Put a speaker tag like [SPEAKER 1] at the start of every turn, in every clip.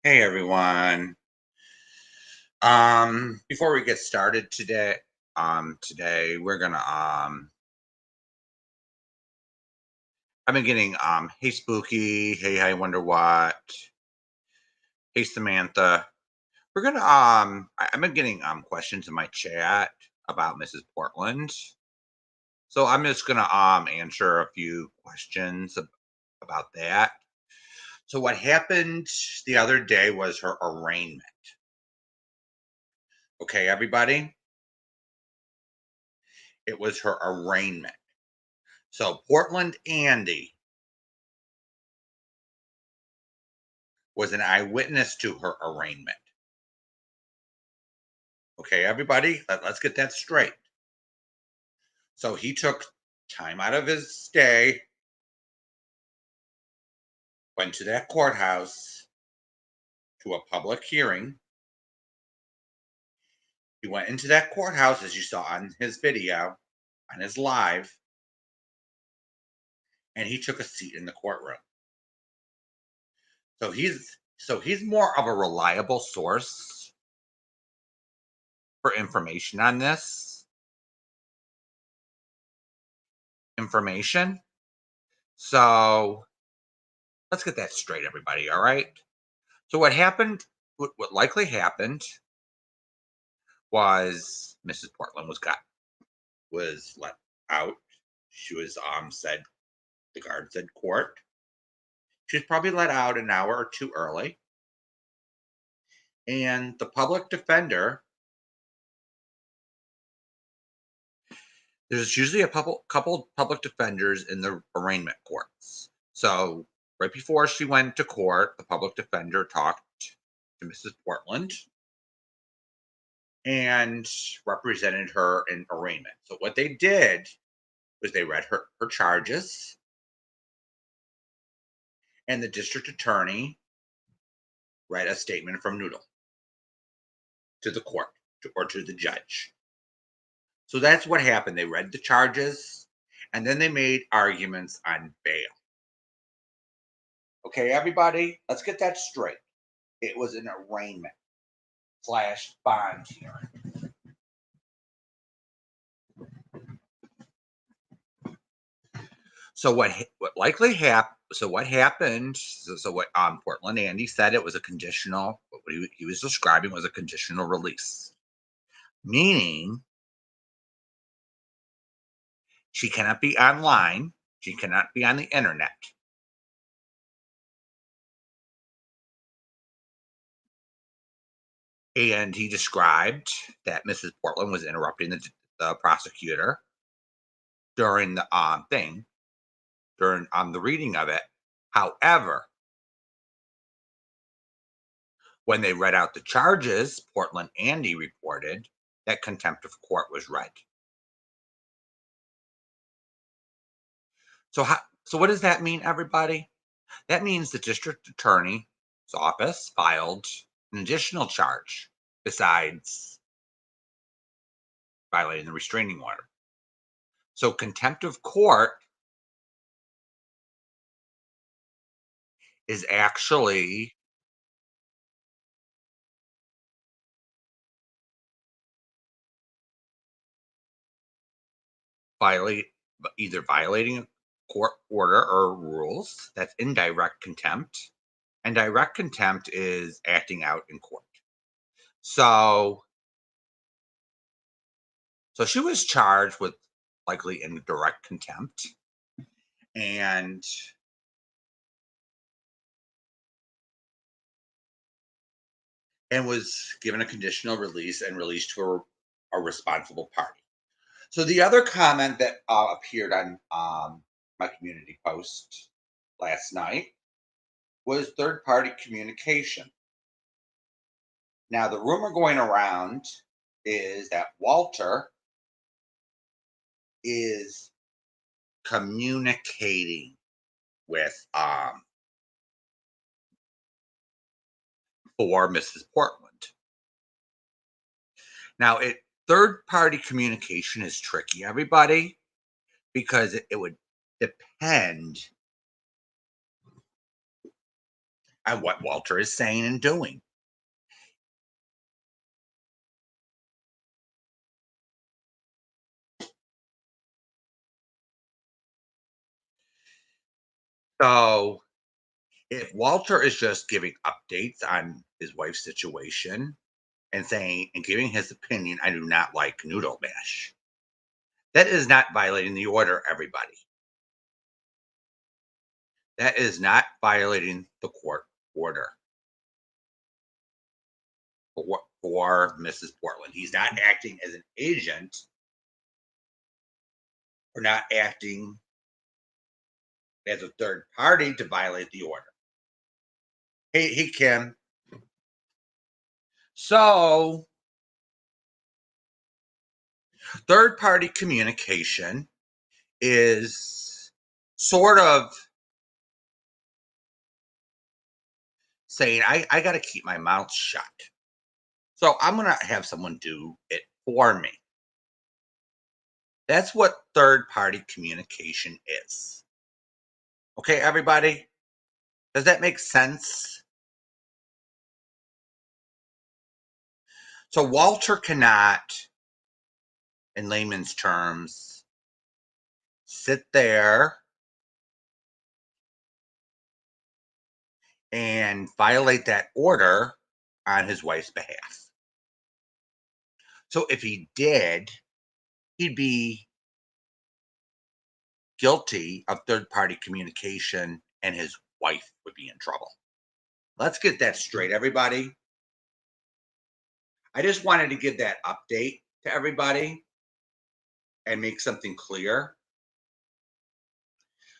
[SPEAKER 1] Hey everyone. Before we get started today we're gonna I've been getting hey Spooky, hey I wonder what, hey Samantha. We're gonna I've been getting questions in my chat about Mrs. Portland. So I'm just gonna answer a few questions about that. So what happened the other day was her arraignment. Okay, everybody? It was her arraignment. So Portland Andy was an eyewitness to her arraignment. Okay, everybody, let's get that straight. So he took time out of his day, went to that courthouse to a public hearing. He went into that courthouse, as you saw on his video, on his live, and he took a seat in the courtroom. So he's more of a reliable source for information on this information. So let's get that straight, everybody. All right. So what happened? What likely happened was Mrs. Portland was let out. She was said the guard said court. She was probably let out an hour or two early, and the public defender. There's usually a couple public defenders in the arraignment courts. So right before she went to court, the public defender talked to Mrs. Portland and represented her in arraignment. So what they did was they read her charges, and the district attorney read a statement from Noodle to the court or to the judge. So that's what happened. They read the charges and then they made arguments on bail. Okay, everybody, let's get that straight. It was an arraignment slash bond hearing. So what likely happened? So what happened? So what Portland Andy said it was a conditional. What he was describing was a conditional release, meaning she cannot be online. She cannot be on the internet. And he described that Mrs. Portland was interrupting the prosecutor during the during the reading of it. However, when they read out the charges, Portland Andy reported that contempt of court was read. So what does that mean, everybody? That means the district attorney's office filed an additional charge besides violating the restraining order. So contempt of court is actually either violating a court order or rules. That's indirect contempt. And direct contempt is acting out in court. So she was charged with likely indirect contempt and was given a conditional release and released to a responsible party. So the other comment that appeared on my community post last night was third party communication. Now, the rumor going around is that Walter is communicating with for Mrs. Portland. Now, third party communication is tricky, everybody, because it would depend and what Walter is saying and doing. So if Walter is just giving updates on his wife's situation and saying and giving his opinion, I do not like noodle mash. That is not violating the order, everybody. That is not violating the court order for Mrs. Portland. He's not acting as an agent or not acting as a third party to violate the order. Hey, Kim. So, third party communication is sort of saying, I got to keep my mouth shut. So, I'm going to have someone do it for me. That's what third party communication is. Okay, everybody? Does that make sense? So, Walter cannot, in layman's terms, sit there and violate that order on his wife's behalf. So if he did, he'd be guilty of third party communication and his wife would be in trouble. Let's get that straight, everybody. I just wanted to give that update to everybody and make something clear.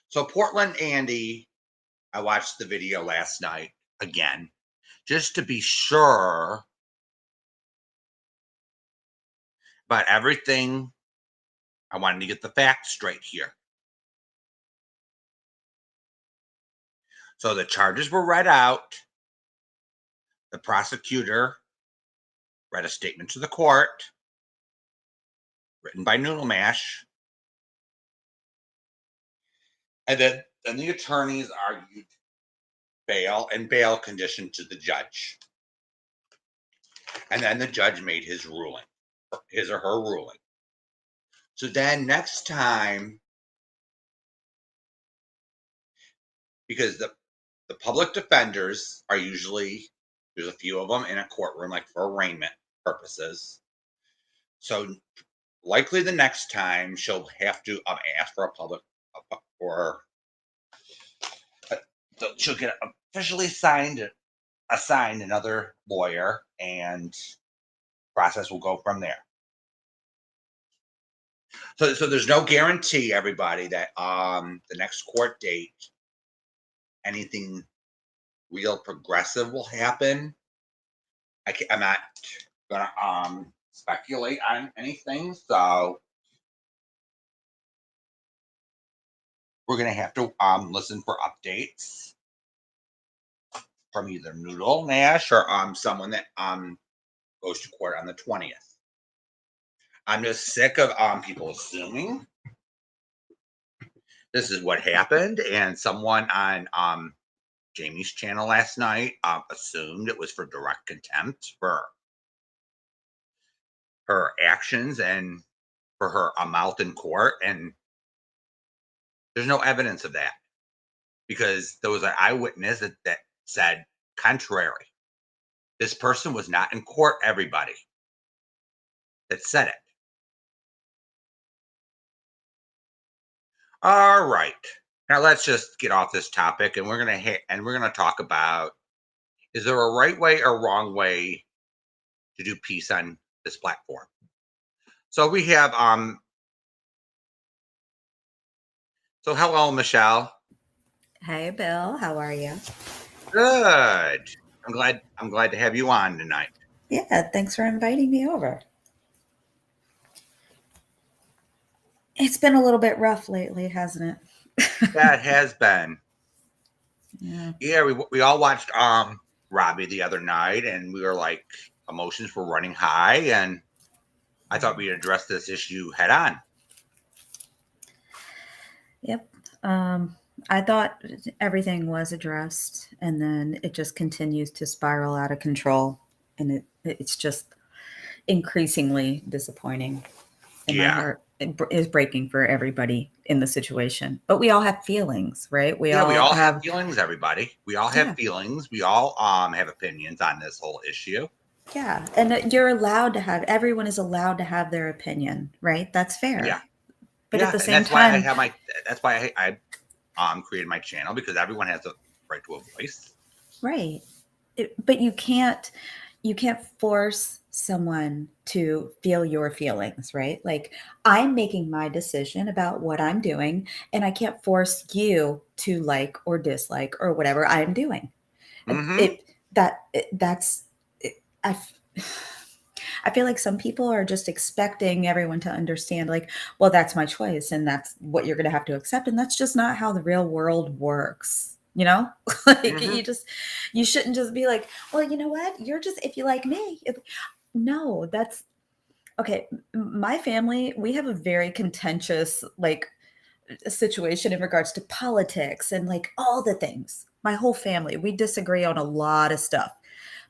[SPEAKER 1] So, Portland Andy, I watched the video last night again, just to be sure about everything. I wanted to get the facts straight here. So the charges were read out. The prosecutor read a statement to the court written by Noodle Mash. And then the attorneys argued bail and bail condition to the judge. And then the judge made his ruling, his or her ruling. So then next time, because the public defenders are usually, there's a few of them in a courtroom, like for arraignment purposes. So likely the next time she'll have to ask for a public, or she'll get officially assigned another lawyer, and process will go from there. So there's no guarantee, everybody, that the next court date anything real progressive will happen. I'm not gonna speculate on anything, so we're gonna have to listen for updates from either Noodle Nash or someone that goes to court on the 20th. I'm just sick of people assuming this is what happened, and someone on Jamie's channel last night assumed it was for direct contempt for her actions and for her mouth in court, and there's no evidence of that because there was an eyewitness that said contrary. This person was not in court, everybody, that said it. All right. Now let's just get off this topic, and we're gonna talk about, is there a right way or wrong way to do peace on this platform? So we have so hello, Michelle.
[SPEAKER 2] Hey, Bill. How are you?
[SPEAKER 1] Good. I'm glad to have you on tonight.
[SPEAKER 2] Yeah, thanks for inviting me over. It's been a little bit rough lately, hasn't it?
[SPEAKER 1] That has been.
[SPEAKER 2] Yeah.
[SPEAKER 1] Yeah, we all watched Robbie the other night, and we were like, emotions were running high, and I thought we'd address this issue head on.
[SPEAKER 2] Yep. I thought everything was addressed, and then it just continues to spiral out of control, and it's just increasingly disappointing, and my
[SPEAKER 1] Yeah.
[SPEAKER 2] heart is breaking for everybody in the situation. But we all have feelings, right? We
[SPEAKER 1] Yeah, we
[SPEAKER 2] all
[SPEAKER 1] all have
[SPEAKER 2] have,
[SPEAKER 1] feelings, everybody. We all have
[SPEAKER 2] yeah,
[SPEAKER 1] feelings. We all have opinions on this whole issue.
[SPEAKER 2] yeah, and you're allowed to have. Everyone is allowed to have their opinion, right? That's
[SPEAKER 1] Yeah.
[SPEAKER 2] fair. But at
[SPEAKER 1] Yeah,
[SPEAKER 2] the
[SPEAKER 1] and
[SPEAKER 2] same time,
[SPEAKER 1] that's why I created my channel, because everyone has a right to a voice.
[SPEAKER 2] right? But you can't force someone to feel your feelings, right? Like, I'm making my decision about what I'm doing, and I can't force you to like or dislike or whatever I'm doing.
[SPEAKER 1] Mhm.
[SPEAKER 2] It that it, that's it, I f- I feel like some people are just expecting everyone to understand, like, well, that's my choice and that's what you're going to have to accept. And that's just not how the real world works. Like,
[SPEAKER 1] Mhm.
[SPEAKER 2] you shouldn't just be like, well, you know what? You're just, if you like me. No, that's okay. My family, we have a very contentious, like, situation in regards to politics and like all the things. My whole family, we disagree on a lot of stuff.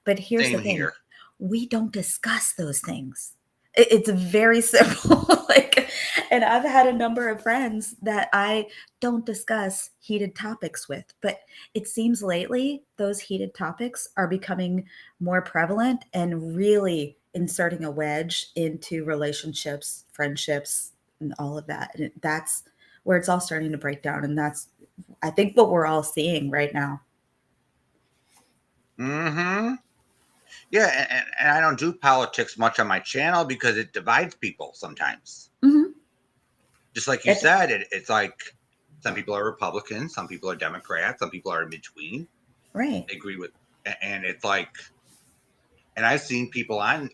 [SPEAKER 2] But here's the
[SPEAKER 1] Same
[SPEAKER 2] thing,
[SPEAKER 1] here.
[SPEAKER 2] we don't discuss those things. It's very simple. Like, and I've had a number of friends that I don't discuss heated topics with, but it seems lately those heated topics are becoming more prevalent and really inserting a wedge into relationships, friendships, and all of that. And that's where it's all starting to break down. And that's, I think, what we're all seeing right now.
[SPEAKER 1] Mhm. Yeah, and I don't do politics much on my channel because it divides people sometimes.
[SPEAKER 2] Hmm.
[SPEAKER 1] Just like you
[SPEAKER 2] It,
[SPEAKER 1] said, it's like some people are Republicans, some people are Democrats, some people are in between.
[SPEAKER 2] right.
[SPEAKER 1] They agree with, and it's like, and I've seen people on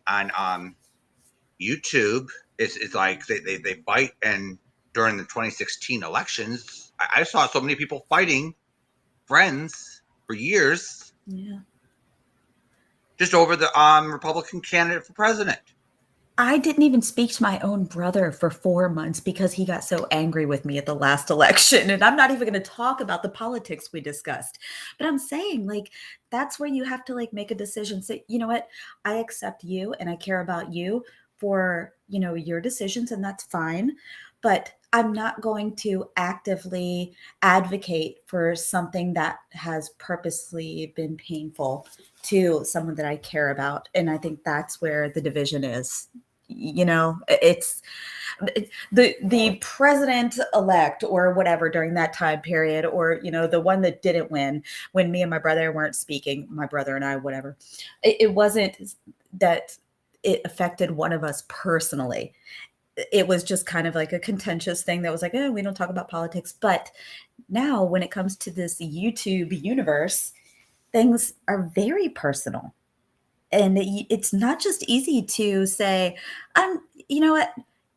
[SPEAKER 1] YouTube. It's like they fight, and during the 2016 elections, I saw so many people fighting friends for years
[SPEAKER 2] Yeah.
[SPEAKER 1] just over the Republican candidate for president.
[SPEAKER 2] I didn't even speak to my own brother for 4 months because he got so angry with me at the last election. And I'm not even going to talk about the politics we discussed. But I'm saying, like, that's where you have to, like, make a decision. Say, you know what? I accept you and I care about you for, your decisions, and that's fine. But I'm not going to actively advocate for something that has purposely been painful to someone that I care about. And I think that's where the division is. It's the president elect or whatever during that time period, or the one that didn't win when me and my brother weren't speaking, my brother and I, whatever. It wasn't that it affected one of us personally. It was just kind of like a contentious thing that was like, oh, we don't talk about politics. But now when it comes to this YouTube universe, things are very personal, and it's not just easy to say, I'm you know what,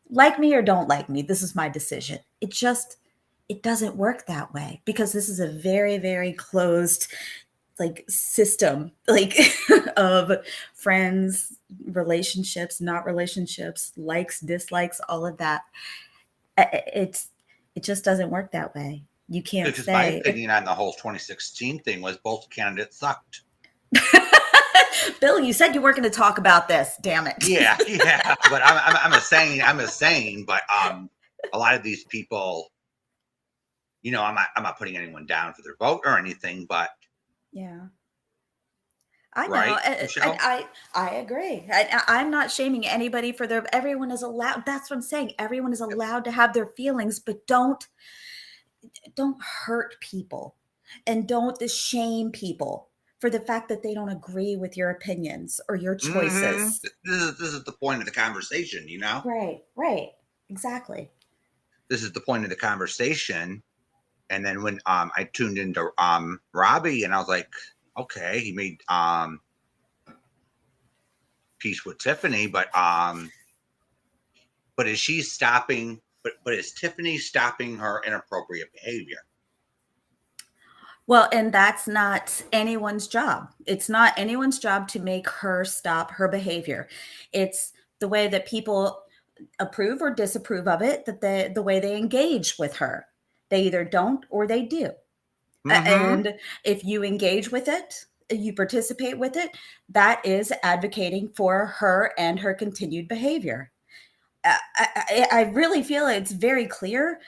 [SPEAKER 2] like me or don't like me, this is my decision. It doesn't work that way, because this is a very, very closed, like, system, like, of friends, relationships, not relationships, likes, dislikes, all of that. It just doesn't work that way. You can't
[SPEAKER 1] Because my
[SPEAKER 2] say
[SPEAKER 1] opinion on the whole 2016 thing was both candidates sucked.
[SPEAKER 2] Bill, you said you weren't going to talk about this, damn it.
[SPEAKER 1] Yeah, yeah, but I'm a saying, but a lot of these people, I'm not putting anyone down for their vote or anything, but
[SPEAKER 2] Yeah, I know,
[SPEAKER 1] right,
[SPEAKER 2] and
[SPEAKER 1] Michelle.
[SPEAKER 2] I agree. I'm not shaming anybody for their. Everyone is allowed. That's what I'm saying. Everyone is
[SPEAKER 1] Yep.
[SPEAKER 2] allowed to have their feelings, but don't hurt people, and don't shame people for the fact that they don't agree with your opinions or your
[SPEAKER 1] Hmm.
[SPEAKER 2] choices.
[SPEAKER 1] This is the point of the conversation.
[SPEAKER 2] Right, right, exactly.
[SPEAKER 1] This is the point of the conversation. And then when I tuned into Robbie, and I was like, okay, he made peace with Tiffany, but is she stopping? But is Tiffany stopping her inappropriate behavior?
[SPEAKER 2] Well, and that's not anyone's job. It's not anyone's job to make her stop her behavior. It's the way that people approve or disapprove of it, that the way they engage with her. They either don't or they do.
[SPEAKER 1] Mm-hmm.
[SPEAKER 2] And if you engage with it, you participate with it, that is advocating for her and her continued behavior. I really feel it's very clear,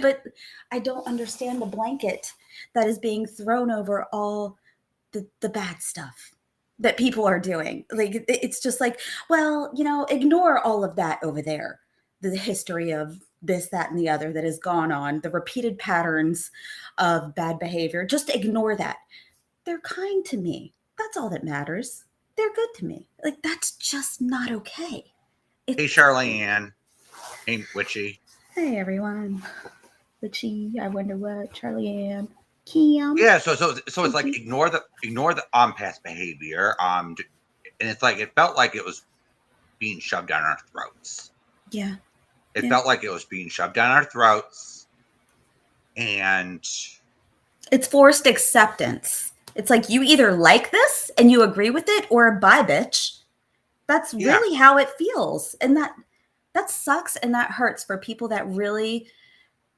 [SPEAKER 2] but I don't understand the blanket that is being thrown over all the bad stuff that people are doing. Like, it's just like, well, ignore all of that over there. The history of this, that, and the other that has gone on, the repeated patterns of bad behavior. Just ignore that. They're kind to me. That's all that matters. They're good to me. Like, that's just not okay.
[SPEAKER 1] Hey,
[SPEAKER 2] It.
[SPEAKER 1] Charlene. Hey, Witchy.
[SPEAKER 2] Hey everyone. Richie, I wonder what, Charlie Ann, Kim,
[SPEAKER 1] Yeah, so it's like
[SPEAKER 2] Cookie.
[SPEAKER 1] ignore the past behavior. And it's like it felt like it was being shoved down our throats.
[SPEAKER 2] Yeah,
[SPEAKER 1] It
[SPEAKER 2] yeah.
[SPEAKER 1] felt like it was being shoved down our throats, and
[SPEAKER 2] It's forced acceptance. It's like you either like this and you agree with it or bye bitch. That's
[SPEAKER 1] yeah,
[SPEAKER 2] really how it feels. And that sucks and that hurts for people that really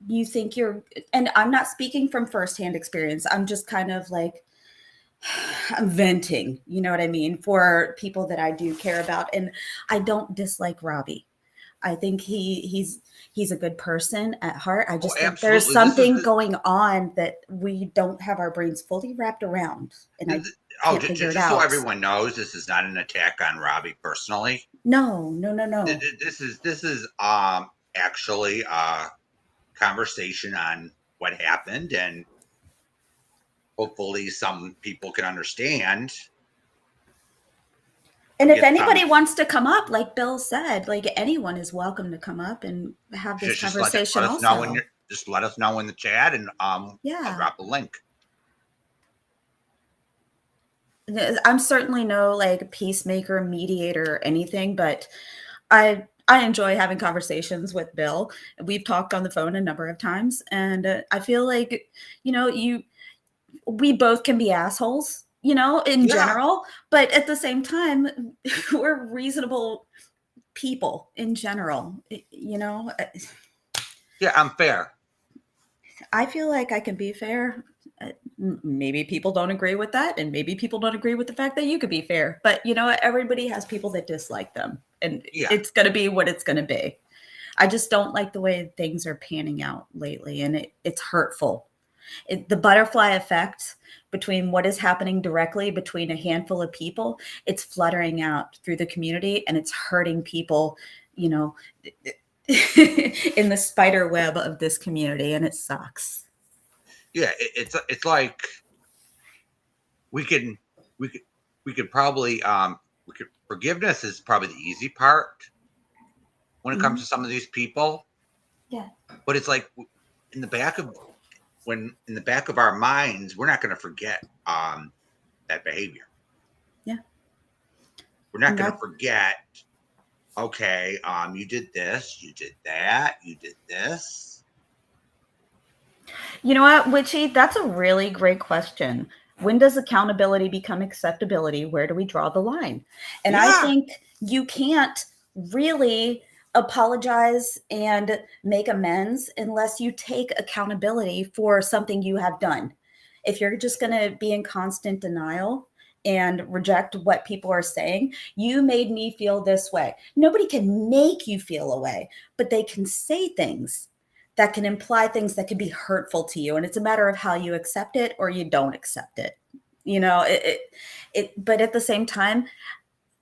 [SPEAKER 2] you think you're, and I'm not speaking from firsthand experience. I'm just kind of like I'm venting, you know what I mean, for people that I do care about. And I don't dislike Robbie. I think he's a good person at heart. I
[SPEAKER 1] oh,
[SPEAKER 2] just think there's
[SPEAKER 1] absolutely. This is
[SPEAKER 2] something
[SPEAKER 1] the
[SPEAKER 2] going on that we don't have our brains fully wrapped around, and I
[SPEAKER 1] oh,
[SPEAKER 2] can't figure it
[SPEAKER 1] just so
[SPEAKER 2] out.
[SPEAKER 1] everyone knows, this is not an attack on Robbie personally.
[SPEAKER 2] No, no, no, no.
[SPEAKER 1] This is actually a conversation on what happened, and hopefully some people can understand
[SPEAKER 2] And
[SPEAKER 1] or
[SPEAKER 2] if
[SPEAKER 1] get some.
[SPEAKER 2] anybody wants to come up, like Bill said, like anyone is welcome to come up and have this
[SPEAKER 1] Just let
[SPEAKER 2] conversation
[SPEAKER 1] us know when
[SPEAKER 2] also.
[SPEAKER 1] you're. Just let us know in the chat, and I'll
[SPEAKER 2] Yeah.
[SPEAKER 1] drop a link.
[SPEAKER 2] I'm certainly no like peacemaker, mediator, or anything, but I enjoy having conversations with Bill. We've talked on the phone a number of times, and I feel like you we both can be assholes, in
[SPEAKER 1] Yeah,
[SPEAKER 2] general, but at the same time, we're reasonable people in general.
[SPEAKER 1] yeah, I'm fair.
[SPEAKER 2] I feel like I can be fair. Maybe people don't agree with that, and maybe people don't agree with the fact that you could be fair. But you know what? Everybody has people that dislike them, and
[SPEAKER 1] Yeah,
[SPEAKER 2] it's going to be what it's going to be. I just don't like the way things are panning out lately, and it's hurtful. The butterfly effect between what is happening directly between a handful of people, it's fluttering out through the community, and it's hurting people, you know, in the spider web of this community, and it sucks.
[SPEAKER 1] yeah. It's like we can we could we could probably we could forgiveness is probably the easy part when it comes
[SPEAKER 2] Mhm.
[SPEAKER 1] to some of these people,
[SPEAKER 2] Yeah.
[SPEAKER 1] but it's like in the back of when in the back of our minds, we're not going to forget that behavior.
[SPEAKER 2] Yeah.
[SPEAKER 1] We're not
[SPEAKER 2] And
[SPEAKER 1] going to
[SPEAKER 2] that,
[SPEAKER 1] forget. Okay, you did this, you did that, you did this.
[SPEAKER 2] you know what, Witchy? That's a really great question. When does accountability become acceptability? Where do we draw the line? And I
[SPEAKER 1] Yeah,
[SPEAKER 2] think you can't really apologize and make amends unless you take accountability for something you have done. If you're just going to be in constant denial and reject what people are saying, you made me feel this way. Nobody can make you feel a way, but they can say things that can imply things that can be hurtful to you, and it's a matter of how you accept it or you don't accept it. But at the same time,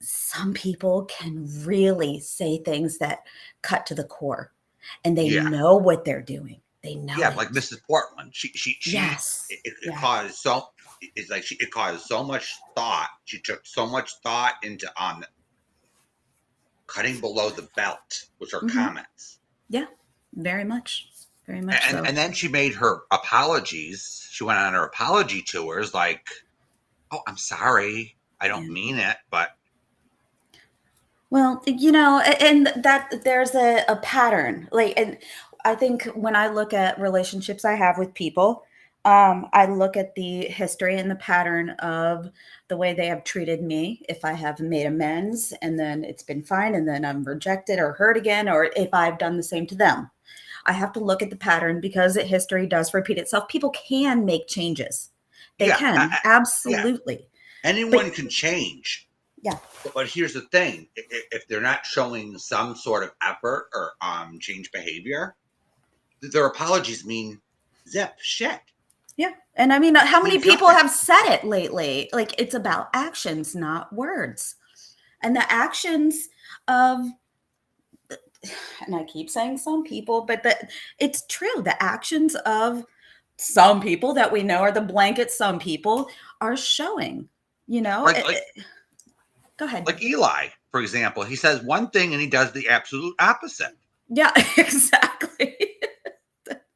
[SPEAKER 2] some people can really say things that cut to the core, and they
[SPEAKER 1] yeah,
[SPEAKER 2] know what they're doing. They know
[SPEAKER 1] yeah. Like
[SPEAKER 2] it.
[SPEAKER 1] Mrs. Portland, she
[SPEAKER 2] Yes.
[SPEAKER 1] it
[SPEAKER 2] Yeah.
[SPEAKER 1] caused so it's like it caused so much thought. She took so much thought into cutting below the belt with her
[SPEAKER 2] Hmm.
[SPEAKER 1] comments.
[SPEAKER 2] Yeah. Very much. Very much so.
[SPEAKER 1] And then she made her apologies. She went on her apology tours like, "Oh, I'm sorry. I don't
[SPEAKER 2] Yeah.
[SPEAKER 1] mean it, but
[SPEAKER 2] Well, and that there's a pattern. Like, and I think when I look at relationships I have with people, I look at the history and the pattern of the way they have treated me. If I have made amends and then it's been fine, and then I'm rejected or hurt again, or if I've done the same to them. I have to look at the pattern because history does repeat itself. People can make changes. They
[SPEAKER 1] Yeah,
[SPEAKER 2] can,
[SPEAKER 1] yeah.
[SPEAKER 2] absolutely. But
[SPEAKER 1] Anyone can change.
[SPEAKER 2] yeah,
[SPEAKER 1] But here's the thing: if they're not showing some sort of effort or change behavior, their apologies mean zip shit.
[SPEAKER 2] yeah. And I mean, how many
[SPEAKER 1] Means
[SPEAKER 2] people
[SPEAKER 1] nothing.
[SPEAKER 2] have said it lately? Like, it's about actions, not words. And the actions of, and I keep saying some people, but it's true. The actions of some people that we know are the blanket some people are showing, you know,
[SPEAKER 1] Like like
[SPEAKER 2] go ahead.
[SPEAKER 1] like Eli, for example, he says one thing and he does the absolute opposite.
[SPEAKER 2] Yeah, exactly.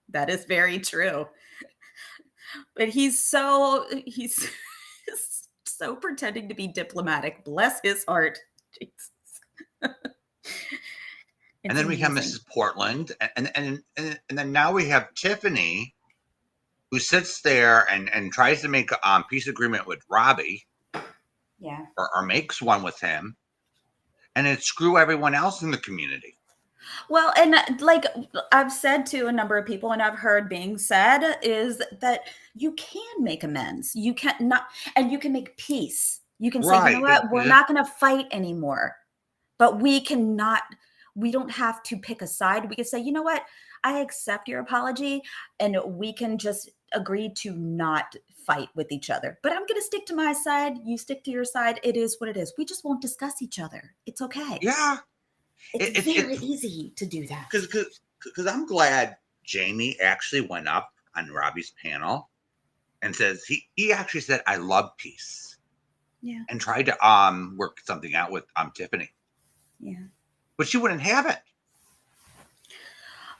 [SPEAKER 2] That is very true. But he's so pretending to be diplomatic. Bless his heart. Jesus.
[SPEAKER 1] And
[SPEAKER 2] It's
[SPEAKER 1] then we have
[SPEAKER 2] amazing.
[SPEAKER 1] Mrs. Portland, and then now we have Tiffany, who sits there and tries to make a peace agreement with Robbie,
[SPEAKER 2] Yeah.
[SPEAKER 1] or makes one with him, and it screw everyone else in the community.
[SPEAKER 2] Well, and like I've said to a number of people, and I've heard being said, is that you can make amends. You can not, and you can make peace. You can say, you know
[SPEAKER 1] Right.
[SPEAKER 2] what, we're not going to fight anymore, but we don't have to pick a side. We can say, you know what, I accept your apology, and we can just agree to not fight with each other. But I'm going to stick to my side. You stick to your side. It is what it is. We just won't discuss each other. It's okay.
[SPEAKER 1] Yeah.
[SPEAKER 2] It's very
[SPEAKER 1] It's
[SPEAKER 2] easy to do that.
[SPEAKER 1] because I'm glad Jamie actually went up on Robbie's panel and says he actually said I love peace
[SPEAKER 2] Yeah.
[SPEAKER 1] and tried to work something out with Tiffany,
[SPEAKER 2] Yeah.
[SPEAKER 1] but she wouldn't have it.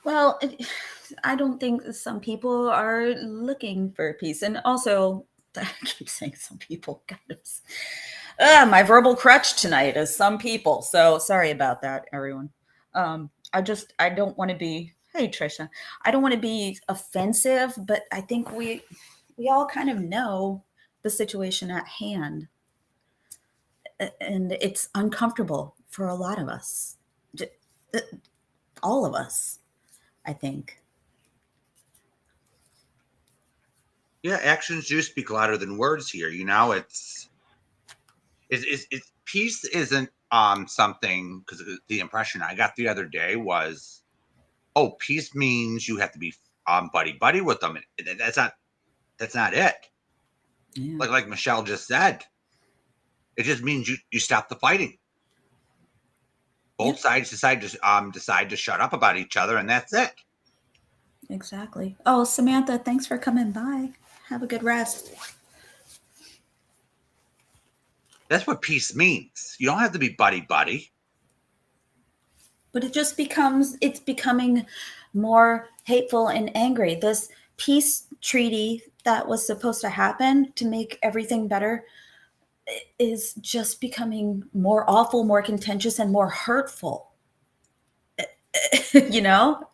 [SPEAKER 2] Well, I don't think some people are looking for peace. And also, I keep saying some people. God, my verbal crutch tonight is some people. So sorry about that, everyone. I don't want to be, hey, Trisha, I don't want to be offensive, but I think we all kind of know the situation at hand. And it's uncomfortable for a lot of us, uh, all of us, I think.
[SPEAKER 1] Yeah, actions do speak louder than words here. You know, it's peace isn't something, because the impression I got the other day was, oh, peace means you have to be buddy buddy with them. And that's not it.
[SPEAKER 2] Yeah.
[SPEAKER 1] Like Michelle just said, it just means you stop the fighting.
[SPEAKER 2] Yeah,
[SPEAKER 1] Both sides decide to shut up about each other, and that's it.
[SPEAKER 2] exactly. Oh, Samantha, thanks for coming by. Have a good rest.
[SPEAKER 1] That's what peace means. You don't have to be buddy buddy.
[SPEAKER 2] But it's becoming more hateful and angry. This peace treaty that was supposed to happen to make everything better is just becoming more awful, more contentious, and more hurtful. you know?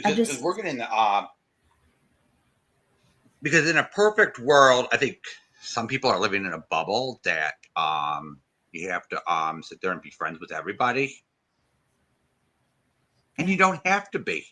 [SPEAKER 2] I
[SPEAKER 1] Because
[SPEAKER 2] just,
[SPEAKER 1] we're getting the because in a perfect world, I think some people are living in a bubble that you have to sit there and be friends with everybody, and
[SPEAKER 2] yeah.
[SPEAKER 1] you don't have to be.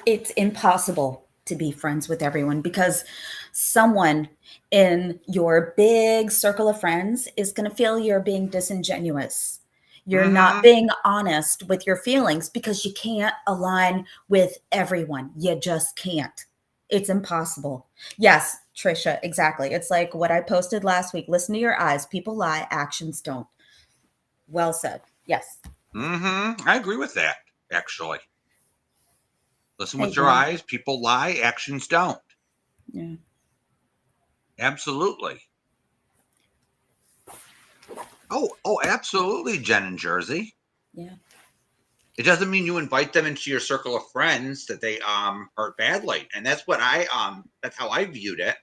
[SPEAKER 2] It's impossible to be friends with everyone because someone in your big circle of friends is going to feel you're being disingenuous. You're not
[SPEAKER 1] Mm-hmm.
[SPEAKER 2] being honest with your feelings because you can't align with everyone. You just can't. It's impossible. Yes, Trisha, exactly. It's like what I posted last week. Listen to your eyes. People lie, actions don't. Well said. Yes.
[SPEAKER 1] Mm-hmm. I agree with that, actually. Listen with your
[SPEAKER 2] Amen.
[SPEAKER 1] eyes. People lie, actions don't.
[SPEAKER 2] Yeah.
[SPEAKER 1] Absolutely. Oh, absolutely, Jen in Jersey.
[SPEAKER 2] Yeah.
[SPEAKER 1] It doesn't mean you invite them into your circle of friends that they hurt badly. And that's what that's how I viewed it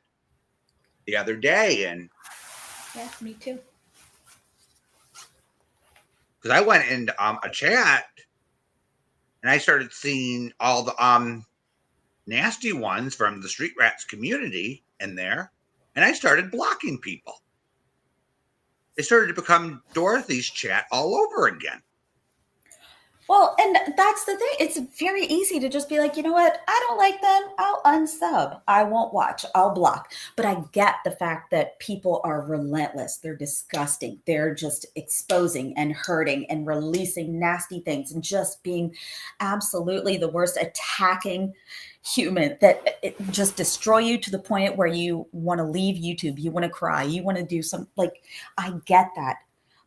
[SPEAKER 1] the other day. And
[SPEAKER 2] Yeah, me too.
[SPEAKER 1] because I went into a chat and I started seeing all the nasty ones from the Street Rats community in there, and I started blocking people. It started to become Dorothy's chat all over again.
[SPEAKER 2] Well, and that's the thing. It's very easy to just be like, you know what? I don't like them. I'll unsub. I won't watch. I'll block. But I get the fact that people are relentless. They're disgusting. They're just exposing and hurting and releasing nasty things and just being absolutely the worst, attacking human that it just destroy you to the point where you want to leave YouTube. You want to cry. You want to do some, like, I get that.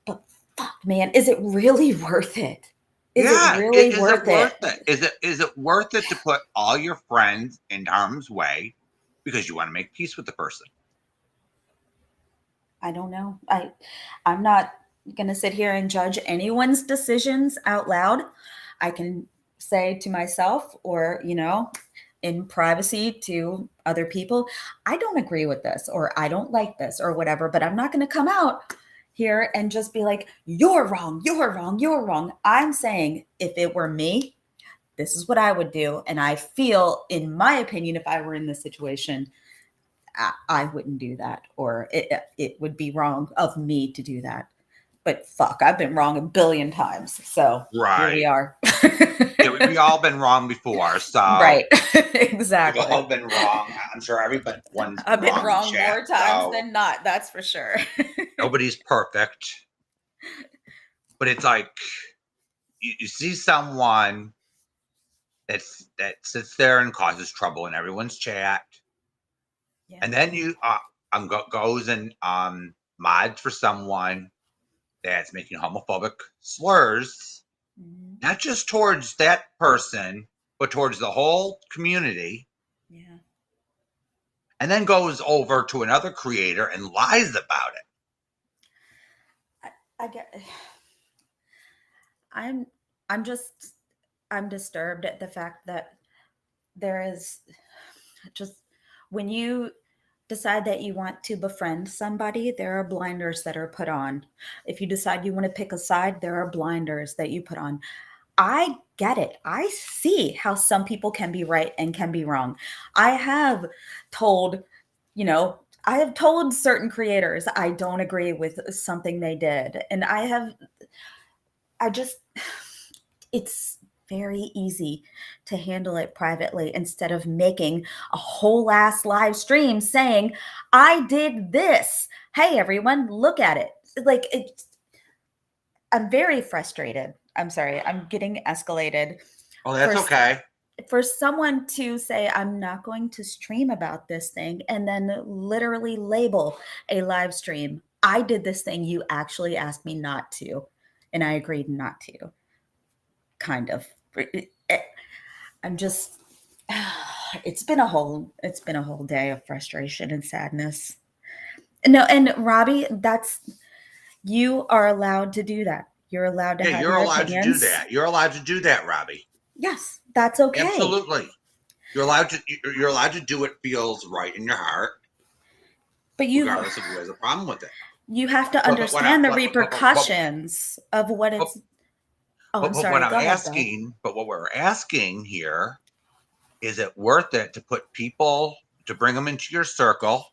[SPEAKER 2] But fuck, man, is it really worth it? Is it
[SPEAKER 1] Yeah,
[SPEAKER 2] really
[SPEAKER 1] is it
[SPEAKER 2] worth it?
[SPEAKER 1] worth it? Is it worth it to put all your friends in harm's way because you want to make peace with the person?
[SPEAKER 2] I don't know. I'm not going to sit here and judge anyone's decisions out loud. I can say to myself or, in privacy to other people, I don't agree with this or I don't like this or whatever, but I'm not going to come out here and just be like, you're wrong, you're wrong, you're wrong. I'm saying if it were me, this is what I would do. And I feel, in my opinion, if I were in this situation, I wouldn't do that, or it would be wrong of me to do that. But fuck, I've been wrong a billion times. So here we
[SPEAKER 1] Right.
[SPEAKER 2] are.
[SPEAKER 1] Yeah, we all been wrong before, so
[SPEAKER 2] Right.
[SPEAKER 1] we've all
[SPEAKER 2] Exactly.
[SPEAKER 1] been wrong. I'm sure everyone's been
[SPEAKER 2] I've been
[SPEAKER 1] wrong in
[SPEAKER 2] wrong
[SPEAKER 1] chat,
[SPEAKER 2] more times
[SPEAKER 1] so
[SPEAKER 2] than not. That's for sure.
[SPEAKER 1] nobody's perfect. But it's like you see someone that sits there and causes trouble in everyone's chat,
[SPEAKER 2] Yeah.
[SPEAKER 1] and then you goes and mods for someone that's making homophobic slurs,
[SPEAKER 2] Mhm.
[SPEAKER 1] not just towards that person, but towards the whole community,
[SPEAKER 2] Yeah.
[SPEAKER 1] and then goes over to another creator and lies about it.
[SPEAKER 2] I get. I'm. I'm just. I'm disturbed at the fact that there is just when you decide that you want to befriend somebody, there are blinders that are put on. If you decide you want to pick a side, there are blinders that you put on. I get it. I see how some people can be right and can be wrong. I have told, I have told certain creators I don't agree with something they did. And I just, it's very easy to handle it privately instead of making a whole ass live stream saying, I did this. Hey, everyone, look at it. Like, I'm very frustrated. I'm sorry, I'm getting escalated
[SPEAKER 1] Oh,
[SPEAKER 2] for
[SPEAKER 1] that's okay.
[SPEAKER 2] for someone to say I'm not going to stream about this thing and then literally label a live stream. I did this thing you actually asked me not to, and I agreed not to. Kind of. I'm just it's been a whole day of frustration and sadness. No, and Robbie, that's you are allowed to do that. You're allowed to
[SPEAKER 1] Yeah,
[SPEAKER 2] have
[SPEAKER 1] you're
[SPEAKER 2] your
[SPEAKER 1] allowed to do
[SPEAKER 2] opinions.
[SPEAKER 1] that. You're allowed to do that, Robbie.
[SPEAKER 2] Yes, that's okay.
[SPEAKER 1] Absolutely. You're allowed to do what feels right in your heart,
[SPEAKER 2] But
[SPEAKER 1] regardless of who has a problem with it.
[SPEAKER 2] you have to
[SPEAKER 1] But what I,
[SPEAKER 2] understand the
[SPEAKER 1] but,
[SPEAKER 2] repercussions of what
[SPEAKER 1] but,
[SPEAKER 2] it's. Oh, I'm
[SPEAKER 1] but what
[SPEAKER 2] sorry.
[SPEAKER 1] I'm
[SPEAKER 2] Go ahead, though.
[SPEAKER 1] asking, but what we're asking here, is it worth it to put people, to bring them into your circle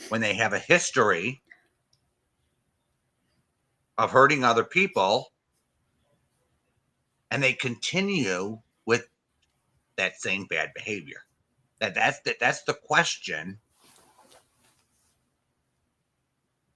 [SPEAKER 1] when they have a history of hurting other people, and they continue with that same bad behavior? That's the question.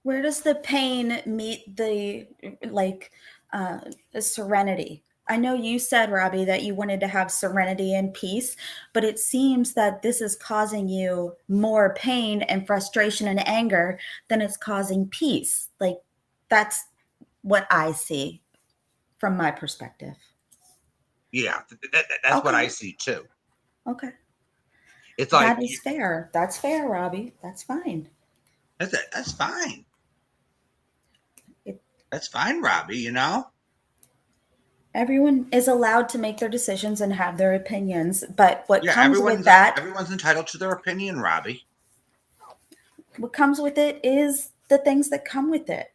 [SPEAKER 2] Where does the pain meet the like uh, the serenity? I know you said, Robbie, that you wanted to have serenity and peace, but it seems that this is causing you more pain and frustration and anger than it's causing peace. Like, that's what I see from my perspective.
[SPEAKER 1] Yeah, that's what I
[SPEAKER 2] Okay.
[SPEAKER 1] see too.
[SPEAKER 2] Okay.
[SPEAKER 1] It's
[SPEAKER 2] That
[SPEAKER 1] like
[SPEAKER 2] is fair. That's fair, Robbie. That's fine.
[SPEAKER 1] that's fine.
[SPEAKER 2] It,
[SPEAKER 1] That's fine, Robbie.
[SPEAKER 2] everyone is allowed to make their decisions and have their opinions, but
[SPEAKER 1] Yeah, everyone's entitled to their opinion, Robbie.
[SPEAKER 2] what comes with it is the things that come with it,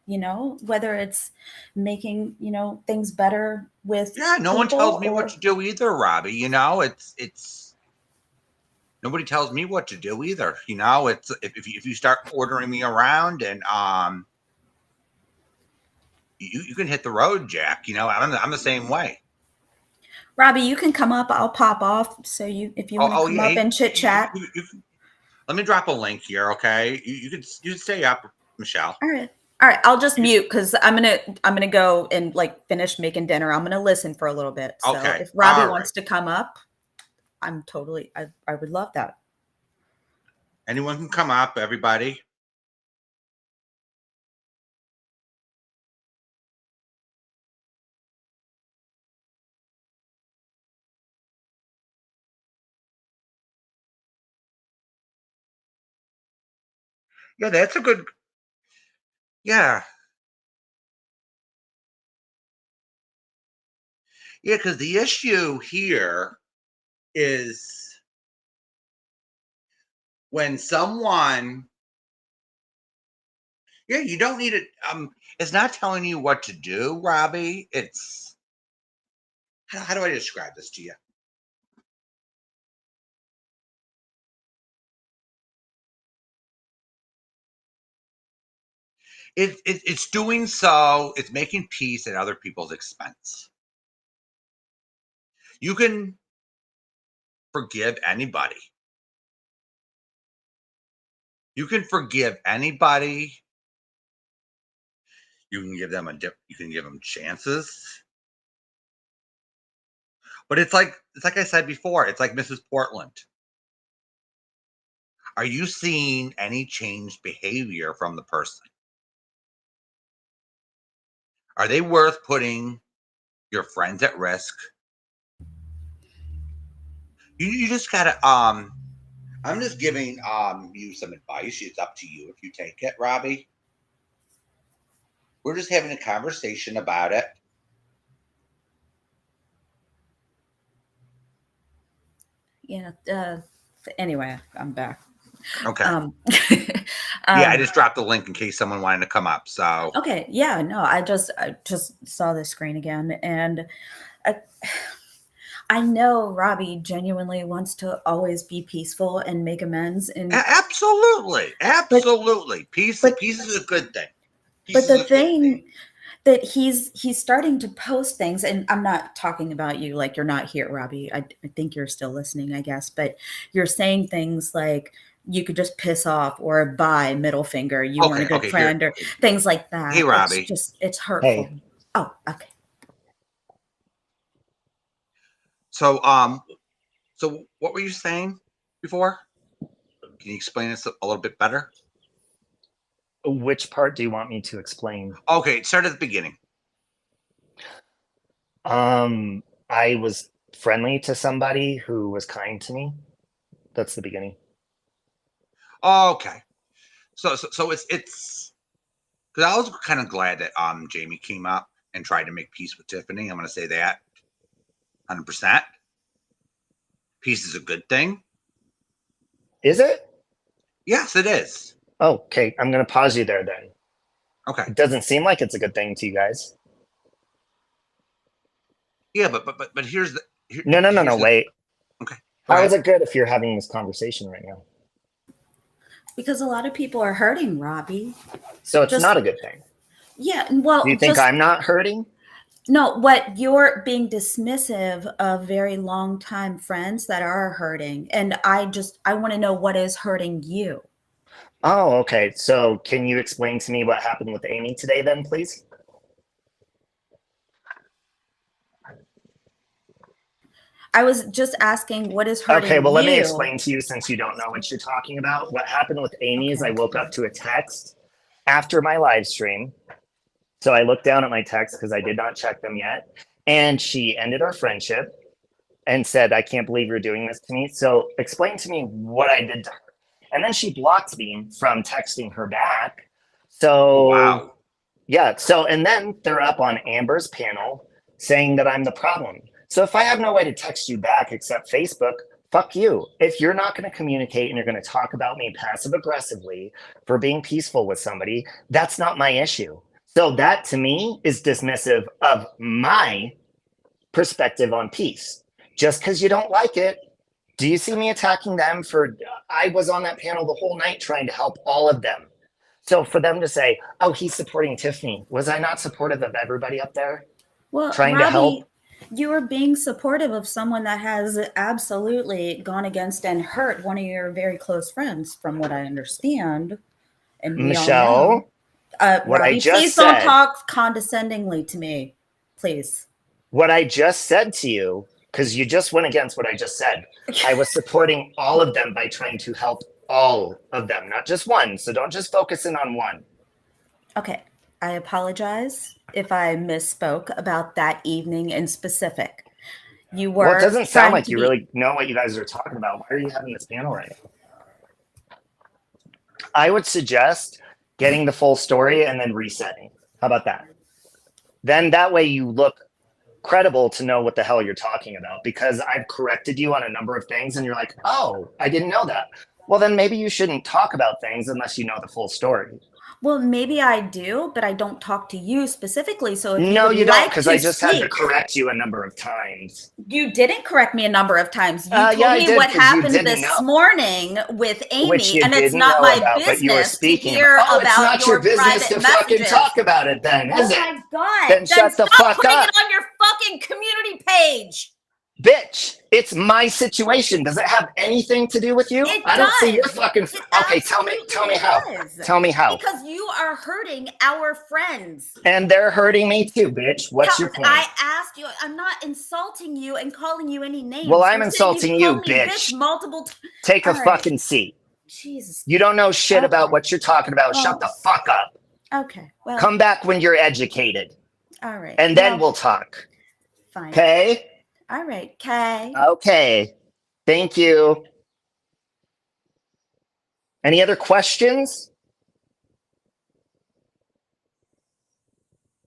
[SPEAKER 2] whether it's making, things better with
[SPEAKER 1] Yeah, no one tells
[SPEAKER 2] people
[SPEAKER 1] me what
[SPEAKER 2] or
[SPEAKER 1] to do either, Robbie. It's nobody tells me what to do either. It's if you start ordering me around, and you can hit the road, Jack. I'm the same way.
[SPEAKER 2] Robbie, you can come up. I'll pop off. So if you want to come
[SPEAKER 1] Yeah.
[SPEAKER 2] up
[SPEAKER 1] Hey,
[SPEAKER 2] and chit chat.
[SPEAKER 1] let me drop a link here, okay? You can stay up, Michelle.
[SPEAKER 2] All right. All right. I'll just
[SPEAKER 1] You
[SPEAKER 2] mute because I'm gonna go and like finish making dinner. I'm gonna listen for a little bit. So
[SPEAKER 1] okay.
[SPEAKER 2] if Robbie
[SPEAKER 1] All right.
[SPEAKER 2] wants to come up, I would love that.
[SPEAKER 1] Anyone can come up. Everybody. Yeah, that's a good. Yeah, yeah. Because the issue here is when someone. Yeah, you don't need it. It's not telling you what to do, Robbie. It's how do I describe this to you? It's doing so. It's making peace at other people's expense. You can forgive anybody. You can forgive anybody. You can give them you can give them chances. But it's like I said before. It's like Mrs. Portland. Are you seeing any changed behavior from the person? Are they worth putting your friends at risk? You just gotta I'm just giving you some advice. It's up to you if you take it, Robbie. We're just having a conversation about it.
[SPEAKER 2] Yeah. Anyway, I'm back.
[SPEAKER 1] Okay.
[SPEAKER 2] Um,
[SPEAKER 1] Yeah, I just dropped the link in case someone wanted to come up. So
[SPEAKER 2] okay. Yeah. No, I just saw the screen again, and I, I know Robbie genuinely wants to always be peaceful and make amends,
[SPEAKER 1] absolutely,
[SPEAKER 2] but
[SPEAKER 1] absolutely.
[SPEAKER 2] but
[SPEAKER 1] Peace is a good thing. Peace
[SPEAKER 2] but
[SPEAKER 1] is
[SPEAKER 2] the
[SPEAKER 1] a good thing.
[SPEAKER 2] thing that he's starting to post things, and I'm not talking about you, like you're not here, Robbie. I think you're still listening, I guess, but you're saying things like you could just piss off or bye middle finger, you weren't a
[SPEAKER 1] Okay,
[SPEAKER 2] good
[SPEAKER 1] okay. Here,
[SPEAKER 2] friend, or things like
[SPEAKER 1] hey,
[SPEAKER 2] that.
[SPEAKER 1] Robbie.
[SPEAKER 2] It's hurtful.
[SPEAKER 3] Hey,
[SPEAKER 2] Oh, okay.
[SPEAKER 1] So so what were you saying before? Can you explain this a little bit better?
[SPEAKER 3] which part do you want me to explain?
[SPEAKER 1] Okay, start at the beginning.
[SPEAKER 3] I was friendly to somebody who was kind to me. That's the beginning.
[SPEAKER 1] Okay. So it's because I was kind of glad that Jamie came up and tried to make peace with Tiffany. I'm going to say that 100%. Peace is a good thing.
[SPEAKER 3] Is it?
[SPEAKER 1] Yes, it is.
[SPEAKER 3] Oh, okay, I'm gonna pause you there then.
[SPEAKER 1] Okay.
[SPEAKER 3] It doesn't seem like it's a good thing to you guys.
[SPEAKER 1] Yeah, but
[SPEAKER 3] No, no, no, no,
[SPEAKER 1] here's the
[SPEAKER 3] wait.
[SPEAKER 1] okay. Go
[SPEAKER 3] How is
[SPEAKER 1] ahead.
[SPEAKER 3] it good if you're having this conversation right now?
[SPEAKER 2] Because a lot of people are hurting, Robbie.
[SPEAKER 3] So it's
[SPEAKER 2] Just
[SPEAKER 3] not a good thing.
[SPEAKER 2] yeah,
[SPEAKER 3] Do you
[SPEAKER 2] well,
[SPEAKER 3] think
[SPEAKER 2] just
[SPEAKER 3] I'm not hurting?
[SPEAKER 2] no, what you're being dismissive of very long time friends that are hurting. And I want to know what is hurting you.
[SPEAKER 3] Oh, okay. So can you explain to me what happened with Amy today then, please?
[SPEAKER 2] I was just asking what is
[SPEAKER 3] Okay,
[SPEAKER 2] hurting
[SPEAKER 3] well, let me
[SPEAKER 2] you.
[SPEAKER 3] explain to you since you don't know what you're talking about. What happened with Amy is I
[SPEAKER 2] Okay.
[SPEAKER 3] woke up to a text after my live stream. So I looked down at my texts because I did not check them yet. And she ended our friendship and said, I can't believe you're doing this to me. So explain to me what I did to her. And then she blocked me from texting her back.
[SPEAKER 1] Oh
[SPEAKER 3] So,
[SPEAKER 1] wow.
[SPEAKER 3] yeah. So, and then they're up on Amber's panel saying that I'm the problem. So if I have no way to text you back except Facebook, fuck you. If you're not going to communicate and you're going to talk about me passive aggressively for being peaceful with somebody, that's not my issue. So that to me is dismissive of my perspective on peace. Just because you don't like it, do you see me attacking them for? I was on that panel the whole night trying to help all of them. So for them to say, oh, he's supporting Tiffany, was I not supportive of everybody up there
[SPEAKER 2] Well,
[SPEAKER 3] trying to
[SPEAKER 2] Robbie,
[SPEAKER 3] help?
[SPEAKER 2] you are being supportive of someone that has absolutely gone against and hurt one of your very close friends, from what I understand. And we all know.
[SPEAKER 3] Michelle, what I
[SPEAKER 2] Robbie,
[SPEAKER 3] just
[SPEAKER 2] please don't
[SPEAKER 3] said,
[SPEAKER 2] talk condescendingly to me. Please.
[SPEAKER 3] what I just said to you, because you just went against what I just said, I was supporting all of them by trying to help all of them, not just one. So don't just focus in on one.
[SPEAKER 2] Okay. I apologize if I misspoke about that evening in specific. You
[SPEAKER 3] Well, it
[SPEAKER 2] were
[SPEAKER 3] doesn't sound
[SPEAKER 2] trying
[SPEAKER 3] like
[SPEAKER 2] to
[SPEAKER 3] you
[SPEAKER 2] be.
[SPEAKER 3] really know what you guys are talking about. Why are you having this panel right now? I would suggest getting the full story and then resetting. How about that? Then that way you look credible to know what the hell you're talking about, because I've corrected you on a number of things and you're like, oh, I didn't know that. Well, then maybe you shouldn't talk about things unless you know the full story.
[SPEAKER 2] Well, maybe I do, but I don't talk to you specifically. So if you
[SPEAKER 3] No,
[SPEAKER 2] would
[SPEAKER 3] you don't,
[SPEAKER 2] like
[SPEAKER 3] because I
[SPEAKER 2] to
[SPEAKER 3] just had to
[SPEAKER 2] speak,
[SPEAKER 3] correct you a number of times.
[SPEAKER 2] you didn't correct me a number of times. You
[SPEAKER 3] Yeah,
[SPEAKER 2] told
[SPEAKER 3] I
[SPEAKER 2] me
[SPEAKER 3] did,
[SPEAKER 2] what
[SPEAKER 3] because you
[SPEAKER 2] happened
[SPEAKER 3] didn't know,
[SPEAKER 2] this morning with
[SPEAKER 3] which
[SPEAKER 2] Amy,
[SPEAKER 3] you
[SPEAKER 2] and it's
[SPEAKER 3] didn't
[SPEAKER 2] not
[SPEAKER 3] know
[SPEAKER 2] my
[SPEAKER 3] about, but you were
[SPEAKER 2] business to
[SPEAKER 3] speaking about.
[SPEAKER 2] hear
[SPEAKER 3] Oh, it's
[SPEAKER 2] about
[SPEAKER 3] not your
[SPEAKER 2] your
[SPEAKER 3] business
[SPEAKER 2] private
[SPEAKER 3] to fucking
[SPEAKER 2] messages.
[SPEAKER 3] talk about it then, is
[SPEAKER 2] Oh
[SPEAKER 3] it?
[SPEAKER 2] my God.
[SPEAKER 3] Then shut the
[SPEAKER 2] stop
[SPEAKER 3] fuck
[SPEAKER 2] putting
[SPEAKER 3] up.
[SPEAKER 2] it on your fucking community page.
[SPEAKER 3] Bitch, it's my situation. Does it have anything to do with you?
[SPEAKER 2] It
[SPEAKER 3] I don't see your
[SPEAKER 2] does.
[SPEAKER 3] fucking.
[SPEAKER 2] It
[SPEAKER 3] Okay, tell me
[SPEAKER 2] absolutely
[SPEAKER 3] how.
[SPEAKER 2] does.
[SPEAKER 3] Tell me how.
[SPEAKER 2] Because you are hurting our friends.
[SPEAKER 3] And they're hurting me too, bitch. What's your point?
[SPEAKER 2] I asked you, I'm not insulting you and calling you any
[SPEAKER 3] Well,
[SPEAKER 2] names.
[SPEAKER 3] I'm
[SPEAKER 2] You're saying you've
[SPEAKER 3] insulting you,
[SPEAKER 2] called me bitch
[SPEAKER 3] bitch.
[SPEAKER 2] multiple times.
[SPEAKER 3] Take a
[SPEAKER 2] All right.
[SPEAKER 3] fucking seat.
[SPEAKER 2] Jesus.
[SPEAKER 3] You don't know shit about
[SPEAKER 2] Okay.
[SPEAKER 3] what you're talking about. Shut
[SPEAKER 2] Well,
[SPEAKER 3] the fuck up.
[SPEAKER 2] okay. Well,
[SPEAKER 3] Come back when you're educated,
[SPEAKER 2] all right.
[SPEAKER 3] and then we'll talk.
[SPEAKER 2] Fine.
[SPEAKER 3] Okay?
[SPEAKER 2] All right, Kay.
[SPEAKER 3] Okay. Thank you. Any other questions?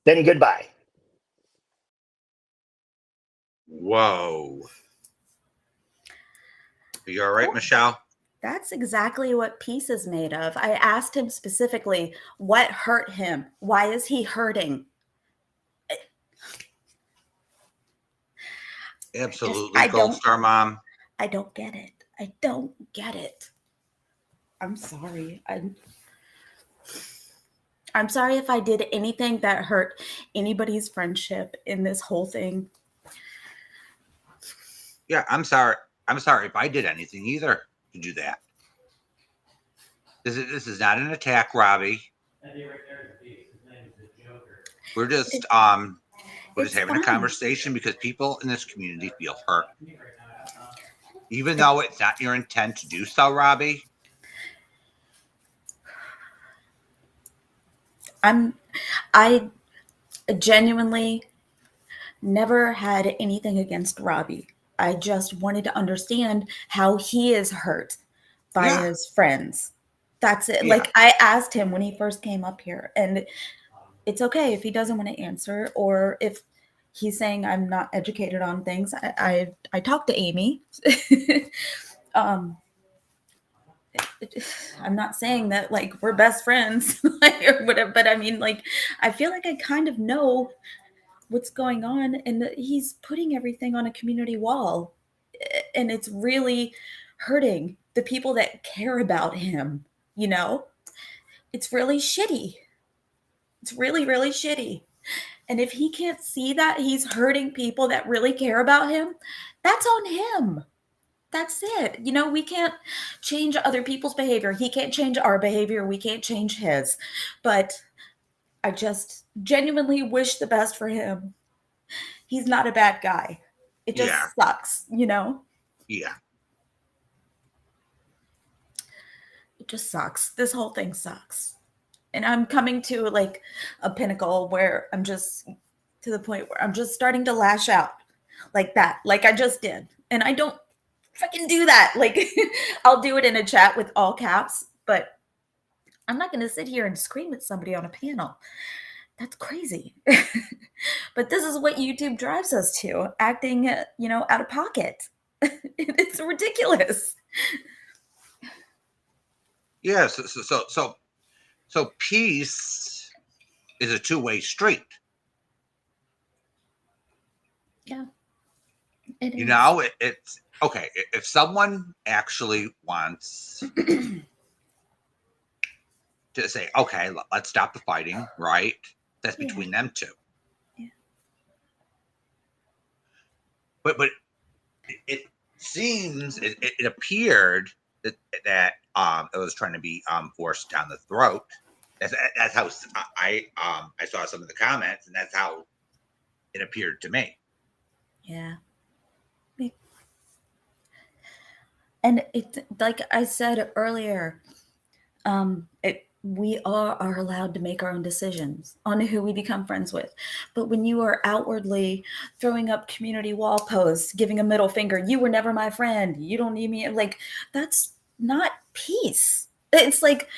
[SPEAKER 3] Then goodbye.
[SPEAKER 1] Whoa. Are you all right, Michelle?
[SPEAKER 2] That's exactly what peace is made of. I asked him specifically, what hurt him? Why is he hurting?
[SPEAKER 1] Absolutely,
[SPEAKER 2] I
[SPEAKER 1] Gold
[SPEAKER 2] don't
[SPEAKER 1] Star Mom.
[SPEAKER 2] I don't get it. I don't get it. I'm sorry. I'm sorry if I did anything that hurt anybody's friendship in this whole thing.
[SPEAKER 1] Yeah, I'm sorry. I'm sorry if I did anything either to do that. This is not an attack, Robbie. We're just
[SPEAKER 2] It's
[SPEAKER 1] having a
[SPEAKER 2] fine.
[SPEAKER 1] conversation because people in this community feel hurt. Even though it's not your intent to do so, Robbie.
[SPEAKER 2] I genuinely never had anything against Robbie. I just wanted to understand how he is hurt by
[SPEAKER 1] Yeah.
[SPEAKER 2] his friends. That's it.
[SPEAKER 1] Yeah.
[SPEAKER 2] Like, I asked him when he first came up here, and it's okay if he doesn't want to answer, or if he's saying I'm not educated on things. I talked to Amy. um, I'm not saying that like we're best friends like, or whatever, but I mean, like, I feel like I kind of know what's going on, and that he's putting everything on a community wall, and it's really hurting the people that care about him. You know, it's really shitty. It's really, really shitty. And if he can't see that he's hurting people that really care about him, that's on him. That's it. You know, we can't change other people's behavior. He can't change our behavior. We can't change his. But I just genuinely wish the best for him. He's not a bad guy. It
[SPEAKER 1] Yeah.
[SPEAKER 2] just sucks, you know?
[SPEAKER 1] Yeah.
[SPEAKER 2] It just sucks. This whole thing sucks. And I'm coming to like a pinnacle where I'm just to the point where I'm just starting to lash out like that, like I just did. And I don't fucking do that. Like, I'll do it in a chat with all caps, but I'm not going to sit here and scream at somebody on a panel. That's crazy. But this is what YouTube drives us to, acting, out of pocket. It's ridiculous.
[SPEAKER 1] Yeah. So peace is a two-way street.
[SPEAKER 2] Yeah. It
[SPEAKER 1] You
[SPEAKER 2] is.
[SPEAKER 1] know, it's okay. If someone actually wants to say, okay, let's stop the fighting, right? That's
[SPEAKER 2] Yeah.
[SPEAKER 1] between them two.
[SPEAKER 2] Yeah.
[SPEAKER 1] But it seems it appeared that it was trying to be forced down the throat. That's how I saw some of the comments, and that's how it appeared to me.
[SPEAKER 2] Yeah. And it, like I said earlier, we are allowed to make our own decisions on who we become friends with. But when you are outwardly throwing up community wall posts, giving a middle finger, you were never my friend, you don't need me, like, that's not peace. It's like,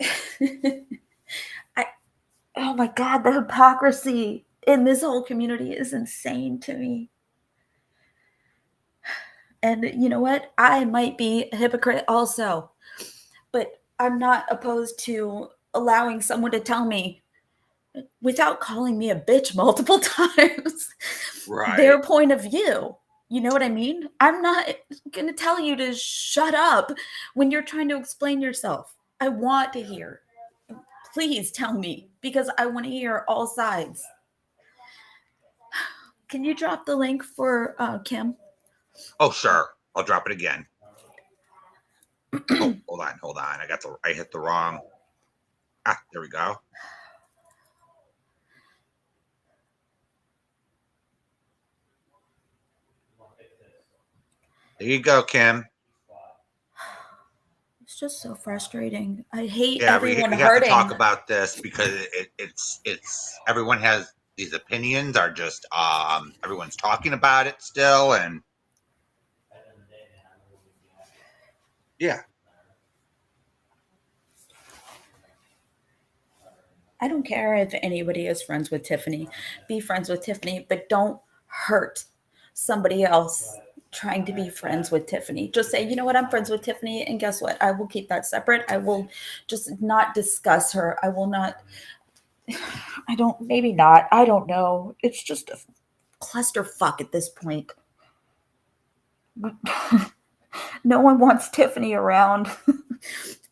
[SPEAKER 2] I, oh my God, the hypocrisy in this whole community is insane to me. And you know what? I might be a hypocrite also, but I'm not opposed to allowing someone to tell me without calling me a bitch multiple times
[SPEAKER 1] Right.
[SPEAKER 2] their point of view. You know what I mean? I'm not going to tell you to shut up when you're trying to explain yourself. I want to hear. Please tell me because I want to hear all sides. Can you drop the link for Kim?
[SPEAKER 1] Oh, sure. I'll drop it again. Oh, hold on. I hit the wrong. There we go. There you go, Kim.
[SPEAKER 2] It's just so frustrating. I hate
[SPEAKER 1] Yeah,
[SPEAKER 2] everyone
[SPEAKER 1] we have to
[SPEAKER 2] hurting.
[SPEAKER 1] talk about this because it's everyone has these opinions are just everyone's talking about it still, and yeah.
[SPEAKER 2] I don't care if anybody is friends with Tiffany. Be friends with Tiffany, but don't hurt somebody else trying to be friends with Tiffany. Just say, you know what, I'm friends with Tiffany, and guess what? I will keep that separate. I will just not discuss her. I will not, maybe not. I don't know. It's just a clusterfuck at this point. No one wants Tiffany around.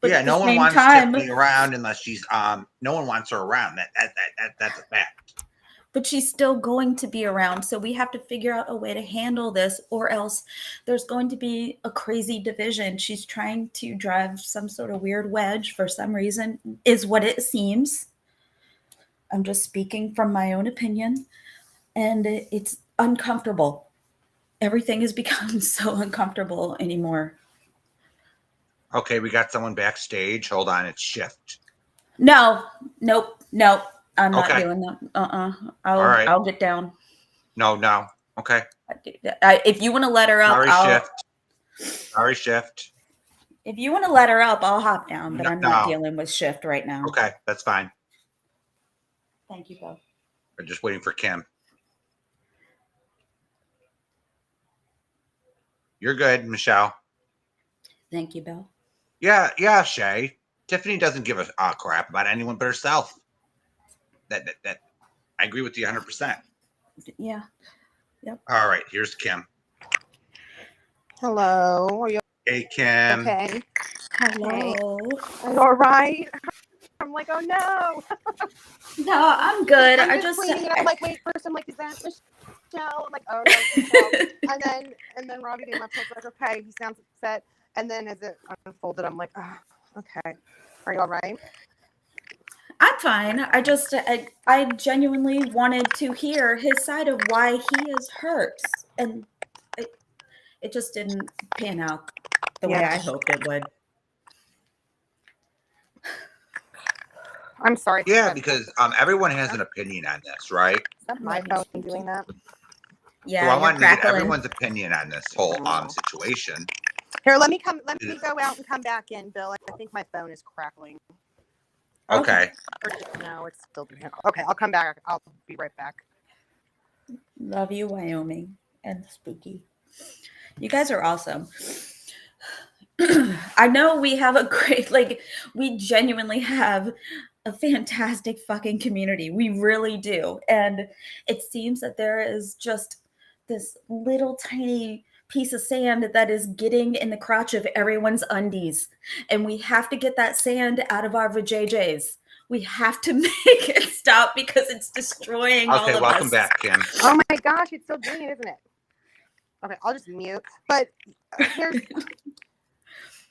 [SPEAKER 2] But
[SPEAKER 1] Yeah,
[SPEAKER 2] at the
[SPEAKER 1] no one
[SPEAKER 2] same
[SPEAKER 1] wants
[SPEAKER 2] time,
[SPEAKER 1] Tiffany around unless she's no one wants her around. That's a fact.
[SPEAKER 2] but she's still going to be around. So we have to figure out a way to handle this, or else there's going to be a crazy division. She's trying to drive some sort of weird wedge for some reason, is what it seems. I'm just speaking from my own opinion, and it's uncomfortable. Everything has become so uncomfortable anymore.
[SPEAKER 1] Okay, we got someone backstage. Hold on, it's Shift.
[SPEAKER 2] No, nope. I'm not
[SPEAKER 1] Okay,
[SPEAKER 2] doing that.
[SPEAKER 1] all right.
[SPEAKER 2] I'll get down.
[SPEAKER 1] No. Okay,
[SPEAKER 2] If you want to let her up,
[SPEAKER 1] sorry, Shift. Sorry, Shift.
[SPEAKER 2] if you want to let her up, I'll hop down, but
[SPEAKER 1] No,
[SPEAKER 2] I'm not
[SPEAKER 1] no.
[SPEAKER 2] dealing with Shift right now.
[SPEAKER 1] Okay, that's fine.
[SPEAKER 2] Thank you, Bill.
[SPEAKER 1] We're just waiting for Kim. You're good, Michelle.
[SPEAKER 2] Thank you, Bill.
[SPEAKER 1] Yeah, Shay. Tiffany doesn't give a crap about anyone but herself. That I agree with you 100%.
[SPEAKER 2] Yeah. Yep.
[SPEAKER 1] All right, here's Kim.
[SPEAKER 4] Hello. Are you
[SPEAKER 1] Hey, Kim.
[SPEAKER 4] okay?
[SPEAKER 2] Hello.
[SPEAKER 4] Are you all right? I'm like, oh no.
[SPEAKER 2] No, I'm good.
[SPEAKER 4] I'm
[SPEAKER 2] I
[SPEAKER 4] just
[SPEAKER 2] just
[SPEAKER 4] cleaning. I'm like, wait, first I'm like, is that Michelle? I'm like, oh no, it's Michelle. and then Robbie came up. I was like, okay, he sounds upset. And then as it unfolded, I'm like, oh, okay. Are you all right?
[SPEAKER 2] I'm fine. I genuinely wanted to hear his side of why he is hurt, and it just didn't pan out the way I hoped it would.
[SPEAKER 4] I'm sorry.
[SPEAKER 1] Yeah, because everyone has an opinion on this, right?
[SPEAKER 4] Is that my phone doing that?
[SPEAKER 2] Yeah,
[SPEAKER 1] So I
[SPEAKER 2] you're
[SPEAKER 1] wanted to get
[SPEAKER 2] crackling.
[SPEAKER 1] everyone's opinion on this whole situation.
[SPEAKER 4] Here, let me go out and come back in, Bill. I think my phone is crackling.
[SPEAKER 1] Okay.
[SPEAKER 4] No, it's still doing it. Okay, I'll come back. I'll be right back.
[SPEAKER 2] Love you, Wyoming and Spooky. You guys are awesome. I know we have a great, we genuinely have a fantastic fucking community. We really do. And it seems that there is just this little tiny piece of sand that is getting in the crotch of everyone's undies. And we have to get that sand out of our vajayjays. We have to make it stop because it's destroying all
[SPEAKER 1] Okay,
[SPEAKER 2] of
[SPEAKER 1] welcome
[SPEAKER 2] us.
[SPEAKER 1] back, Kim.
[SPEAKER 4] Oh my gosh, it's still doing it, isn't it? Okay, I'll just mute. But here's,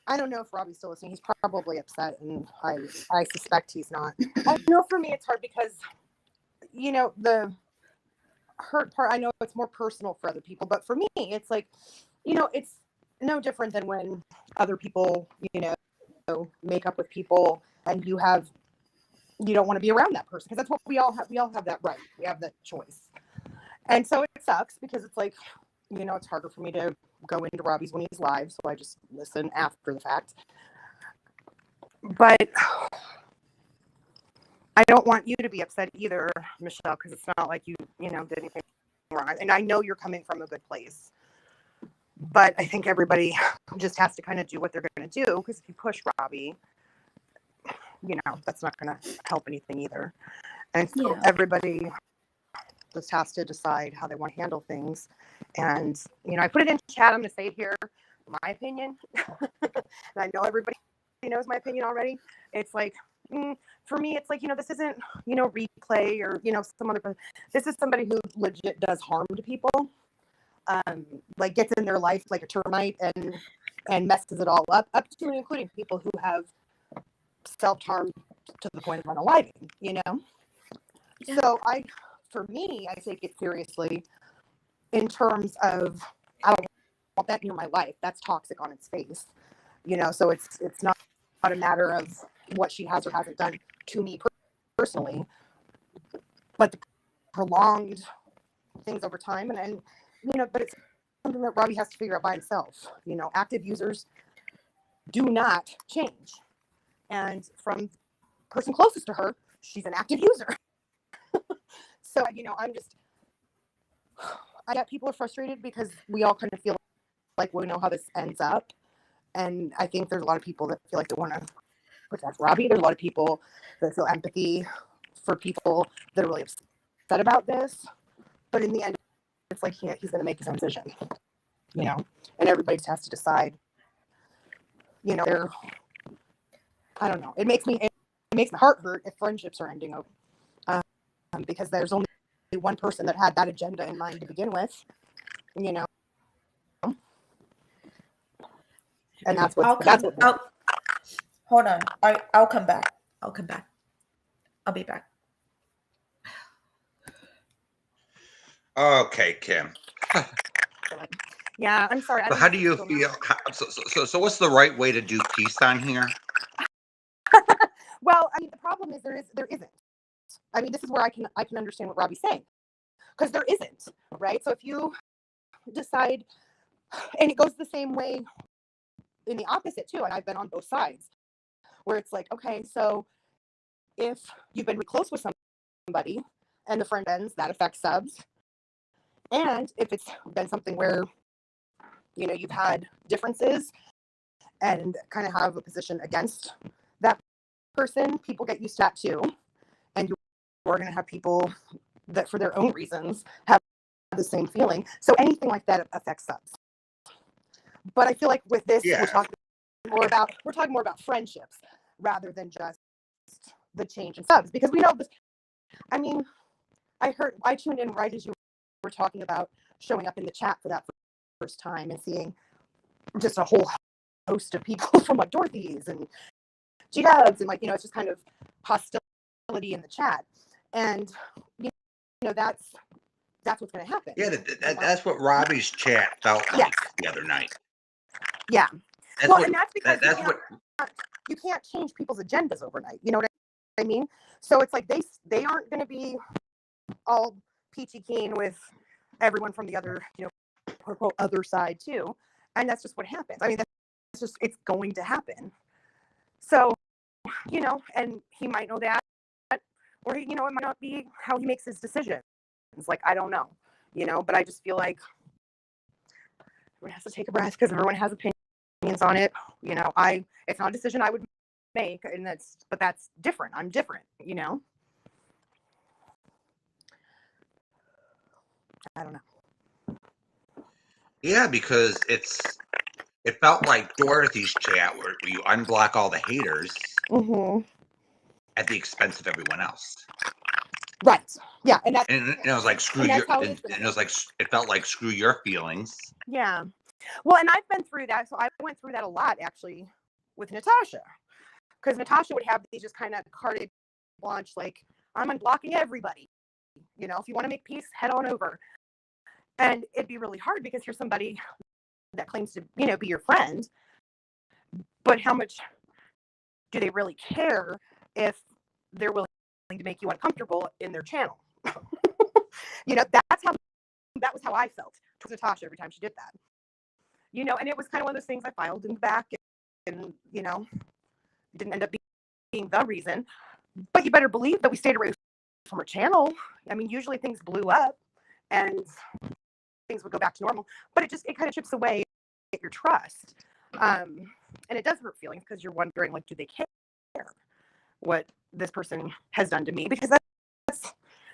[SPEAKER 4] I don't know if Robbie's still listening. He's probably upset, and I suspect he's not. I know for me it's hard because, the hurt part, I know it's more personal for other people, but for me, it's like, it's no different than when other people, make up with people and you don't want to be around that person because that's what we all have. We all have that right. We have that choice. And so it sucks because it's like, it's harder for me to go into Robbie's when he's live. So I just listen after the fact. But I don't want you to be upset either, Michelle, because it's not like you did anything wrong. And I know you're coming from a good place. But I think everybody just has to kind of do what they're going to do because if you push Robbie, that's not going to help anything either. And so everybody just has to decide how they want to handle things. And, I put it in chat. I'm going to say it here, my opinion. And I know everybody knows my opinion already. It's like, for me, it's like, this isn't, replay or, some other, this is somebody who legit does harm to people. Like gets in their life like a termite and messes it all up to and including people who have self-harm to the point of unaliving, So for me, I take it seriously in terms of I don't want that near my life. That's toxic on its face, so it's not a matter of what she has or hasn't done to me personally, but the prolonged things over time and but it's something that Robbie has to figure out by himself. Active users do not change. And from the person closest to her, she's an active user. So, I get people are frustrated because we all kind of feel like we know how this ends up. And I think there's a lot of people that feel like they want to protect Robbie. There's a lot of people that feel empathy for people that are really upset about this. But in the end, it's like he's going to make his own decision, and everybody just has to decide, they're, I don't know. It makes my heart hurt if friendships are ending because there's only one person that had that agenda in mind to begin with, and that's what
[SPEAKER 2] hold on. I'll come back. I'll be back.
[SPEAKER 1] Okay, Kim.
[SPEAKER 4] Yeah, I'm sorry.
[SPEAKER 1] So how do you feel? So what's the right way to do peace on here?
[SPEAKER 4] Well, I mean, the problem is there isn't. I mean, this is where I can understand what Robbie's saying because there isn't, right? So if you decide, and it goes the same way in the opposite too, and I've been on both sides, where it's like, okay, so if you've been really close with somebody and the friend ends, that affects subs. And if it's been something where, you've had differences and kind of have a position against that person, people get used to that too. And you're going to have people that for their own reasons have the same feeling. So anything like that affects subs. But I feel like with this, we're talking more about friendships rather than just the change in subs because we know this. I mean, I tuned in right as you were talking about showing up in the chat for that first time and seeing just a whole host of people from like Dorothy's and G-Dubs and it's just kind of hostility in the chat. And that's what's going to happen.
[SPEAKER 1] Yeah, that's what Robbie's chat felt like the other night.
[SPEAKER 4] Yeah. And that's because you can't change people's agendas overnight. You know what I mean? So it's like they aren't going to be all peachy keen with everyone from the other, quote unquote, other side too. And that's just what happens. I mean, it's going to happen. So, and he might know that, or, it might not be how he makes his decisions. Like, I don't know, but I just feel like everyone has to take a breath because everyone has opinions on it. It's not a decision I would make, and that's different. I'm different, I don't know.
[SPEAKER 1] Yeah, because it felt like Dorothy's chat where you unblock all the haters
[SPEAKER 4] Mm-hmm.
[SPEAKER 1] at the expense of everyone else.
[SPEAKER 4] Right. Yeah, and that's
[SPEAKER 1] And it was like screw
[SPEAKER 4] and
[SPEAKER 1] your
[SPEAKER 4] that's how it
[SPEAKER 1] and
[SPEAKER 4] is.
[SPEAKER 1] it was like it felt like screw your feelings.
[SPEAKER 4] Yeah. Well, and I've been through that. So I went through that a lot actually with Natasha. Because Natasha would have these just kind of carte blanche, like, I'm unblocking everybody. You know, if you want to make peace, head on over. And it'd be really hard because here's somebody that claims to, you know, be your friend. But how much do they really care if they're willing to make you uncomfortable in their channel? You know, that was how I felt towards Natasha every time she did that. You know, and it was kind of one of those things I filed in the back and you know, didn't end up being the reason. But you better believe that we stayed away from her channel. I mean, usually things blew up and things would go back to normal, but it kind of chips away at your trust. And it does hurt feelings because you're wondering, like, do they care what this person has done to me? Because that's,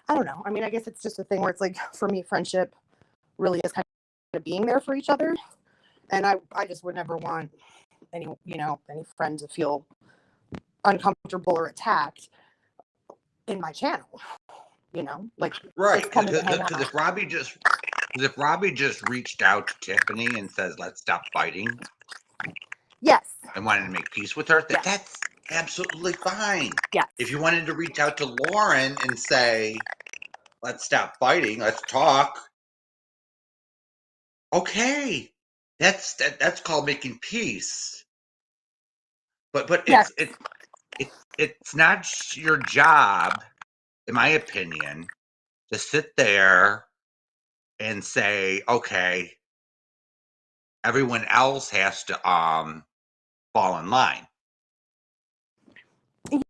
[SPEAKER 4] I don't know. I mean, I guess it's just a thing where it's like, for me, friendship really is kind of being there for each other. And I just would never want any, you know, any friend to feel uncomfortable or attacked in my channel, you know, like
[SPEAKER 1] Right.
[SPEAKER 4] it's coming to hang
[SPEAKER 1] Because
[SPEAKER 4] out.
[SPEAKER 1] if Robbie just reached out to Tiffany and says, let's stop fighting
[SPEAKER 4] Yes.
[SPEAKER 1] and wanted to make peace with her,
[SPEAKER 4] Yes.
[SPEAKER 1] that's absolutely fine.
[SPEAKER 4] Yes.
[SPEAKER 1] If you wanted to reach out to Lauren and say, let's stop fighting, let's talk, okay. That's called making peace. But
[SPEAKER 4] Yes.
[SPEAKER 1] it's not your job, in my opinion, to sit there and say, okay, everyone else has to fall in line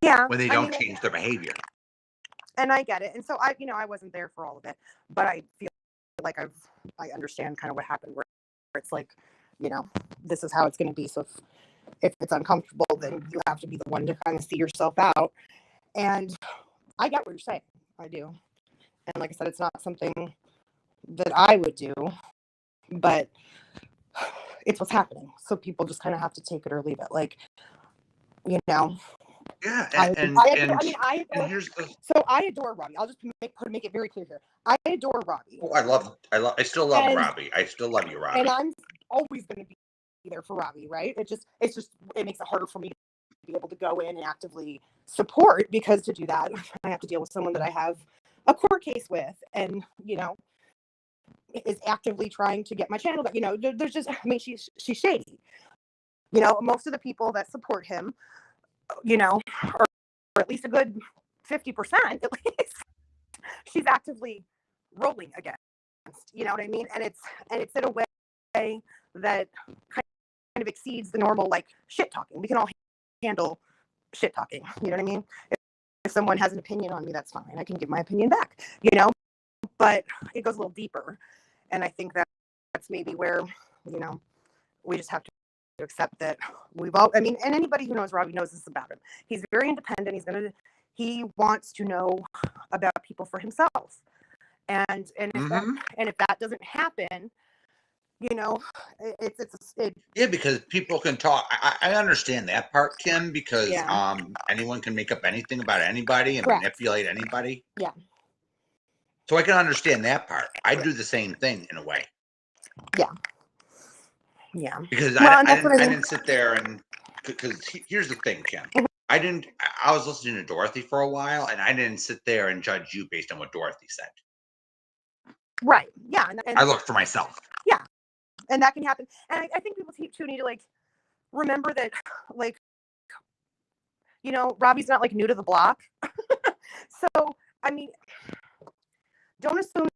[SPEAKER 4] Yeah.
[SPEAKER 1] when they
[SPEAKER 4] I
[SPEAKER 1] don't
[SPEAKER 4] mean,
[SPEAKER 1] change their behavior.
[SPEAKER 4] and I get it. And so I, you know, I wasn't there for all of it, but I feel like I understand kind of what happened where it's like, you know, this is how it's going to be. So if it's uncomfortable, then you have to be the one to kind of see yourself out. And I get what you're saying. I do. And like I said, it's not something that I would do, but it's what's happening. So people just kind of have to take it or leave it. Like, you know,
[SPEAKER 1] Yeah,
[SPEAKER 4] I adore,
[SPEAKER 1] here's the
[SPEAKER 4] so I adore Robbie. I'll just make it very clear here. I adore Robbie,
[SPEAKER 1] I still love
[SPEAKER 4] and
[SPEAKER 1] Robbie. I still love you, Robbie.
[SPEAKER 4] and I'm always going to be there for Robbie, right? It makes it harder for me to be able to go in and actively support, because to do that, I have to deal with someone that I have a court case with, and you know, is actively trying to get my channel. But you know, there's just, I mean, she's shady. You know, most of the people that support him, you know, or at least a good 50% at least, she's actively rolling against. You know what I mean? And it's in a way that kind of exceeds the normal, like, shit talking. We can all handle shit talking. You know what I mean? If someone has an opinion on me, that's fine. I can give my opinion back. You know, but it goes a little deeper, and I think that's maybe where, you know, we just have to accept that we've all, I mean, and anybody who knows Robbie knows this about him. He's very independent. He wants to know about people for himself. And
[SPEAKER 1] Mm-hmm.
[SPEAKER 4] if that doesn't happen, you know,
[SPEAKER 1] Yeah, because people can talk. I understand that part, Kim, because
[SPEAKER 4] yeah,
[SPEAKER 1] anyone can make up anything about anybody and
[SPEAKER 4] correct.
[SPEAKER 1] manipulate anybody.
[SPEAKER 4] Yeah.
[SPEAKER 1] So I can understand that part. I
[SPEAKER 4] Yeah.
[SPEAKER 1] do the same thing in a way.
[SPEAKER 4] Yeah. Yeah.
[SPEAKER 1] Because
[SPEAKER 4] Well, and that's what I
[SPEAKER 1] I
[SPEAKER 4] mean.
[SPEAKER 1] didn't sit there and because here's the thing, Kim.
[SPEAKER 4] Mhm.
[SPEAKER 1] I was listening to Dorothy for a while, and I didn't sit there and judge you based on what Dorothy said.
[SPEAKER 4] Right. Yeah.
[SPEAKER 1] I looked for myself.
[SPEAKER 4] Yeah. And that can happen. And I think people too need to, like, remember that, like, you know, Robbie's not like new to the block. So, I mean, don't assume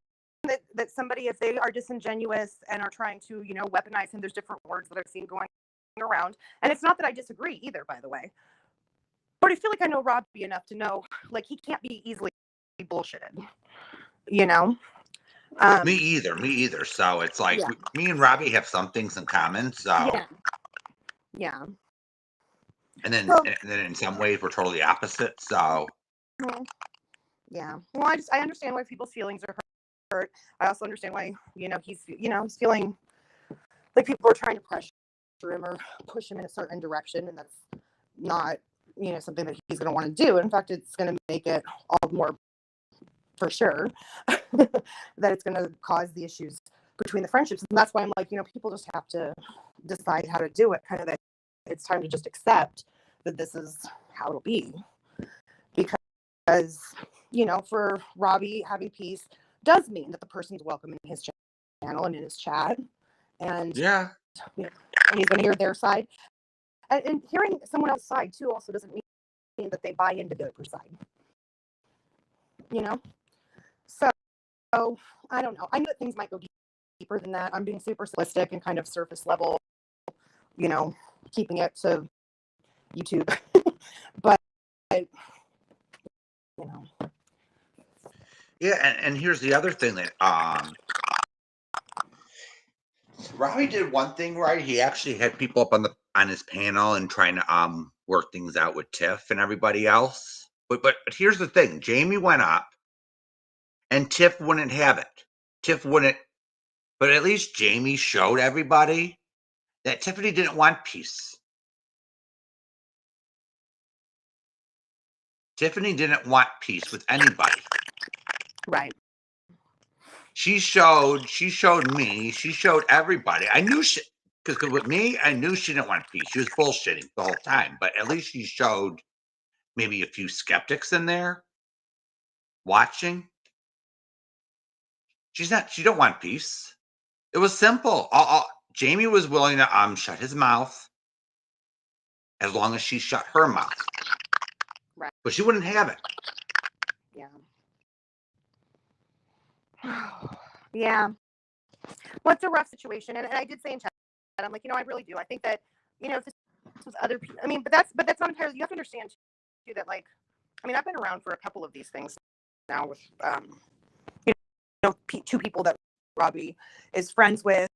[SPEAKER 4] that somebody, if they are disingenuous and are trying to, you know, weaponize him, there's different words that I've seen going around. And it's not that I disagree either, by the way. But I feel like I know Robbie enough to know, like, he can't be easily bullshitted, you know?
[SPEAKER 1] Me either. So it's like
[SPEAKER 4] Yeah.
[SPEAKER 1] me and Robbie have some things in common. So
[SPEAKER 4] Yeah. Yeah.
[SPEAKER 1] and then
[SPEAKER 4] So,
[SPEAKER 1] in some ways we're totally opposite. So
[SPEAKER 4] yeah. Well, I understand why people's feelings are hurt. I also understand why, you know, he's feeling like people are trying to pressure him or push him in a certain direction, and that's not, something that he's going to want to do. In fact, it's going to make it all the more for sure that it's going to cause the issues between the friendships. And that's why I'm like, people just have to decide how to do it, kind of that it's time to just accept that this is how it'll be. Because, for Robbie, having peace does mean that the person's welcome in his channel and in his chat. And,
[SPEAKER 1] Yeah.
[SPEAKER 4] and he's going to hear their side. And hearing someone else's side, too, also doesn't mean that they buy into the other side. So, I don't know. I know that things might go deeper than that. I'm being super simplistic and kind of surface level, keeping it to YouTube. But,
[SPEAKER 1] Yeah, and here's the other thing that Robbie did one thing right. He actually had people up on his panel and trying to work things out with Tiff and everybody else. But here's the thing: Jamie went up, and Tiff wouldn't have it. Tiff wouldn't. But at least Jamie showed everybody that Tiffany didn't want peace. Tiffany didn't want peace with anybody.
[SPEAKER 4] right.
[SPEAKER 1] She showed me, she showed everybody. I knew because with me, I knew she didn't want peace. She was bullshitting the whole time. But at least she showed maybe a few skeptics in there watching. She don't want peace. It was simple. Jamie was willing to shut his mouth as long as she shut her mouth.
[SPEAKER 4] Right.
[SPEAKER 1] But she wouldn't have it.
[SPEAKER 4] Yeah. Yeah. Well, it's a rough situation. And I did say in chat, I'm like, I really do. I think that, if this was other people, but that's not entirely, you have to understand too that, like, I've been around for a couple of these things now with, two people that Robbie is friends with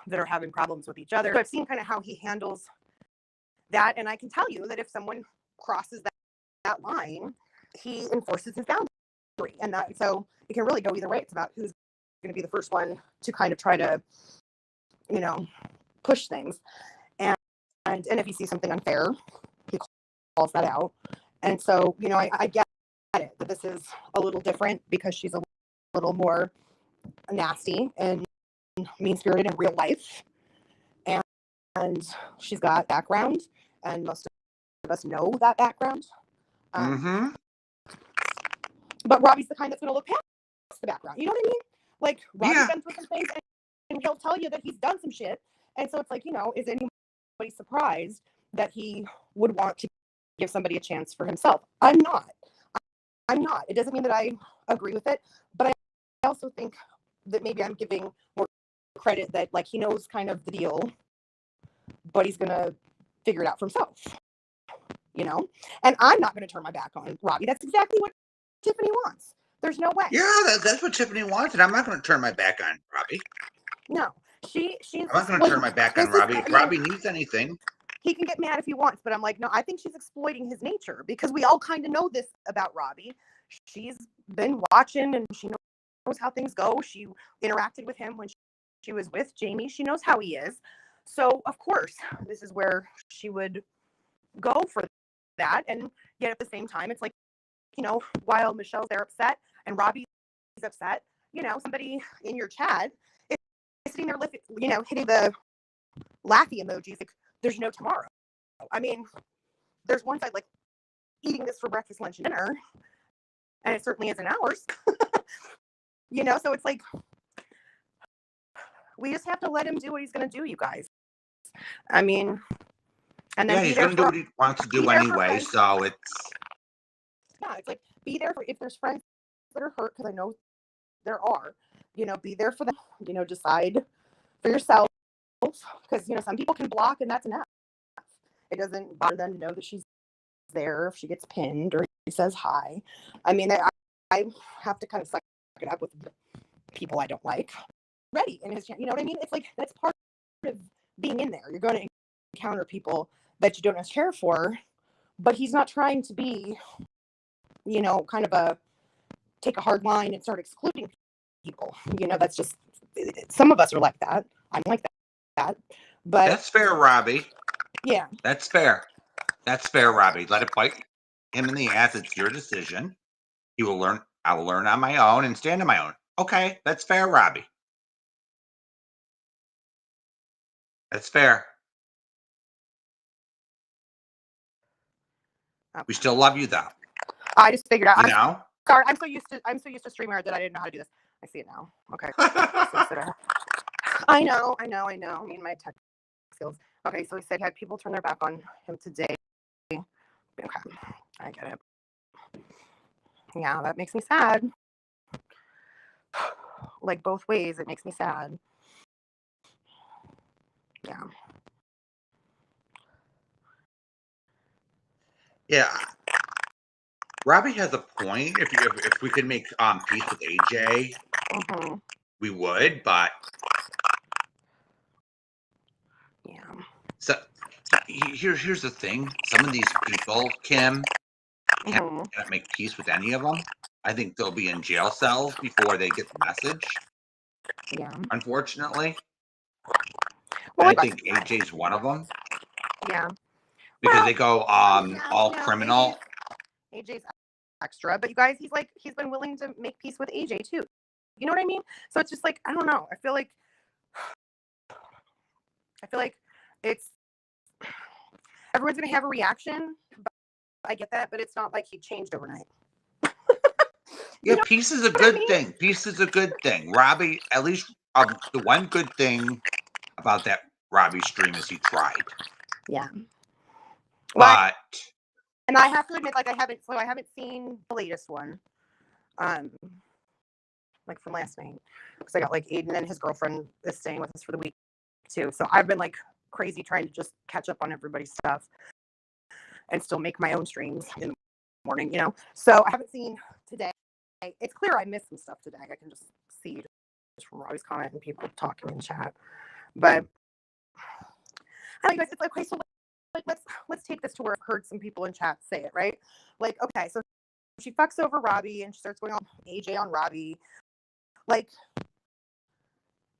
[SPEAKER 4] that are having problems with each other. So I've seen kind of how he handles that. And I can tell you that if someone crosses that line, he enforces his boundary. And so it can really go either way. It's about who's going to be the first one to kind of try to, push things. And if he sees something unfair, he calls that out. And so, I get it that this is a little different because she's a little more nasty and mean-spirited in real life. And she's got background, and most of us know that background. But Robbie's the kind that's going to look past the background. You know what I mean? Like, Robbie's been through some things, and he'll tell you that he's done some shit. And so it's like, is anybody surprised that he would want to give somebody a chance for himself? I'm not. It doesn't mean that I agree with it, but I also think that maybe I'm giving more credit that, like, he knows kind of the deal, but he's going to figure it out for himself. And I'm not going to turn my back on Robbie. That's exactly what Tiffany wants. There's no way.
[SPEAKER 1] Yeah, that's what Tiffany wants, and I'm not going to turn my back on Robbie.
[SPEAKER 4] No, she's.
[SPEAKER 1] I'm not going to turn my back on Robbie. If Robbie needs anything,
[SPEAKER 4] he can get mad if he wants, but I'm like, no, I think she's exploiting his nature because we all kind of know this about Robbie. She's been watching and she knows how things go. She interacted with him when she was with Jamie. She knows how he is. So, of course, this is where she would go for that. And yet at the same time, it's like, while Michelle's there upset and Robbie's upset, somebody in your chat is sitting there, hitting the laughy emojis. Like, there's no tomorrow. There's one side like eating this for breakfast, lunch, and dinner, and it certainly isn't ours. So it's like we just have to let him do what he's going to do, you guys. And then
[SPEAKER 1] he's going to do what he wants to do anyway. So it's
[SPEAKER 4] like be there for if there's friends that are hurt, because I know there are. Be there for them. Decide for yourself, because some people can block and that's enough. It doesn't bother them to know that she's there if she gets pinned or he says hi. I have to kind of suck it up with people I don't like. Ready in his, you know what I mean? It's like that's part of being in there. You're going to encounter people that you don't necessarily care for, but he's not trying to be, kind of take a hard line and start excluding people. That's just, some of us are like that. I'm like that. But
[SPEAKER 1] That's fair, Robbie.
[SPEAKER 4] yeah,
[SPEAKER 1] That's fair. That's fair, Robbie. Let it bite him in the ass. It's your decision. He will learn. I will learn on my own and stand on my own. Okay, that's fair, Robbie. That's fair.
[SPEAKER 4] okay.
[SPEAKER 1] We still love you, though.
[SPEAKER 4] I just figured out.
[SPEAKER 1] You
[SPEAKER 4] I'm
[SPEAKER 1] know.
[SPEAKER 4] sorry. I'm so used to StreamYard that I didn't know how to do this. I see it now. Okay. I know. I mean, my tech skills. Okay, so he said he had people turn their back on him today. Okay, I get it. Yeah, that makes me sad. Like both ways, it makes me sad. Yeah.
[SPEAKER 1] Yeah. Robbie has a point. If we could make peace with AJ,
[SPEAKER 4] Mm-hmm.
[SPEAKER 1] we would. But
[SPEAKER 4] Yeah.
[SPEAKER 1] so here's the thing. Some of these people, Kim,
[SPEAKER 4] Mm-hmm.
[SPEAKER 1] can't make peace with any of them. I think they'll be in jail cells before they get the message.
[SPEAKER 4] Yeah.
[SPEAKER 1] Unfortunately,
[SPEAKER 4] Well,
[SPEAKER 1] and I think AJ's one of them
[SPEAKER 4] yeah.
[SPEAKER 1] because
[SPEAKER 4] Well,
[SPEAKER 1] they go
[SPEAKER 4] yeah,
[SPEAKER 1] all criminal.
[SPEAKER 4] AJ's extra, but you guys, he's been willing to make peace with AJ too. You know what I mean? So it's just like, I don't know. I feel like it's everyone's gonna have a reaction. But I get that, but it's not like he changed overnight.
[SPEAKER 1] Yeah, peace is a good thing. Peace is a good thing. Robbie, at least the one good thing about that Robbie stream is he tried.
[SPEAKER 4] Yeah.
[SPEAKER 1] But
[SPEAKER 4] and I have to admit, like I haven't seen the latest one. Like from last night. Because I got like Aiden and his girlfriend is staying with us for the week too. So I've been like crazy trying to just catch up on everybody's stuff and still make my own streams in the morning, So I haven't seen today. It's clear I missed some stuff today. I can just see just from Robbie's comment and people talking in chat. But anyways, it's like, okay, so like let's take this to where I've heard some people in chat say it, right? Like, okay, so she fucks over Robbie and she starts going on AJ on Robbie. Like,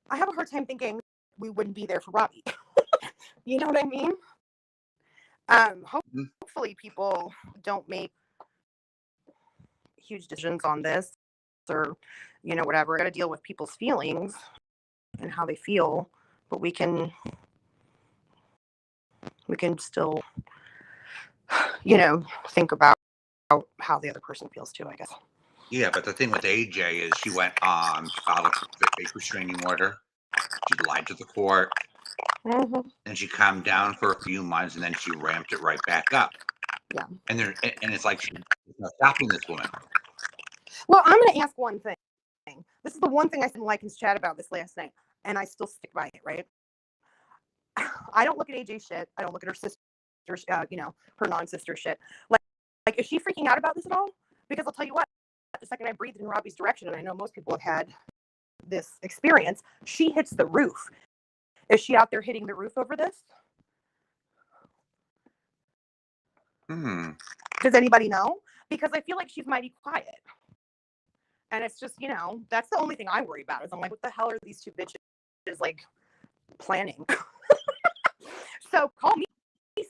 [SPEAKER 4] I have a hard time thinking we wouldn't be there for Robbie. You know what I mean? Hopefully people don't make huge decisions on this or, whatever. I got to deal with people's feelings and how they feel, but we can still, think about how the other person feels too, I guess.
[SPEAKER 1] yeah, but the thing with AJ is she went she filed a fake restraining order. She lied to the court.
[SPEAKER 4] Mm-hmm.
[SPEAKER 1] And she calmed down for a few months, and then she ramped it right back up.
[SPEAKER 4] Yeah.
[SPEAKER 1] And it's like she's not stopping this woman.
[SPEAKER 4] Well, I'm going to ask one thing. This is the one thing I didn't like his chat about this last night, and I still stick by it, right? I don't look at AJ shit. I don't look at her sister, her non-sister shit. Like, is she freaking out about this at all? Because I'll tell you what, the second I breathed in Robbie's direction, and I know most people have had this experience, she hits the roof. Is she out there hitting the roof over this? Does anybody know? Because I feel like she's mighty quiet. And it's just, that's the only thing I worry about is I'm like, what the hell are these two bitches like planning? So call me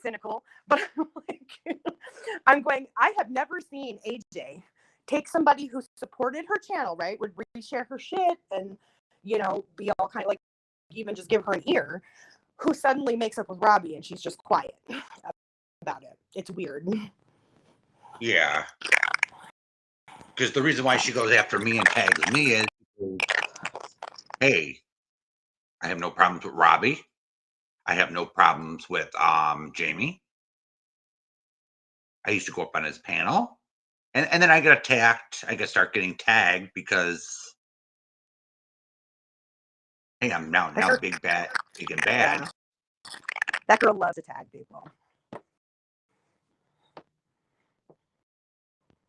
[SPEAKER 4] cynical, but I have never seen AJ take somebody who supported her channel, right? Would reshare her shit and, be all kind of like, even just give her an ear, who suddenly makes up with Robbie and she's just quiet about it. It's weird.
[SPEAKER 1] Yeah. Because the reason why she goes after me and tags me is, hey, I have no problems with Robbie. I have no problems with Jamie. I used to go up on his panel. And then I get attacked. I start getting tagged because, hey, I'm now big and bad.
[SPEAKER 4] Yeah. That girl loves to tag people.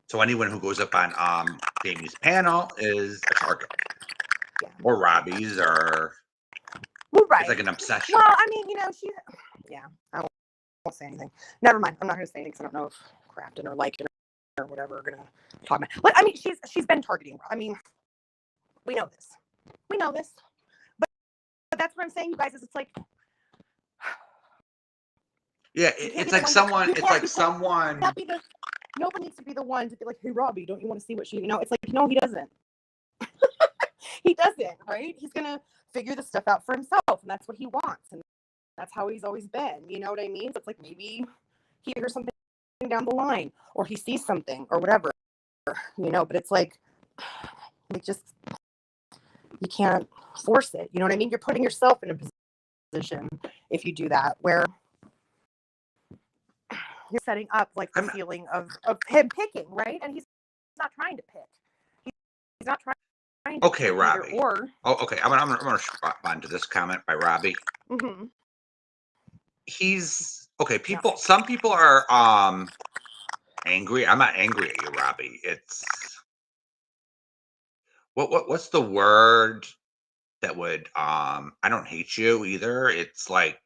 [SPEAKER 1] So anyone who goes up on Jamie's panel is a target.
[SPEAKER 4] Yeah.
[SPEAKER 1] Or Robbie's, or
[SPEAKER 4] right.
[SPEAKER 1] It's like an obsession.
[SPEAKER 4] Well, I mean, I won't say anything. Never mind. I'm not going to say anything because I don't know if Crafton or Lycan or whatever are going to talk about. But I mean, she's been targeting. I mean, we know this. that's what I'm saying, you guys. Is it's like
[SPEAKER 1] Yeah,
[SPEAKER 4] you can't
[SPEAKER 1] it's
[SPEAKER 4] be the
[SPEAKER 1] like
[SPEAKER 4] one.
[SPEAKER 1] someone.
[SPEAKER 4] You
[SPEAKER 1] It's like
[SPEAKER 4] can't
[SPEAKER 1] someone.
[SPEAKER 4] be the. Nobody needs to be the one to be like, hey, Robbie, don't you want to see what she? It's like, no, he doesn't. He doesn't, right? He's gonna figure the stuff out for himself, and that's what he wants, and that's how he's always been. You know what I mean? So it's like maybe he hears something down the line, or he sees something, or whatever. But it's like, just you can't force it. You know what I mean? You're putting yourself in a position if you do that, where you're setting up like the feeling of him picking, right? And he's not trying to pick. He's not trying to
[SPEAKER 1] Okay,
[SPEAKER 4] pick either
[SPEAKER 1] Robbie.
[SPEAKER 4] or.
[SPEAKER 1] Oh, okay. I'm gonna respond to this comment by Robbie.
[SPEAKER 4] Mm-hmm.
[SPEAKER 1] He's okay. Some people are angry. I'm not angry at you, Robbie. It's what's the word that would I don't hate you either. It's like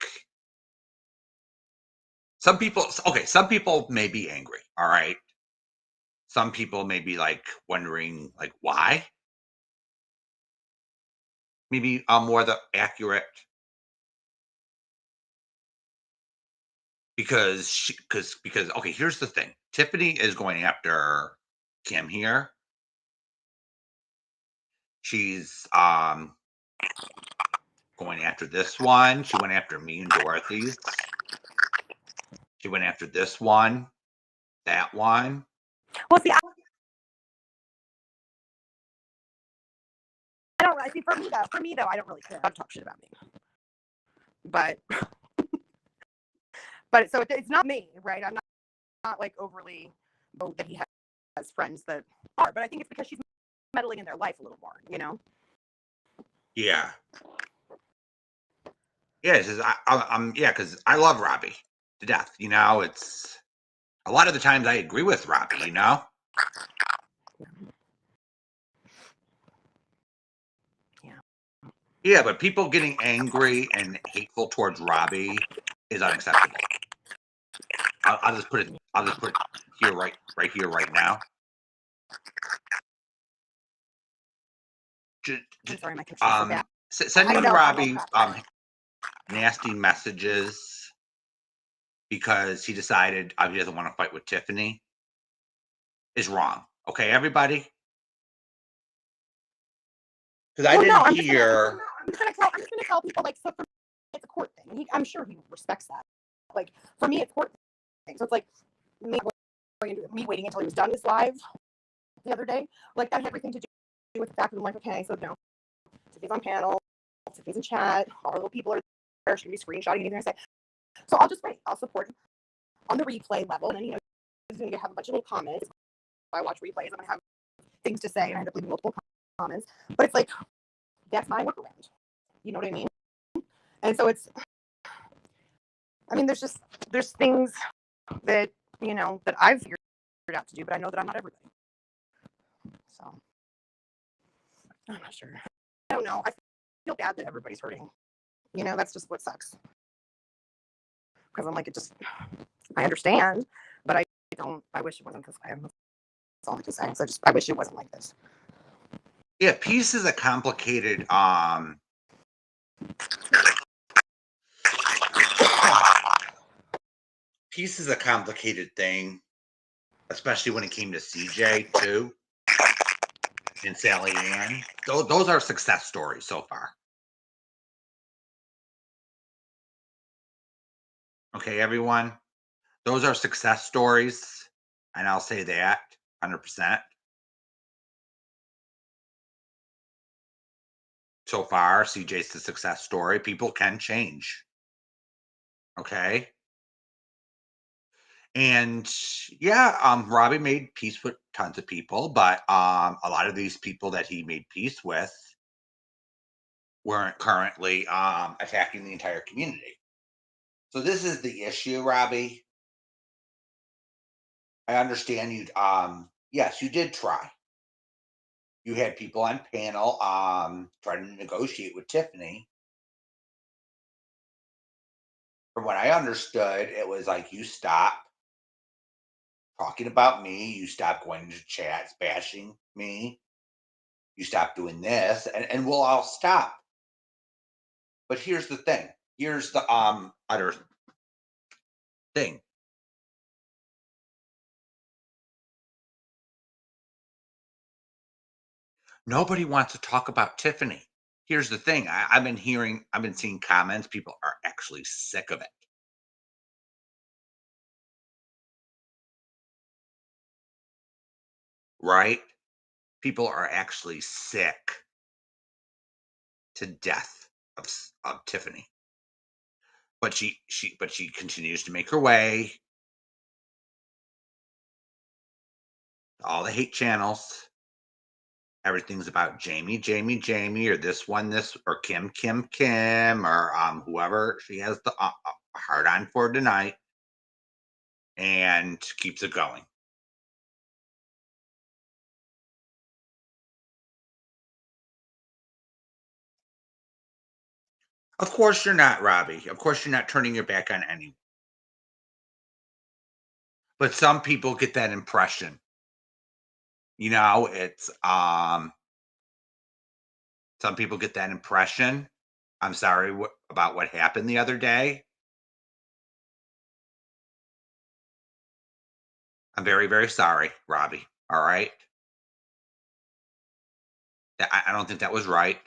[SPEAKER 1] some people may be angry, all right? Some people may be like wondering like why. Maybe more the accurate because okay, here's the thing. Tiffany is going after Kim here. She's going after this one. She went after me and Dorothy's. She went after this one, that one.
[SPEAKER 4] Well, see, I don't. I think for me though, I don't really care. Don't talk shit about me. But so it's not me, right? I'm not like overly that he has friends that are, but I think it's because she's meddling in their life a little more.
[SPEAKER 1] Yeah. Yeah, I'm yeah, because I love Robbie to death. It's a lot of the times I agree with Robbie.
[SPEAKER 4] Yeah.
[SPEAKER 1] Yeah, but people getting angry and hateful towards Robbie is unacceptable. I'll just put it. I'll just put it here, right here, right now.
[SPEAKER 4] I'm sorry, my connection's so bad.
[SPEAKER 1] Sending Robbie nasty messages because he decided he doesn't want to fight with Tiffany is wrong. Okay, everybody? Because I didn't hear.
[SPEAKER 4] I'm just gonna tell people like, so for me, it's a court thing. I'm sure he respects that. Like for me, it's court thing. So it's like me waiting until he was done his live the other day. Like that had everything to do with the fact that I'm like, okay, so Tiffany's on panel, Tiffany's in chat, all the little people are there. She's gonna be screenshotting anything I say. So I'll just wait. I'll support him on the replay level, and then he's gonna have a bunch of little comments. If I watch replays, I'm gonna have things to say, and I end up leaving multiple comments. But it's like that's my workaround. You know what I mean? And so there's things that that I've figured out to do, but I know that I'm not everybody. So I'm not sure. I don't know. I feel bad that everybody's hurting. That's just what sucks. Because I'm like, I understand, but I wish it wasn't this way. That's all I can say. So I wish it wasn't like this.
[SPEAKER 1] Yeah, peace is a complicated peace is a complicated thing, especially when it came to CJ too and Sally Ann. Those are success stories so far. Okay, everyone. Those are success stories, and I'll say that 100%. So far, CJ's the success story. People can change. Okay. And yeah, Robbie made peace with tons of people, but a lot of these people that he made peace with weren't currently attacking the entire community. So this is the issue, Robbie. I understand you. Yes, you did try. You had people on panel trying to negotiate with Tiffany. From what I understood, it was like you stop talking about me, you stop going to chats bashing me, you stop doing this, and we'll all stop. But here's the thing. Here's the other thing. Nobody wants to talk about Tiffany. Here's the thing. I've been seeing comments. People are actually sick of it. Right? People are actually sick to death of Tiffany. But she continues to make her way. All the hate channels. Everything's about Jamie, Jamie, Jamie, or this one, this, or Kim, Kim, Kim, or whoever she has the hard on for tonight, and keeps it going. Of course you're not, Robbie. Of course you're not turning your back on anyone. But some people get that impression. It's some people get that impression. I'm sorry about what happened the other day. I'm very, very sorry, Robbie. All right. I don't think that was right.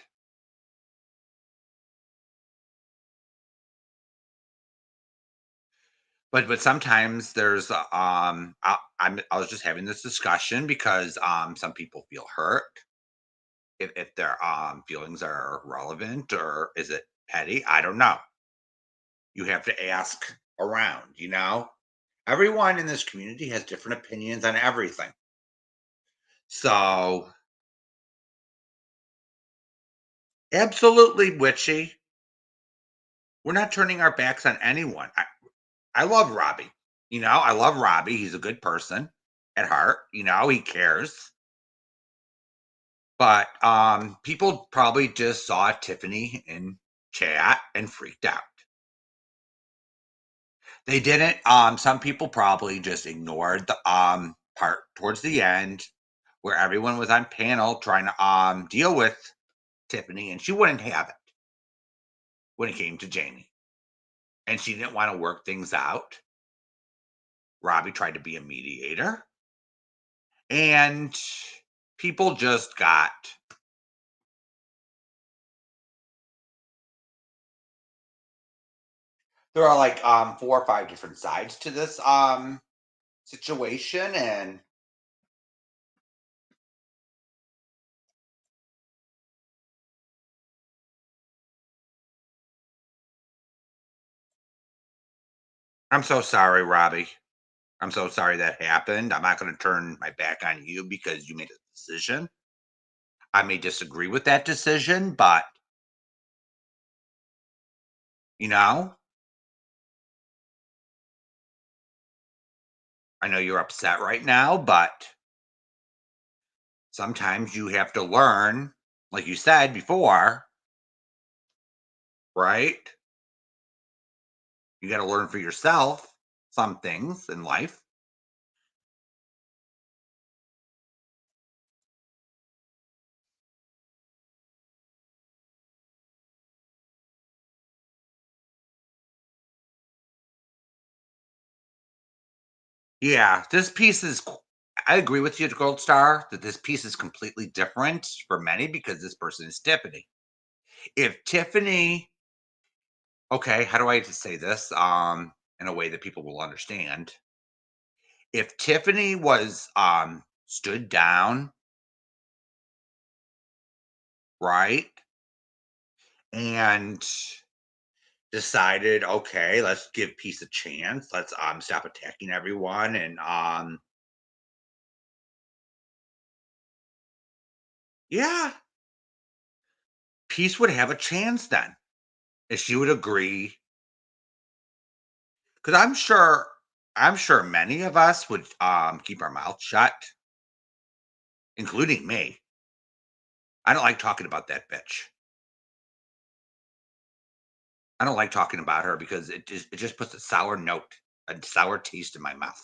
[SPEAKER 1] But sometimes there's I was just having this discussion because some people feel hurt if their feelings are relevant, or is it petty? I don't know. You have to ask around, Everyone in this community has different opinions on everything. So absolutely witchy. We're not turning our backs on anyone. I love Robbie. I love Robbie. He's a good person at heart. He cares. But people probably just saw Tiffany in chat and freaked out. They didn't. Some people probably just ignored the part towards the end where everyone was on panel trying to deal with Tiffany, and she wouldn't have it when it came to Jamie, and she didn't want to work things out. Robbie tried to be a mediator, and people just got. There are like 4 or 5 different sides to this situation, and I'm so sorry, Robbie. I'm so sorry that happened. I'm not going to turn my back on you because you made a decision. I may disagree with that decision, but you know, I know you're upset right now, but sometimes you have to learn, like you said before, right? You got to learn for yourself some things in life. Yeah, this piece is. I agree with you, Gold Star, that this piece is completely different for many because this person is Tiffany. If Tiffany, okay, how do I say this in a way that people will understand? If Tiffany was stood down, right, and decided, okay, let's give peace a chance. Let's stop attacking everyone, and yeah, peace would have a chance then. If she would agree, because I'm sure many of us would keep our mouth shut, including me. I don't like talking about that bitch. I don't like talking about her because it just puts a sour note, a sour taste in my mouth.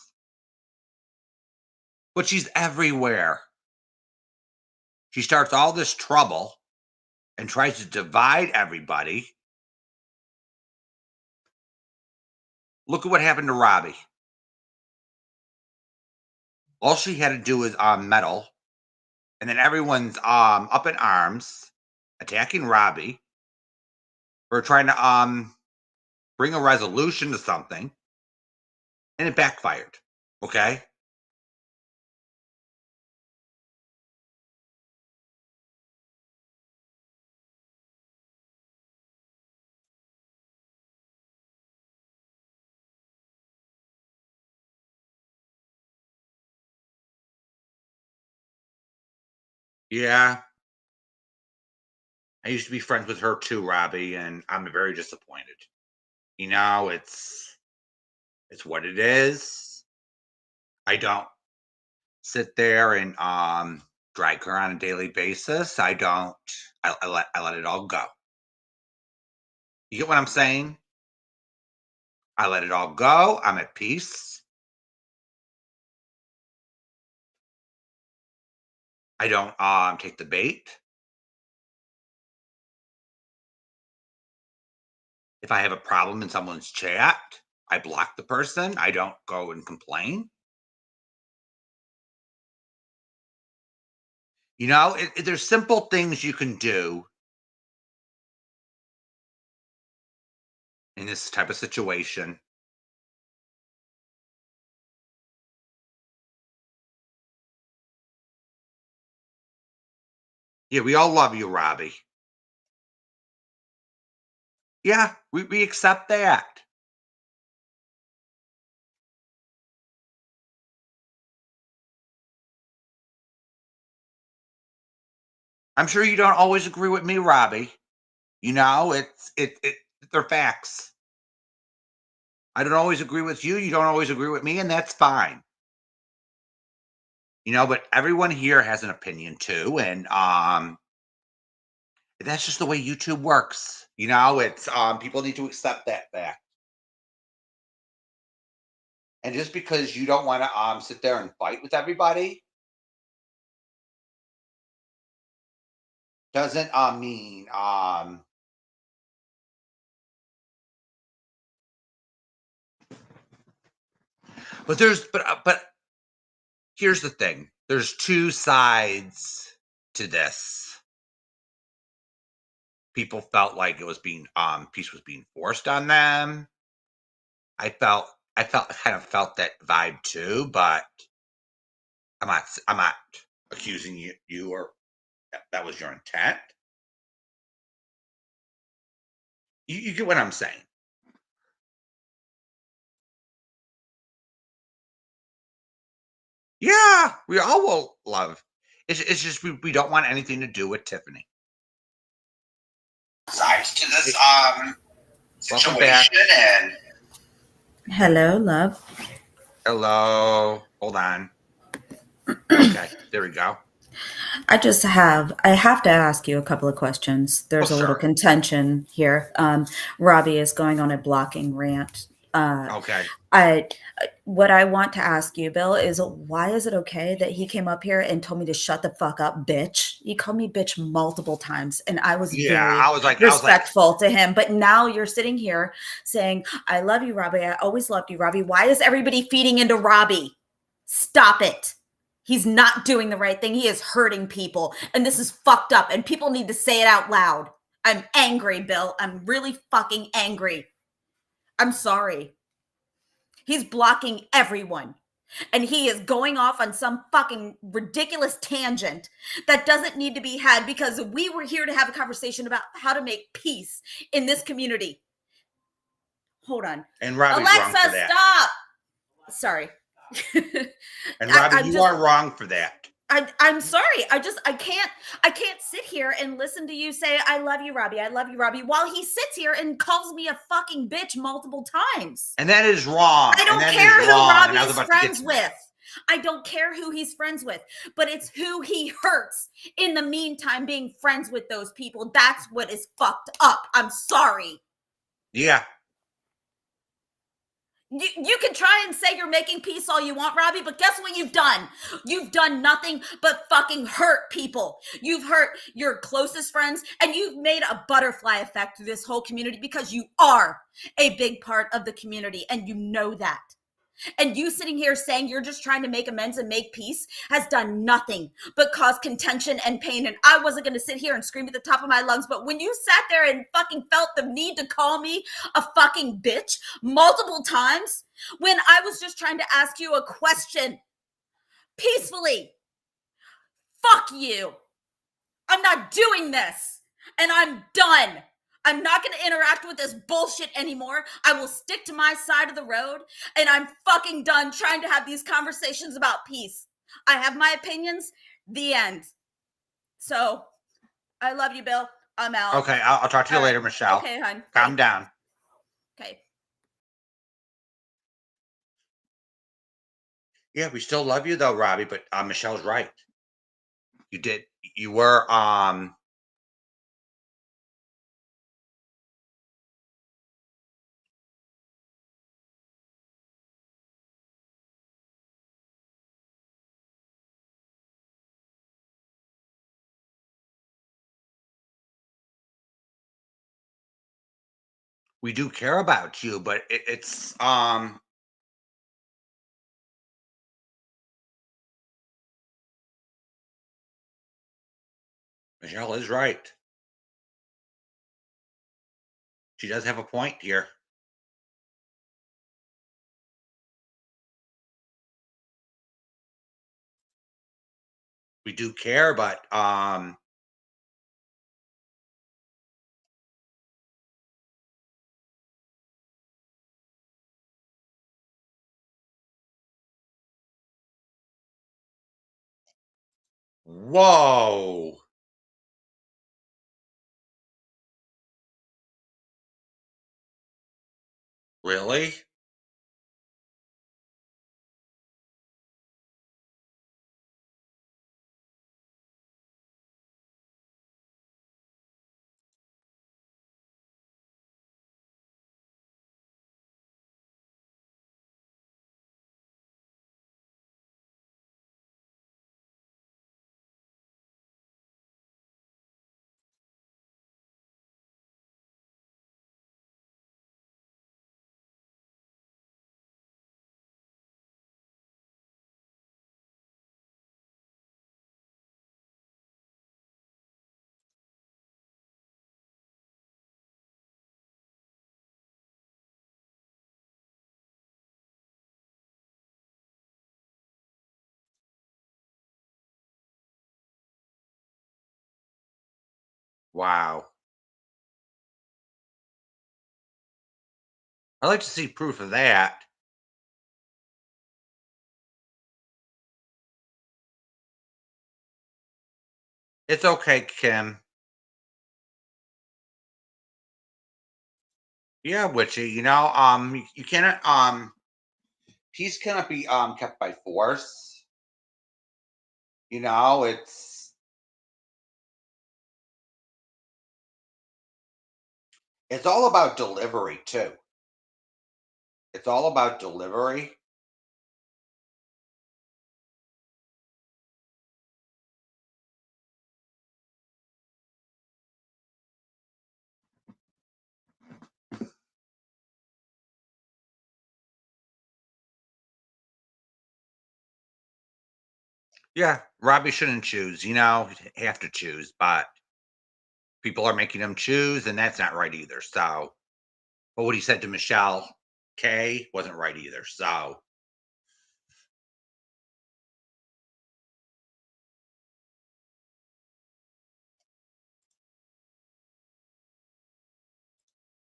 [SPEAKER 1] But she's everywhere. She starts all this trouble and tries to divide everybody. Look at what happened to Robbie. All she had to do was meddle, and then everyone's up in arms, attacking Robbie for trying to bring a resolution to something, and it backfired. Okay. Yeah. I used to be friends with her too, Robbie, and I'm very disappointed. You know, it's what it is. I don't sit there and drag her on a daily basis. I don't. I let it all go. You get what I'm saying? I let it all go. I'm at peace. I don't take the bait. If I have a problem in someone's chat, I block the person. I don't go and complain. You know, there's simple things you can do in this type of situation. Yeah, we all love you, Robbie. Yeah, we accept that. I'm sure you don't always agree with me, Robbie. You know, they're facts. I don't always agree with you. You don't always agree with me, and that's fine. You know, but everyone here has an opinion too, and that's just the way YouTube works. You know, it's people need to accept that fact. And just because you don't want to sit there and fight with everybody doesn't mean but here's the thing. There's two sides to this. People felt like it was being peace was being forced on them. I kind of felt that vibe too, but I'm not accusing you or that was your intent. You get what I'm saying. Yeah, we all will love. It's just we don't want anything to do with Tiffany.
[SPEAKER 5] Sides to this
[SPEAKER 1] Welcome back.
[SPEAKER 5] situation and
[SPEAKER 2] Hello, love.
[SPEAKER 1] Hello. Hold on. Okay, there we go.
[SPEAKER 2] I have to ask you a couple of questions. There's a little
[SPEAKER 1] sure.
[SPEAKER 2] contention here. Robbie is going on a blocking rant.
[SPEAKER 1] Okay.
[SPEAKER 2] What I want to ask you, Bill, is why is it okay that he came up here and told me to shut the fuck up, bitch? He called me bitch multiple times, and I was
[SPEAKER 1] Yeah,
[SPEAKER 2] very
[SPEAKER 1] I was like,
[SPEAKER 2] respectful to him. But now you're sitting here saying, I love you, Robbie. I always loved you, Robbie. Why is everybody feeding into Robbie? Stop it. He's not doing the right thing. He is hurting people, and this is fucked up, and people need to say it out loud. I'm angry, Bill. I'm really fucking angry. I'm sorry. He's blocking everyone. And he is going off on some fucking ridiculous tangent that doesn't need to be had because we were here to have a conversation about how to make peace in this community. Hold on.
[SPEAKER 1] and Robbie's
[SPEAKER 2] Alexa,
[SPEAKER 1] wrong for that.
[SPEAKER 2] stop. Sorry.
[SPEAKER 1] And Robbie, you are wrong for that.
[SPEAKER 2] I'm sorry. I can't sit here and listen to you say, I love you, Robbie. I love you, Robbie, while he sits here and calls me a fucking bitch multiple times.
[SPEAKER 1] And that is wrong.
[SPEAKER 2] I don't care who Robbie is friends with. I don't care who he's friends with, but it's who he hurts in the meantime being friends with those people. That's what is fucked up. I'm sorry.
[SPEAKER 1] Yeah.
[SPEAKER 2] You can try and say you're making peace all you want, Robbie, but guess what you've done? You've done nothing but fucking hurt people. You've hurt your closest friends, and you've made a butterfly effect through this whole community because you are a big part of the community, and you know that. And you sitting here saying you're just trying to make amends and make peace has done nothing but cause contention and pain. And I wasn't going to sit here and scream at the top of my lungs, but when you sat there and fucking felt the need to call me a fucking bitch multiple times, when I was just trying to ask you a question peacefully, fuck you. I'm not doing this. And I'm done. I'm not going to interact with this bullshit anymore. I will stick to my side of the road, and I'm fucking done trying to have these conversations about peace. I have my opinions. The end. So, I love you, Bill. I'm out.
[SPEAKER 1] Okay, I'll talk to you
[SPEAKER 2] All
[SPEAKER 1] later,
[SPEAKER 2] right.
[SPEAKER 1] Michelle.
[SPEAKER 2] Okay, hon.
[SPEAKER 1] Calm
[SPEAKER 2] Bye.
[SPEAKER 1] down.
[SPEAKER 2] Okay.
[SPEAKER 1] Yeah, we still love you though, Robbie, but Michelle's right. You were we do care about you, but it's Michelle is right. She does have a point here. We do care, but whoa. Really? Wow. I'd like to see proof of that. It's okay, Kim. Yeah, Witchy. You cannot peace cannot be kept by force. It's all about delivery too. It's all about delivery. Yeah, Robbie shouldn't choose. He'd have to choose, but people are making him choose, and that's not right either. So, but what he said to Michelle K wasn't right either. So,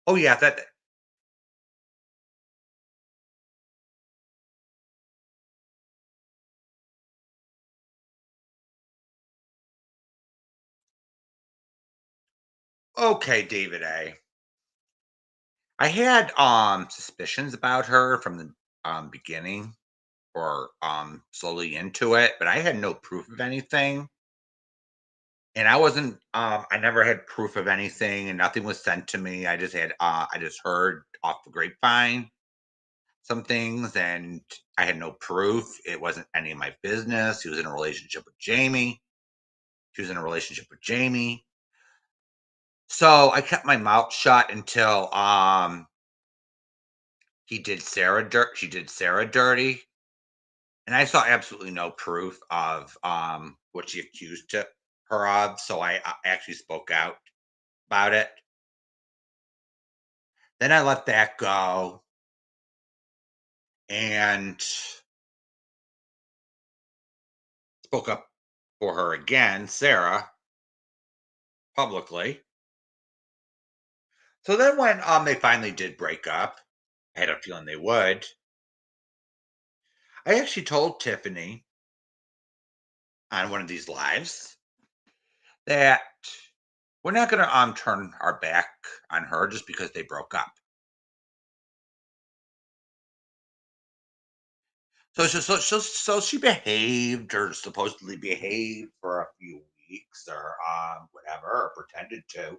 [SPEAKER 1] oh yeah, that okay, David A. I had suspicions about her from the beginning or slowly into it, but I had no proof of anything. And I wasn't I never had proof of anything and nothing was sent to me. I just heard off the grapevine. some things, and I had no proof. It wasn't any of my business. He was in a relationship with Jamie. She was in a relationship with Jamie. So I kept my mouth shut until he did Sarah dirt. She did Sarah dirty, and I saw absolutely no proof of what she accused her of. So I actually spoke out about it. Then I let that go and spoke up for her again, Sarah, publicly. So then when they finally did break up, I had a feeling they would. I actually told Tiffany on one of these lives that we're not going to turn our back on her just because they broke up. So she behaved, or supposedly behaved, for a few weeks, or whatever, or pretended to.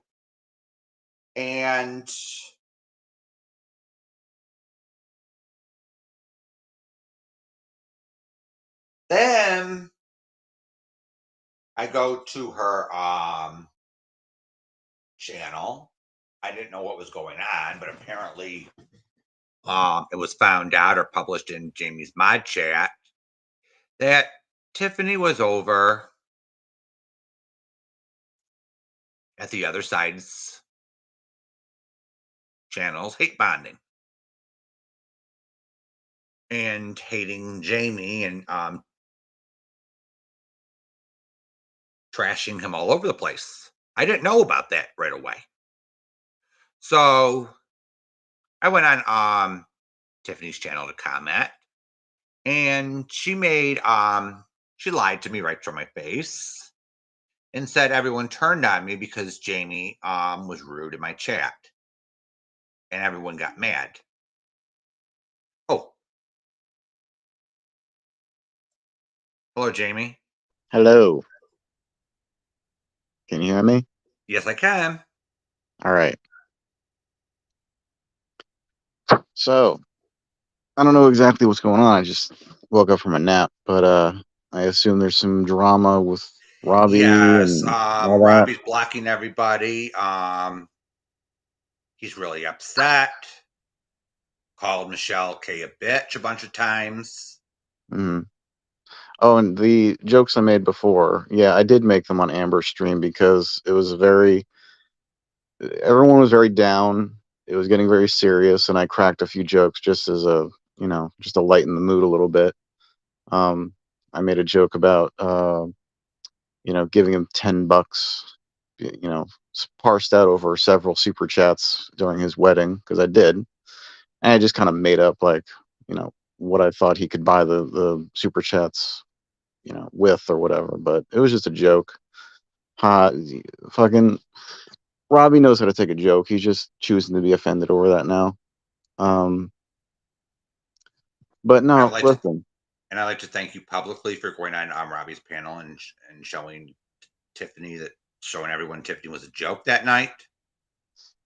[SPEAKER 1] And then I go to her channel. I didn't know what was going on, but apparently it was found out or published in Jamie's mod chat that Tiffany was over at the other side's channels, hate bonding and hating Jamie, and trashing him all over the place. I didn't know about that right away. So I went on Tiffany's channel to comment, and she lied to me right to my face and said everyone turned on me because Jamie was rude in my chat, and everyone got mad. Oh, hello, Jamie.
[SPEAKER 5] Hello. Can you hear me?
[SPEAKER 1] Yes, I can.
[SPEAKER 5] All right. So, I don't know exactly what's going on. I just woke up from a nap, but I assume there's some drama with Robbie
[SPEAKER 1] Yes,
[SPEAKER 5] and all that.
[SPEAKER 1] Robbie's blocking everybody. He's really upset. Called Michelle K a bitch a bunch of times.
[SPEAKER 5] Mm. Oh, and the jokes I made before, yeah, I did make them on Amber's stream because it was everyone was very down. It was getting very serious, and I cracked a few jokes just as just to lighten the mood a little bit. I made a joke about giving him $10, parsed out over several super chats during his wedding, because I did. And I just kind of made up, like, what I thought he could buy the super chats, with or whatever. But it was just a joke. Fucking Robbie knows how to take a joke. He's just choosing to be offended over that now. Um, but
[SPEAKER 1] And I'd
[SPEAKER 5] no,
[SPEAKER 1] like to
[SPEAKER 5] listen.
[SPEAKER 1] and I'd like to thank you publicly for going on Robbie's panel and showing Tiffany that showing everyone Tiffany was a joke that night.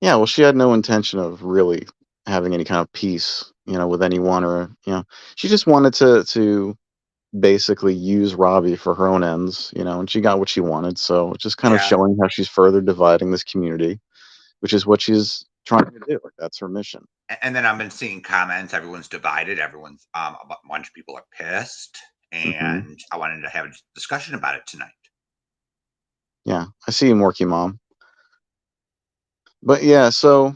[SPEAKER 5] Yeah, well, she had no intention of really having any kind of peace, with anyone, or she just wanted to basically use Robbie for her own ends, and she got what she wanted. So it's just kind of
[SPEAKER 1] Yeah.
[SPEAKER 5] showing how she's further dividing this community, which is what she's trying to do. That's her mission.
[SPEAKER 1] And then I've been seeing comments. Everyone's divided. Everyone's a bunch of people are pissed,
[SPEAKER 5] Hmm.
[SPEAKER 1] and I wanted to have a discussion about it tonight.
[SPEAKER 5] Yeah, I see you, Morky Mom. But yeah, so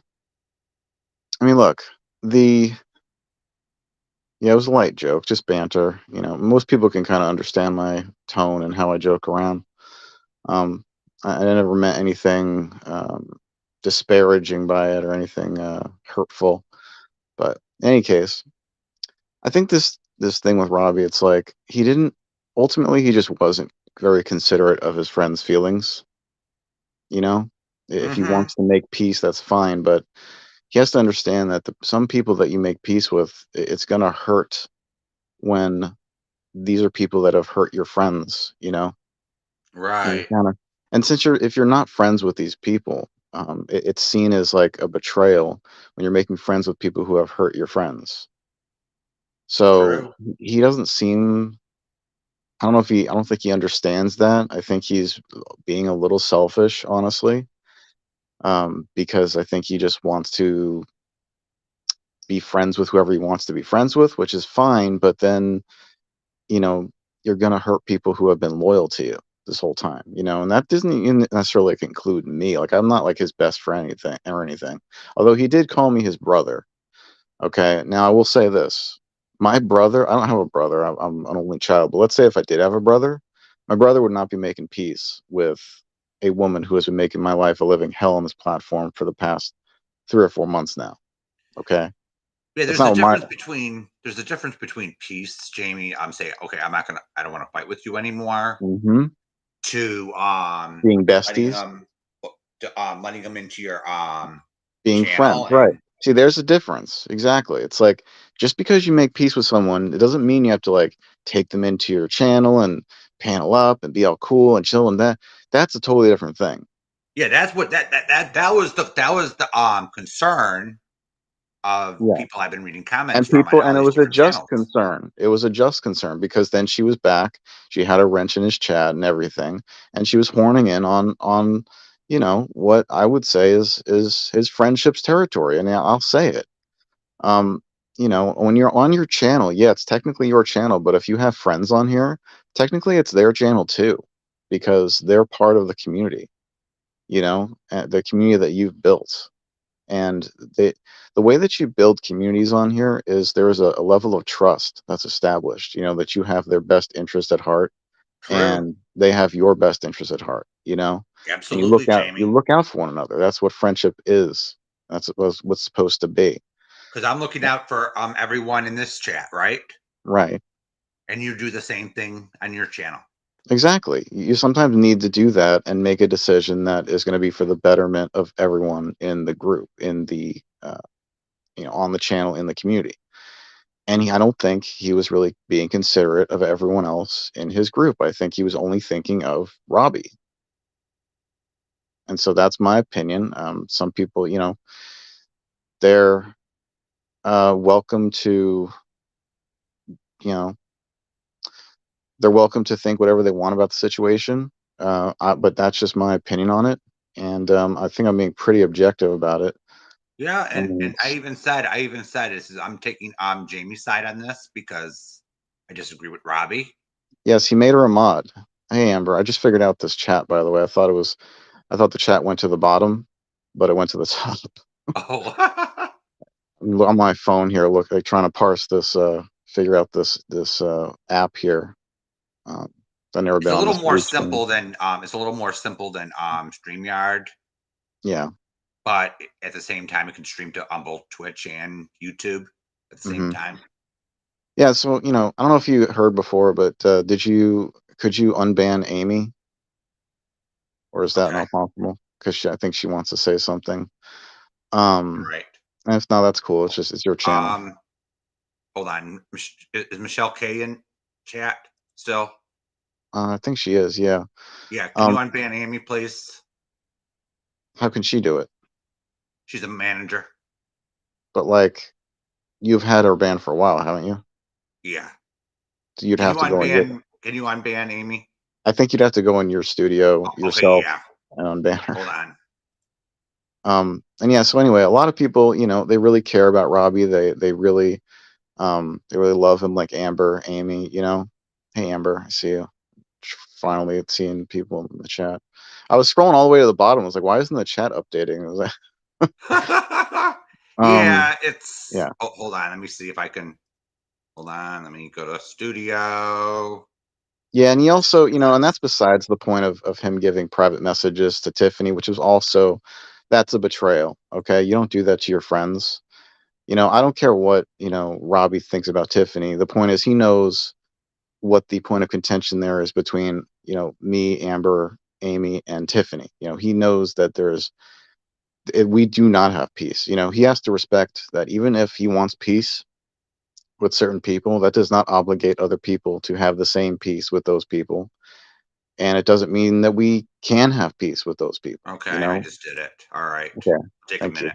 [SPEAKER 5] I mean, look, the yeah, it was a light joke, just banter. Most people can kind of understand my tone and how I joke around. Um, I never meant anything disparaging by it or anything hurtful. But in any case, I think this thing with Robbie, it's like he just wasn't very considerate of his friend's feelings. You know, if he
[SPEAKER 1] Mm-hmm.
[SPEAKER 5] wants to make peace, that's fine, but he has to understand that some people that you make peace with, it's gonna hurt when these are people that have hurt your friends. And
[SPEAKER 1] Right.
[SPEAKER 5] and if you're not friends with these people, it's seen as like a betrayal when you're making friends with people who have hurt your friends. So
[SPEAKER 1] True.
[SPEAKER 5] he doesn't seem. I don't think he understands that. I think he's being a little selfish, honestly, because I think he just wants to be friends with whoever he wants to be friends with, which is fine. But then, you know, you're gonna hurt people who have been loyal to you this whole time, and that doesn't even necessarily include me. Like I'm not like his best friend or anything. Although he did call me his brother. Okay, now I will say this: my brother. I don't have a brother. I'm an only child. But let's say if I did have a brother, my brother would not be making peace with a woman who has been making my life a living hell on this platform for the past 3 or 4 months now. Okay,
[SPEAKER 1] Yeah,
[SPEAKER 5] that's not what
[SPEAKER 1] there's a difference between peace, Jamie. I'm saying, okay, I don't want to fight with you anymore.
[SPEAKER 5] hmm
[SPEAKER 1] To
[SPEAKER 5] being
[SPEAKER 1] letting
[SPEAKER 5] besties.
[SPEAKER 1] them letting them into your
[SPEAKER 5] Being friends,
[SPEAKER 1] channel
[SPEAKER 5] right.
[SPEAKER 1] and
[SPEAKER 5] See, there's a difference. Exactly. It's like just because you make peace with someone, it doesn't mean you have to like take them into your channel and panel up and be all cool and chill and that's a totally different thing.
[SPEAKER 1] yeah, that's what that was the concern of
[SPEAKER 5] Yeah.
[SPEAKER 1] people I've been reading comments
[SPEAKER 5] And
[SPEAKER 1] from on
[SPEAKER 5] people
[SPEAKER 1] all
[SPEAKER 5] and it
[SPEAKER 1] these
[SPEAKER 5] was a
[SPEAKER 1] different
[SPEAKER 5] just
[SPEAKER 1] channels.
[SPEAKER 5] concern. It was a just concern because then she was back. She had a wrench in his chat and everything, and she was horning in on what I would say is his friendship's territory, and I'll say it. um when you're on your channel, yeah, it's technically your channel, but if you have friends on here, technically it's their channel too, because they're part of the community, the community that you've built. And the way that you build communities on here is there is a level of trust that's established, that you have their best interest at heart,
[SPEAKER 1] True.
[SPEAKER 5] and they have your best interest at heart, and
[SPEAKER 1] Absolutely,
[SPEAKER 5] you
[SPEAKER 1] Jamie.
[SPEAKER 5] look out for one another. That's what friendship is. That's what's supposed to be.
[SPEAKER 1] Because I'm looking out for everyone in this chat, right?
[SPEAKER 5] Right.
[SPEAKER 1] And you do the same thing on your channel.
[SPEAKER 5] Exactly. You sometimes need to do that and make a decision that is going to be for the betterment of everyone in the group, in the on the channel, in the community. And I don't think he was really being considerate of everyone else in his group. I think he was only thinking of Robbie. And so that's my opinion. Some people, they're welcome to, you know, they're welcome to think whatever they want about the situation. But that's just my opinion on it. And I think I'm being pretty objective about it.
[SPEAKER 1] Yeah, and
[SPEAKER 5] And
[SPEAKER 1] I even said this is I'm taking Jamie's side on this because I disagree with Robbie.
[SPEAKER 5] yes, he made her a mod. Hey, Amber, I just figured out this chat, by the way. I thought the chat went to the bottom, but it went to the top.
[SPEAKER 1] Oh,
[SPEAKER 5] On my phone here, look, like trying to parse this, figure out this app here. Um, I've never been on this group screen.
[SPEAKER 1] it's a little more simple than StreamYard,
[SPEAKER 5] Yeah.
[SPEAKER 1] but at the same time it can stream to both Twitch and YouTube at the same
[SPEAKER 5] hmm
[SPEAKER 1] time.
[SPEAKER 5] Yeah. So I don't know if you heard before, but could you unban Amy, or is that
[SPEAKER 1] Okay,
[SPEAKER 5] not possible? Because I think she wants to say something. Um,
[SPEAKER 1] right.
[SPEAKER 5] and if not, that's cool. It's your channel.
[SPEAKER 1] Um, hold on. Is Michelle K in chat still?
[SPEAKER 5] I think she is. Yeah.
[SPEAKER 1] Yeah, can you
[SPEAKER 5] Um,
[SPEAKER 1] unban Amy, please?
[SPEAKER 5] how can she do it?
[SPEAKER 1] She's a manager.
[SPEAKER 5] But like, you've had her banned for a while, haven't you?
[SPEAKER 1] Yeah.
[SPEAKER 5] So you'd have to go in your.
[SPEAKER 1] Can you unban Amy?
[SPEAKER 5] I think you'd have to go in your studio
[SPEAKER 1] Okay,
[SPEAKER 5] yourself
[SPEAKER 1] yeah.
[SPEAKER 5] and unban her.
[SPEAKER 1] Hold on.
[SPEAKER 5] And yeah, so anyway, a lot of people, they really care about Robbie. They really love him, like Amber, Amy, Hey Amber, I see you. Finally seeing people in the chat. I was scrolling all the way to the bottom. I was like, why isn't the chat updating? It was like,
[SPEAKER 1] Yeah, it's
[SPEAKER 5] yeah.
[SPEAKER 1] hold on, let me see if I can hold on, let me go to studio.
[SPEAKER 5] Yeah, and he also, and that's besides the point of him giving private messages to Tiffany, which was also, that's a betrayal. Okay, you don't do that to your friends. I don't care what Robbie thinks about Tiffany. The point is, he knows what the point of contention there is between me, Amber, Amy, and Tiffany. He knows that we do not have peace. He has to respect that even if he wants peace with certain people, that does not obligate other people to have the same peace with those people, and it doesn't mean that we can have peace with those people.
[SPEAKER 1] Okay, I just did it. All right.
[SPEAKER 5] Okay,
[SPEAKER 1] Take a
[SPEAKER 5] thank you.
[SPEAKER 1] minute.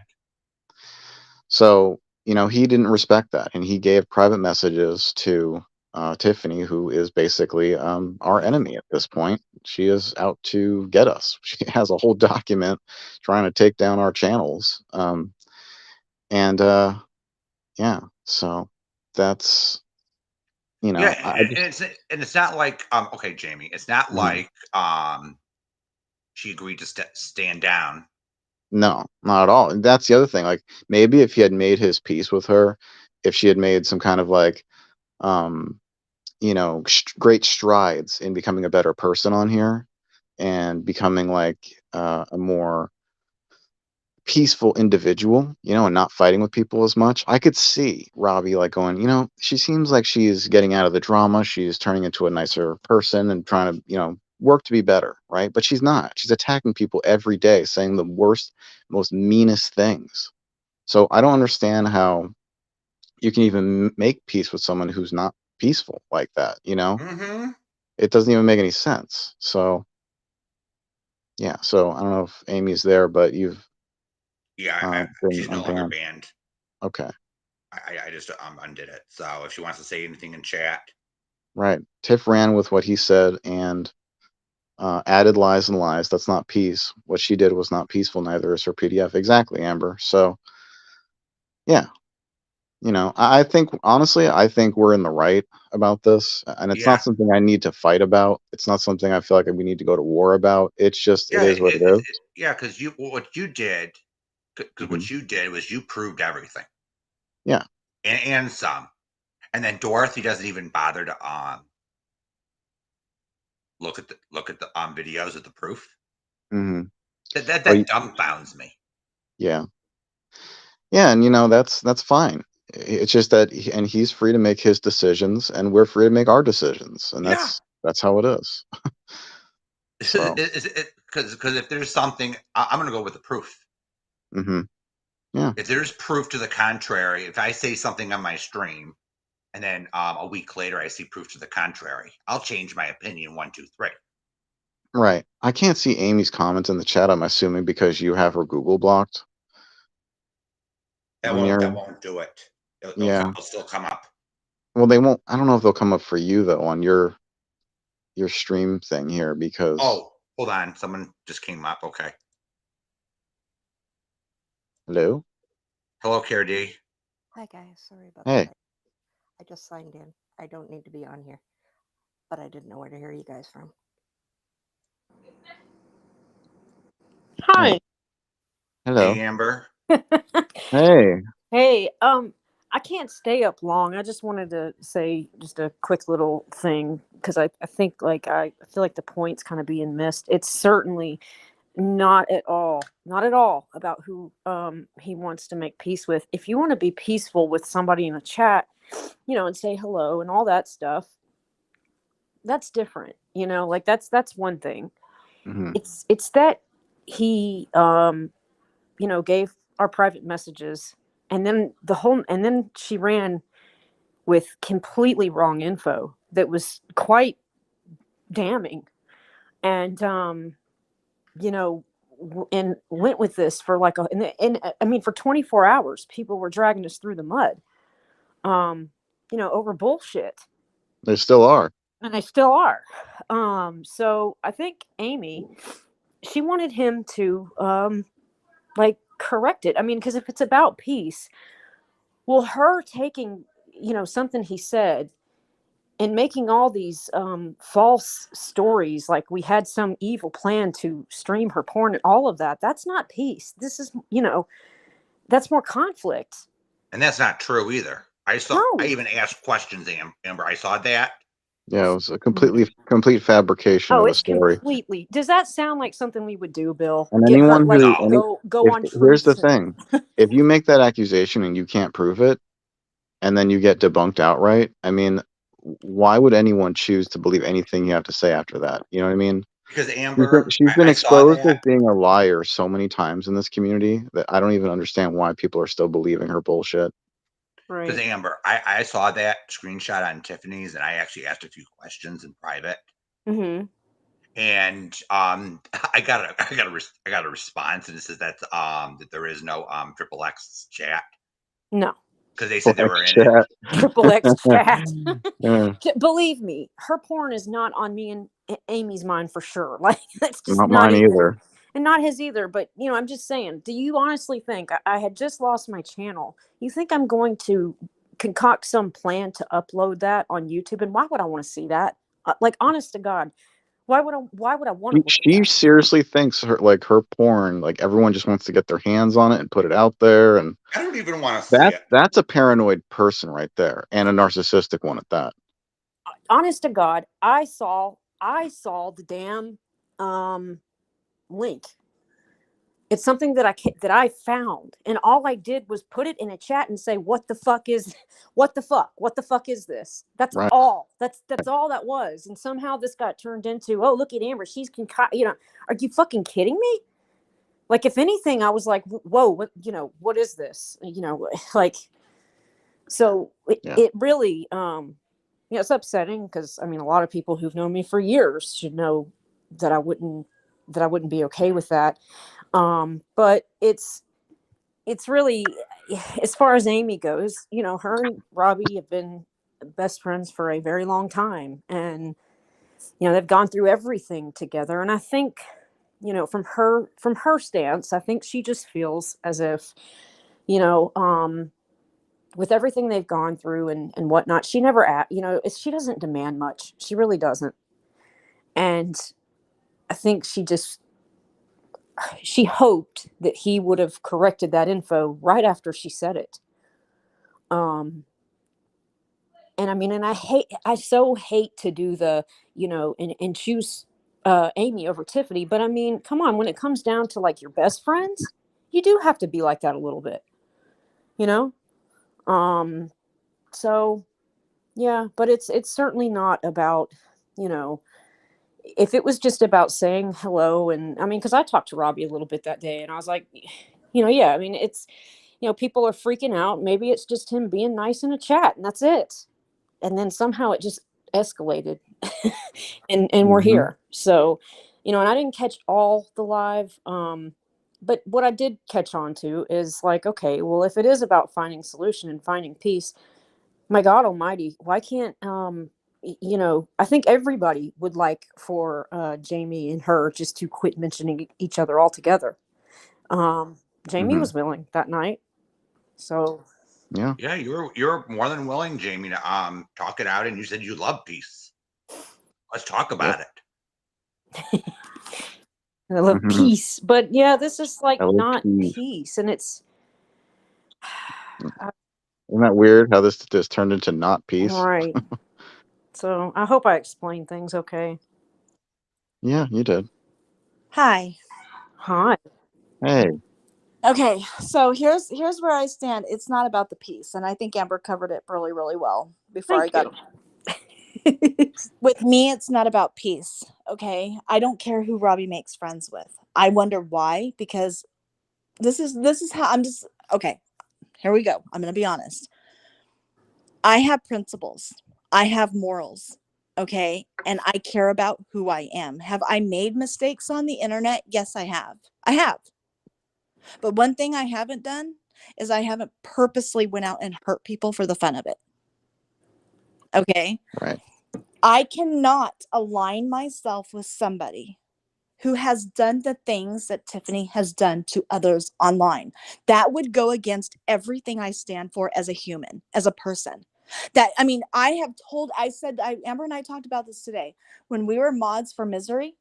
[SPEAKER 5] So he didn't respect that, and he gave private messages to Tiffany, who is basically our enemy at this point. She is out to get us. She has a whole document trying to take down our channels. And yeah, so that's
[SPEAKER 1] Yeah,
[SPEAKER 5] I just
[SPEAKER 1] and it's not like okay, Jamie, it's not
[SPEAKER 5] mhm.
[SPEAKER 1] like she agreed to stand down.
[SPEAKER 5] No, not at all. And that's the other thing. Like maybe if he had made his peace with her, if she had made some kind of like um great strides in becoming a better person on here and becoming like a more peaceful individual, and not fighting with people as much, I could see Robbie like going, she seems like she's getting out of the drama. She's turning into a nicer person and trying to, work to be better, right? But she's not. She's attacking people every day, saying the worst, most meanest things. So I don't understand how you can even make peace with someone who's not peaceful like that,
[SPEAKER 1] Hmm.
[SPEAKER 5] It doesn't even make any sense. So yeah, so I don't know if Amy's there, but you've
[SPEAKER 1] Yeah,
[SPEAKER 5] been
[SPEAKER 1] she's no longer
[SPEAKER 5] unbanned.
[SPEAKER 1] banned.
[SPEAKER 5] Okay.
[SPEAKER 1] I just undid it. So if she wants to say anything in chat,
[SPEAKER 5] Right. Tiff ran with what he said and added lies and lies. That's not peace. What she did was not peaceful. Neither is her PDF. Exactly, Amber. So yeah, I think honestly, I think we're in the right about this, and it's not
[SPEAKER 1] yeah,
[SPEAKER 5] something I need to fight about. It's not something I feel like we need to go to war about. It's just it
[SPEAKER 1] yeah,
[SPEAKER 5] is what it is.
[SPEAKER 1] yeah, because what you did, because
[SPEAKER 5] Hmm.
[SPEAKER 1] what you did was you proved everything
[SPEAKER 5] Yeah.
[SPEAKER 1] and some, and then Dorothy doesn't even bother to look at the videos of the proof.
[SPEAKER 5] Hmm. Well,
[SPEAKER 1] That dumbfounds me.
[SPEAKER 5] yeah. Yeah, and that's fine. It's just that and he's free to make his decisions and we're free to make our decisions, and
[SPEAKER 1] Yeah,
[SPEAKER 5] that's how it is. So,
[SPEAKER 1] because if there's something, I'm going to go with the proof.
[SPEAKER 5] mhm. Yeah.
[SPEAKER 1] If there's proof to the contrary, if I say something on my stream and then a week later I see proof to the contrary, I'll change my opinion one, two, three.
[SPEAKER 5] Right. I can't see Amy's comments in the chat, I'm assuming because you have her Google blocked on
[SPEAKER 1] That
[SPEAKER 5] your
[SPEAKER 1] won't do it.
[SPEAKER 5] yeah.
[SPEAKER 1] They'll still come up.
[SPEAKER 5] Well, they won't I don't know if they'll come up for you though on your stream thing here because
[SPEAKER 1] Oh, hold on, someone just came up. Okay,
[SPEAKER 5] hello?
[SPEAKER 1] hello, KRD.
[SPEAKER 6] Hi guys, sorry about that.
[SPEAKER 5] Hey.
[SPEAKER 6] I just signed in. I don't need to be on here, but I didn't know where to hear you guys from.
[SPEAKER 5] Hey.
[SPEAKER 6] Hi.
[SPEAKER 5] Hello.
[SPEAKER 1] Hey, Amber.
[SPEAKER 5] Hey.
[SPEAKER 6] Hey, I can't stay up long. I just wanted to say just a quick little thing because I think like I feel like the point's kind of being missed. It's certainly not at all about who he wants to make peace with. If you want to be peaceful with somebody in a chat, and say hello and all that stuff, that's different. Like that's one thing.
[SPEAKER 5] Mhm.
[SPEAKER 6] It's that he gave our private messages, and then she ran with completely wrong info that was quite damning, and and went with this for like and I mean for 24 hours people were dragging us through the mud, um over bullshit,
[SPEAKER 5] They still are.
[SPEAKER 6] and they still are. So I think Amy, she wanted him to like correct it. I mean, because if it's about peace, well, her taking something he said and making all these false stories like we had some evil plan to stream her porn and all of that, that's not peace. This is that's more conflict.
[SPEAKER 1] And that's not true either. I
[SPEAKER 6] No.
[SPEAKER 1] even asked questions, Amber. I saw that.
[SPEAKER 5] Yeah, it was a complete fabrication
[SPEAKER 6] Oh,
[SPEAKER 5] of a
[SPEAKER 6] it's
[SPEAKER 5] story.
[SPEAKER 6] completely. Does that sound like something we would do, Bill?
[SPEAKER 5] And
[SPEAKER 6] Get her
[SPEAKER 5] anyone
[SPEAKER 6] like
[SPEAKER 5] who
[SPEAKER 1] No,
[SPEAKER 5] any
[SPEAKER 6] go
[SPEAKER 5] if
[SPEAKER 6] on
[SPEAKER 5] here's the
[SPEAKER 6] truths and
[SPEAKER 5] thing, if you make that accusation and you can't prove it, and then you get debunked outright, I mean, why would anyone choose to believe anything you have to say after that? You know what I mean?
[SPEAKER 1] because Amber,
[SPEAKER 5] She's been
[SPEAKER 1] I saw
[SPEAKER 5] exposed as
[SPEAKER 1] that.
[SPEAKER 5] being a liar so many times in this community that I don't even understand why people are still believing her bullshit.
[SPEAKER 1] Because
[SPEAKER 6] right.
[SPEAKER 1] Amber, I saw that screenshot on Tiffany's, and I actually asked a few questions in private,
[SPEAKER 6] Mm-hmm.
[SPEAKER 1] and I got a response, and it says that there is no triple X chat.
[SPEAKER 6] No.
[SPEAKER 1] because they said they were in
[SPEAKER 5] Chat.
[SPEAKER 1] it.
[SPEAKER 6] Triple X chat.
[SPEAKER 5] Yeah,
[SPEAKER 6] Believe me, her porn is not on me and Amy's mind for sure. Like that's just
[SPEAKER 5] not
[SPEAKER 6] not
[SPEAKER 5] mine
[SPEAKER 6] even,
[SPEAKER 5] either.
[SPEAKER 6] and not his either. But I'm just saying. Do you honestly think I had just lost my channel? You think I'm going to concoct some plan to upload that on YouTube? And why would I want to see that? Like, honest to God, why would I? Why would I want to look at
[SPEAKER 5] She
[SPEAKER 6] that?
[SPEAKER 5] seriously thinks her porn, like everyone just wants to get their hands on it and put it out there, and
[SPEAKER 1] I don't even want to see it.
[SPEAKER 5] that's a paranoid person right there, and a narcissistic one at that.
[SPEAKER 6] Honest to God, I saw the damn link. It's something that I found, and all I did was put it in a chat and say, "What the fuck is? What the fuck? What the fuck is this?" That's
[SPEAKER 5] Right.
[SPEAKER 6] all. That's all that was. And somehow this got turned into, "Oh, look at Amber. She's Are you fucking kidding me?" Like, if anything, I was like, "Whoa, what is this?" Like, so
[SPEAKER 5] Yeah.
[SPEAKER 6] it really, it's upsetting because a lot of people who've known me for years should know that I wouldn't be okay with that. But it's really, as far as Amy goes, her and Robbie have been best friends for a very long time, and they've gone through everything together. And I think, from her stance, I think she just feels as if, with everything they've gone through and whatnot, she never she doesn't demand much. She really doesn't. And I think she hoped that he would have corrected that info right after she said it. And I so hate to do the, and choose Amy over Tiffany, but come on, when it comes down to like your best friends, you do have to be like that a little bit, you know? So yeah, but it's certainly not about, if it was just about saying hello, and because I talked to Robbie a little bit that day, and I was like, yeah, it's, people are freaking out. Maybe it's just him being nice in a chat, and that's it. And then somehow it just escalated, and we're here. So, and I didn't catch all the live, but what I did catch on to is like, okay, well, if it is about finding solution and finding peace, my God Almighty, why can't I think everybody would like for Jamie and her just to quit mentioning each other altogether. Jamie was willing that night, so
[SPEAKER 5] Yeah.
[SPEAKER 1] Yeah, you're more than willing, Jamie, to talk it out, and you said you love peace. Let's talk about it.
[SPEAKER 6] I love peace, but yeah, this is like
[SPEAKER 5] I love
[SPEAKER 6] not
[SPEAKER 5] peace.
[SPEAKER 6] peace, and it's
[SPEAKER 5] Isn't that weird how this just turned into not peace?
[SPEAKER 6] right. So I hope I explained things okay.
[SPEAKER 5] Yeah, you did.
[SPEAKER 7] Hi.
[SPEAKER 6] Hi.
[SPEAKER 5] Hey.
[SPEAKER 7] Okay, so here's where I stand. It's not about the piece, and I think Amber covered it really, really well before
[SPEAKER 6] Thank
[SPEAKER 7] I got. With me, it's not about peace. Okay, I don't care who Robbie makes friends with. I wonder why, because this is how I'm just okay. Here we go. I'm gonna be honest. I have principles. I have morals. Okay, and I care about who I am. Have I made mistakes on the internet? Yes, I have. I have. But one thing I haven't done is I haven't purposely went out and hurt people for the fun of it. Okay.
[SPEAKER 5] Right.
[SPEAKER 7] I cannot align myself with somebody who has done the things that Tiffany has done to others online. That would go against everything I stand for as a human, as a person. Amber and I talked about this today. When we were mods for Misery,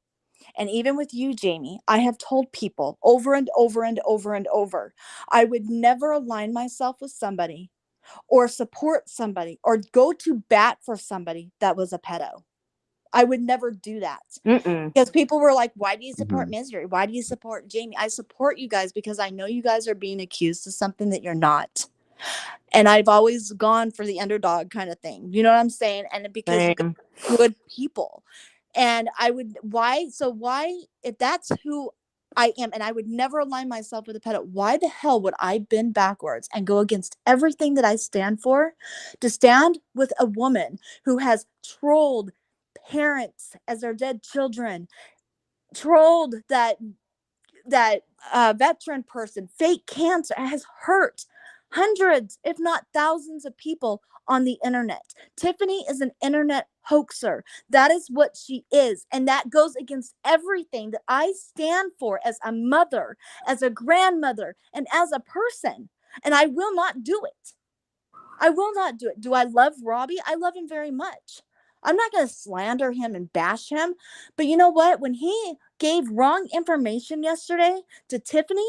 [SPEAKER 7] and even with you, Jamie, I have told people over and over and over and over, I would never align myself with somebody or support somebody or go to bat for somebody that was a pedo. I would never do that. Because people were like, why do you support Misery? Why do you support Jamie? I support you guys because I know you guys are being accused of something that you're not. And I've always gone for the underdog kind of thing. You know what I'm saying? And because you guys are good people. And why, if that's who I am, and I would never align myself with a pedo, why the hell would I bend backwards and go against everything that I stand for to stand with a woman who has trolled parents as their dead children, trolled that veteran person, fake cancer, has hurt hundreds, if not thousands of people on the internet. Tiffany is an internet hoaxer. That is what she is. And that goes against everything that I stand for as a mother, as a grandmother, and as a person. And I will not do it. I will not do it. Do I love Robbie? I love him very much. I'm not going to slander him and bash him. But you know what? When he gave wrong information yesterday to Tiffany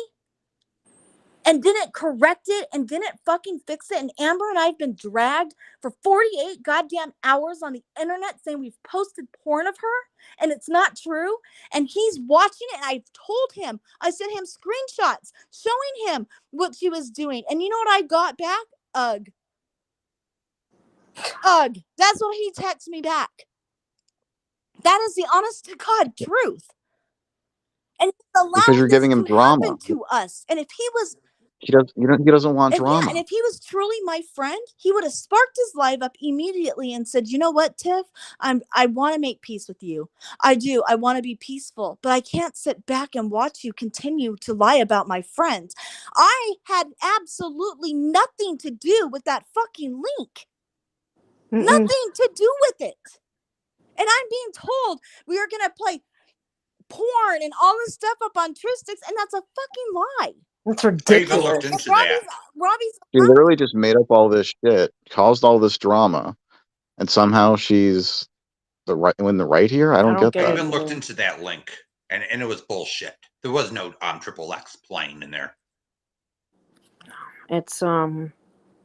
[SPEAKER 7] and didn't correct it and didn't fucking fix it, and Amber and I have been dragged for 48 goddamn hours on the internet saying we've posted porn of her and it's not true, and he's watching it, and I told him, I sent him screenshots showing him what she was doing, and you know what I got back? Ugh. Ugh. That's what he texted me back. That is the honest to God truth. And he's
[SPEAKER 5] Because
[SPEAKER 7] allowed
[SPEAKER 5] you're
[SPEAKER 7] this
[SPEAKER 5] giving him
[SPEAKER 7] to
[SPEAKER 5] drama.
[SPEAKER 7] happen to us. And if he was,
[SPEAKER 5] He doesn't want
[SPEAKER 7] and
[SPEAKER 5] drama.
[SPEAKER 7] yeah, and if he was truly my friend, he would have sparked his live up immediately and said, "You know what, Tiff? I want to make peace with you. I do. I want to be peaceful, but I can't sit back and watch you continue to lie about my friends." I had absolutely nothing to do with that fucking link.
[SPEAKER 6] Mm-mm.
[SPEAKER 7] Nothing to do with it. And I'm being told we are gonna play porn and all this stuff up on Tristix, and that's a fucking lie.
[SPEAKER 6] That's
[SPEAKER 1] I even
[SPEAKER 6] ridiculous.
[SPEAKER 1] looked
[SPEAKER 7] And
[SPEAKER 1] into that.
[SPEAKER 7] Robbie's
[SPEAKER 5] She literally just made up all this shit, caused all this drama, and somehow she's the right here. I don't
[SPEAKER 6] don't
[SPEAKER 5] get
[SPEAKER 6] get
[SPEAKER 1] I
[SPEAKER 6] it.
[SPEAKER 5] that.
[SPEAKER 1] even looked
[SPEAKER 6] either.
[SPEAKER 1] into that link, and it was bullshit. There was no triple X playing in there.
[SPEAKER 6] It's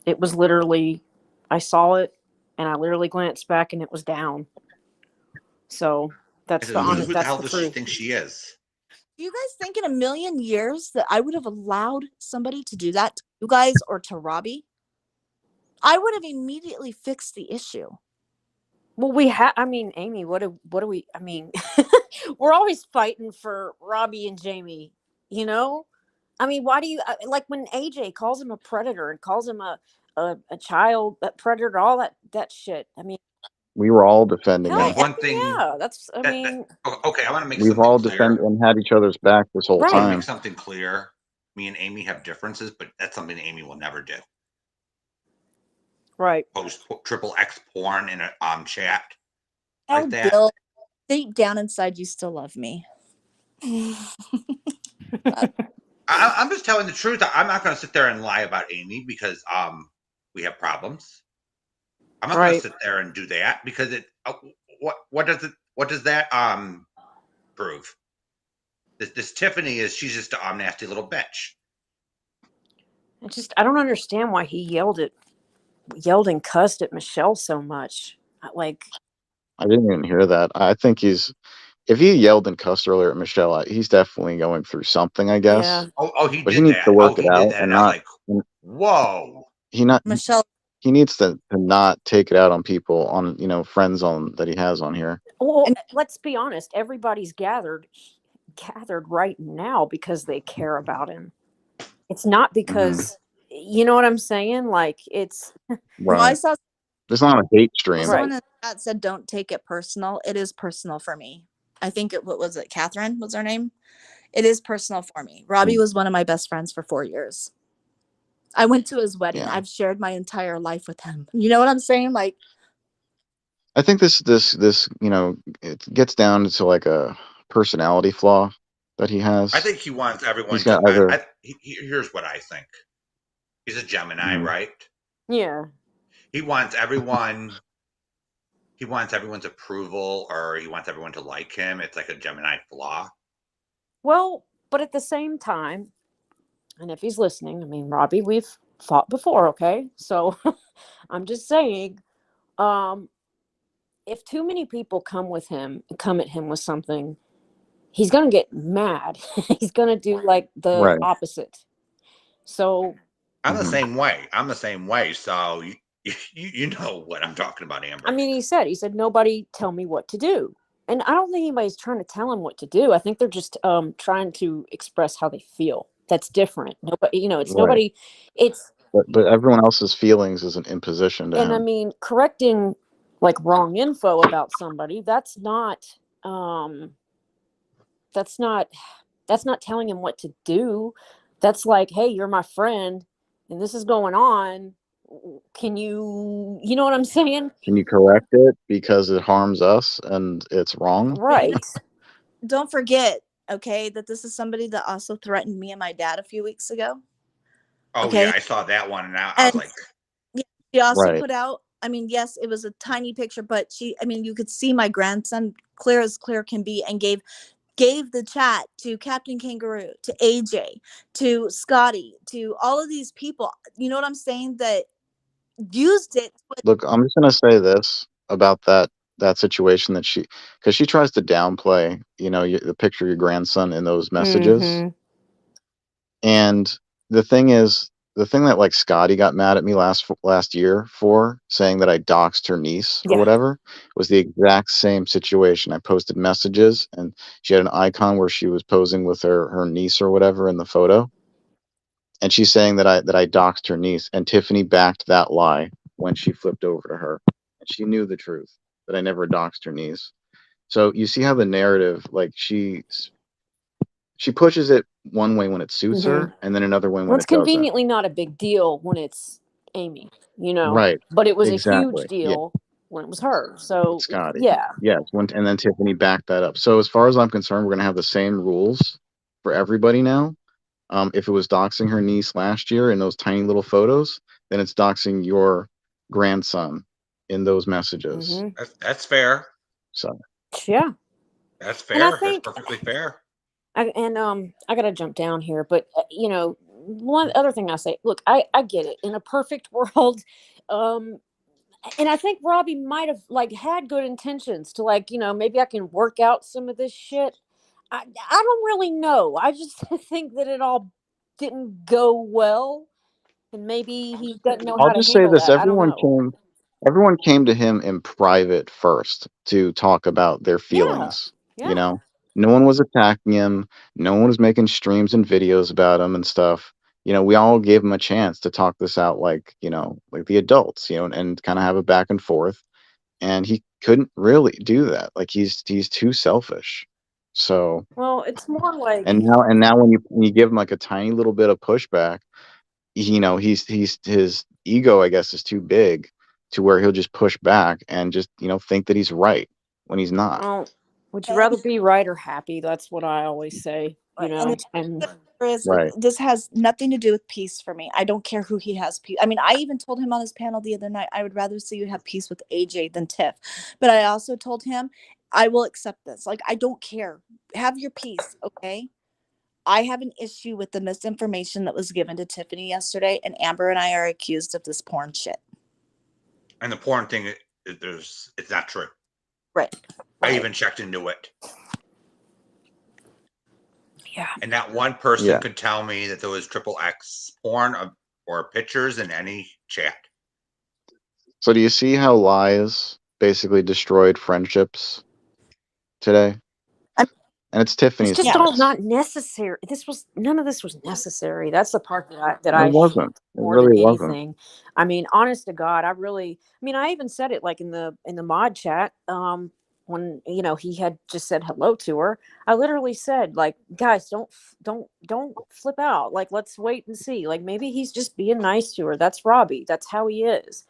[SPEAKER 6] it was literally, I saw it and I literally glanced back and it was down. So that's
[SPEAKER 1] I said, who the
[SPEAKER 6] that's
[SPEAKER 1] hell
[SPEAKER 6] the
[SPEAKER 1] does she
[SPEAKER 6] truth.
[SPEAKER 1] think she is?
[SPEAKER 7] Do you guys think in a million years that I would have allowed somebody to do that to you guys or to Robbie? I would have immediately fixed the issue.
[SPEAKER 6] Well, I mean, Amy, what do we, I mean, we're always fighting for Robbie and Jamie, you know? I mean, why do you, like when AJ calls him a predator and calls him a child, a predator, all that shit. I mean,
[SPEAKER 5] We were all defending
[SPEAKER 6] hell,
[SPEAKER 5] him.
[SPEAKER 1] One thing
[SPEAKER 6] yeah, that's, I mean,
[SPEAKER 1] okay, I want to make
[SPEAKER 5] We've
[SPEAKER 1] something
[SPEAKER 5] all
[SPEAKER 1] clear.
[SPEAKER 5] defended and had each other's back this whole
[SPEAKER 6] Right.
[SPEAKER 1] I want to make
[SPEAKER 5] time.
[SPEAKER 1] something clear. Me and Amy have differences, but that's something Amy will never do.
[SPEAKER 6] right.
[SPEAKER 1] Post triple X porn in a chat
[SPEAKER 7] Oh,
[SPEAKER 1] like that.
[SPEAKER 7] Bill, deep down inside, you still love me.
[SPEAKER 1] I'm just telling the truth. I'm not going to sit there and lie about Amy because we have problems. I'm not going
[SPEAKER 6] Right.
[SPEAKER 1] to sit there and do that because it. What does that prove? This Tiffany she's just a nasty little bitch.
[SPEAKER 6] It's just, I don't understand why he yelled and cussed at Michelle so much. Like,
[SPEAKER 5] I didn't even hear that. I think if he yelled and cussed earlier at Michelle, he's definitely going through something, I guess.
[SPEAKER 6] yeah,
[SPEAKER 1] Oh, he
[SPEAKER 5] But he
[SPEAKER 1] did
[SPEAKER 5] needs
[SPEAKER 1] that.
[SPEAKER 5] to work
[SPEAKER 1] He
[SPEAKER 5] it
[SPEAKER 1] did
[SPEAKER 5] out
[SPEAKER 1] that,
[SPEAKER 5] and
[SPEAKER 1] and I was
[SPEAKER 5] not.
[SPEAKER 1] like, whoa.
[SPEAKER 7] Michelle,
[SPEAKER 5] He needs to not take it out on people, on friends that he has on here.
[SPEAKER 6] well,
[SPEAKER 7] And-
[SPEAKER 6] let's be honest. Everybody's gathered right now because they care about him. It's not because, you know what I'm saying? Like, it's
[SPEAKER 7] I
[SPEAKER 5] Right.
[SPEAKER 7] saw
[SPEAKER 5] It's not a hate stream.
[SPEAKER 6] Right.
[SPEAKER 7] someone in the chat said, "Don't take it personal." It is personal for me. I think what was it? Catherine was her name. It is personal for me. Robbie was one of my best friends for 4 years. I went to his wedding.
[SPEAKER 5] Yeah.
[SPEAKER 7] I've shared my entire life with him. You know what I'm saying? Like,
[SPEAKER 5] I think this it gets down to like a personality flaw that he has.
[SPEAKER 1] I think he wants everyone
[SPEAKER 5] He's got
[SPEAKER 1] to.
[SPEAKER 5] either.
[SPEAKER 1] Here's what I think. He's a Gemini,
[SPEAKER 5] Mhm.
[SPEAKER 1] right?
[SPEAKER 6] yeah.
[SPEAKER 1] He wants everyone. He wants everyone's approval, or he wants everyone to like him. It's like a Gemini flaw.
[SPEAKER 6] Well, but at the same time, and if he's listening, I mean, Robbie, we've fought before, okay? So I'm just saying, if too many people come at him with something, he's gonna get mad. He's gonna do like the
[SPEAKER 5] Right.
[SPEAKER 6] opposite. So
[SPEAKER 1] I'm the
[SPEAKER 5] Mhm.
[SPEAKER 1] same way. I'm the same way. So you know what I'm talking about, Amber.
[SPEAKER 6] I mean, he said, nobody tell me what to do. And I don't think anybody's trying to tell him what to do. I think they're just trying to express how they feel. That's different. Nobody, it's
[SPEAKER 5] Right.
[SPEAKER 6] nobody, it's,
[SPEAKER 5] But everyone else's feelings is an imposition to
[SPEAKER 6] and I
[SPEAKER 5] him.
[SPEAKER 6] mean, correcting like wrong info about somebody, that's not telling him what to do. That's like, hey, you're my friend. and this is going on. Can you know what I'm saying?
[SPEAKER 5] Can you correct it because it harms us and it's wrong?
[SPEAKER 6] Right.
[SPEAKER 7] Don't forget, okay, that this is somebody that also threatened me and my dad a few weeks ago.
[SPEAKER 1] Oh
[SPEAKER 7] Okay.
[SPEAKER 1] yeah, I saw that one, and I was
[SPEAKER 7] And
[SPEAKER 1] like,
[SPEAKER 7] she also
[SPEAKER 5] Right.
[SPEAKER 7] put out, I mean, yes, it was a tiny picture, but you could see my grandson clear as clear can be, and gave the chat to Captain Kangaroo, to AJ, to Scotty, to all of these people. You know what I'm saying? That used it.
[SPEAKER 5] Look, I'm just gonna say this about that situation that because she tries to downplay, the picture of your grandson in those messages.
[SPEAKER 6] Mm-hmm.
[SPEAKER 5] And the thing is, the thing that like Scotty got mad at me last year for saying that I doxed her niece or
[SPEAKER 6] Yeah.
[SPEAKER 5] whatever was the exact same situation. I posted messages and she had an icon where she was posing with her niece or whatever in the photo. And she's saying that I doxed her niece, and Tiffany backed that lie when she flipped over to her. And she knew the truth that I never doxed her niece. So you see how the narrative, like she pushes it one way when it suits
[SPEAKER 6] Mm-hmm.
[SPEAKER 5] her, and then another way
[SPEAKER 6] Well,
[SPEAKER 5] when
[SPEAKER 6] it's
[SPEAKER 5] it doesn't.
[SPEAKER 6] conveniently not a big deal when it's Amy,
[SPEAKER 5] Right.
[SPEAKER 6] but it was a
[SPEAKER 5] Exactly.
[SPEAKER 6] huge
[SPEAKER 5] Yeah.
[SPEAKER 6] deal when it was her. So
[SPEAKER 5] Scotty.
[SPEAKER 6] yeah.
[SPEAKER 5] Yes. And then Tiffany backed that up. So as far as I'm concerned, we're gonna have the same rules for everybody now. If it was doxing her niece last year in those tiny little photos, then it's doxing your grandson in those messages.
[SPEAKER 6] Mm-hmm.
[SPEAKER 1] that's fair.
[SPEAKER 5] So
[SPEAKER 6] Yeah.
[SPEAKER 1] That's
[SPEAKER 6] And I
[SPEAKER 1] fair. That's
[SPEAKER 6] think,
[SPEAKER 1] perfectly fair.
[SPEAKER 6] I gotta jump down here, but one other thing I say, look, I get it. In a perfect world, um, and I think Robbie might have like had good intentions to like, maybe I can work out some of this shit. I don't really know. I just think that it all didn't go well, and maybe he doesn't know
[SPEAKER 5] I'll
[SPEAKER 6] how to
[SPEAKER 5] just say
[SPEAKER 6] handle
[SPEAKER 5] this:
[SPEAKER 6] that. I don't know.
[SPEAKER 5] everyone came to him in private first to talk about their
[SPEAKER 6] Yeah,
[SPEAKER 5] feelings. You
[SPEAKER 6] yeah.
[SPEAKER 5] know, no one was attacking him. No one was making streams and videos about him and stuff. We all gave him a chance to talk this out, like like the adults, and kind of have a back and forth. And he couldn't really do that. Like he's too selfish. So
[SPEAKER 6] Well, it's more like
[SPEAKER 5] and now when you give him like a tiny little bit of pushback, he's his ego, I guess, is too big to where he'll just push back and just think that he's right when he's not.
[SPEAKER 6] well, would you rather be right or happy? That's what I always say,
[SPEAKER 7] And
[SPEAKER 6] and
[SPEAKER 5] Right.
[SPEAKER 7] this has nothing to do with peace for me. I don't care who he has peace. I mean, I even told him on his panel the other night, I would rather see you have peace with AJ than Tiff. But I also told him, I will accept this. Like, I don't care. Have your peace, okay? I have an issue with the misinformation that was given to Tiffany yesterday, and Amber and I are accused of this porn shit.
[SPEAKER 1] And the porn thing, it's not true.
[SPEAKER 7] Right.
[SPEAKER 1] I even checked into it.
[SPEAKER 6] yeah.
[SPEAKER 1] And that one person
[SPEAKER 5] Yeah.
[SPEAKER 1] could tell me that there was triple X porn or pictures in any chat.
[SPEAKER 5] So do you see how lies basically destroyed friendships today?
[SPEAKER 7] I'm-
[SPEAKER 5] And it's
[SPEAKER 6] It's
[SPEAKER 5] Tiffany's
[SPEAKER 6] just
[SPEAKER 7] Yeah.
[SPEAKER 6] all
[SPEAKER 5] lies.
[SPEAKER 6] not necessary. None of this was necessary. That's the part that
[SPEAKER 5] It
[SPEAKER 6] I hate
[SPEAKER 5] wasn't. It
[SPEAKER 6] more than
[SPEAKER 5] really wasn't.
[SPEAKER 6] anything. I mean, honest to God, I even said it like in the mod chat. When he had just said hello to her, I literally said like, guys, don't flip out. Like, let's wait and see. Like, maybe he's just being nice to her. That's Robbie. That's how he is.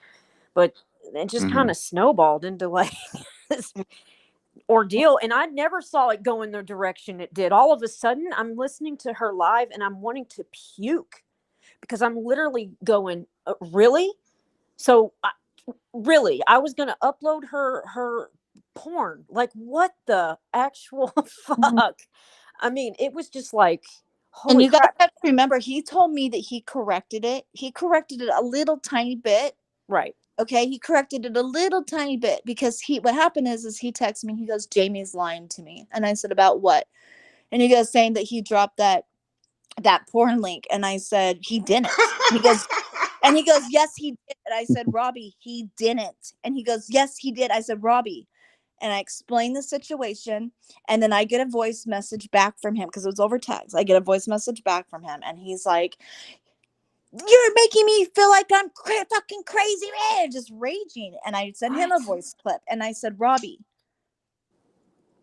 [SPEAKER 6] But it just
[SPEAKER 5] Mhm.
[SPEAKER 6] kind of snowballed into like this ordeal, and I never saw it go in the direction it did. All of a sudden I'm listening to her live and I'm wanting to puke because I'm literally going, really? So really, I was going to upload her porn. Like, what the actual fuck? I mean, it was just like,
[SPEAKER 7] And
[SPEAKER 6] holy
[SPEAKER 7] you guys
[SPEAKER 6] crap.
[SPEAKER 7] have to remember, he told me that he corrected it. He corrected it a little tiny bit.
[SPEAKER 6] Right.
[SPEAKER 7] Okay, he corrected it a little tiny bit because what happened is he texted me, he goes, Jamie's lying to me. And I said, about what? And he goes, saying that he dropped that porn link. And I said, he didn't. And he goes, yes, he did. And I said, Robbie, he didn't. And he goes, yes, he did. I said, Robbie. And I explained the situation. And then I get a voice message back from him because it was over text. I get a voice message back from him. And he's like, you're making me feel like I'm fucking crazy, man. Just raging. And I sent him a voice clip. And I said, Robbie,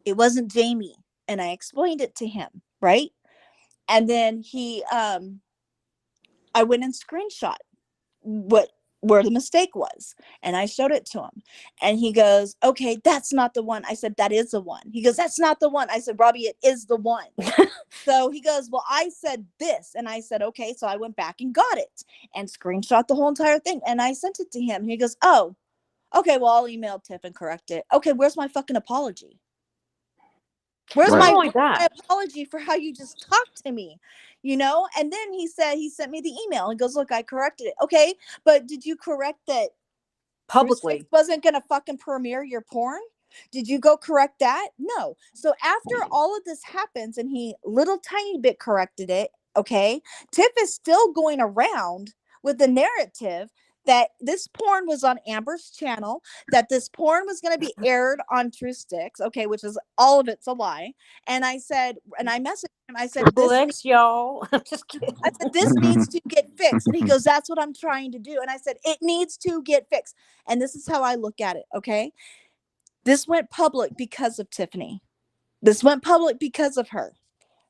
[SPEAKER 7] it wasn't Jamie. And I explained it to him. Right. And then I I went and screenshot where the mistake was, and I showed it to him, and he goes, okay, that's not the one. I said, that is the one. He goes, that's not the one. I said, Robbie, it is the one. So he goes, well, I said this, and I said, okay. So I went back and got it and screenshot the whole entire thing, and I sent it to him. He goes, oh, okay, well, I'll email Tiff and correct it. Okay, where's my fucking apology? Where's
[SPEAKER 6] Not
[SPEAKER 5] Right.
[SPEAKER 6] only
[SPEAKER 7] my
[SPEAKER 6] that,
[SPEAKER 7] apology for how you just talked to me? You know? And then he said, he sent me the email and goes, look, I corrected it. Okay, but did you correct that Bruce
[SPEAKER 6] publicly.
[SPEAKER 7] Hicks wasn't gonna fucking premiere your porn? Did you go correct that? No. So after all of this happens and he little tiny bit corrected it, okay, Tiff is still going around with the narrative that this porn was on Amber's channel, that this porn was going to be aired on True Sticks, okay, which is all of it's a lie. And I said, and I messaged him, I said,
[SPEAKER 6] Triple X, y'all. I'm just kidding.
[SPEAKER 7] I said, this needs to get fixed. And he goes, that's what I'm trying to do. And I said, it needs to get fixed. And this is how I look at it, okay? This went public because of Tiffany. This went public because of her.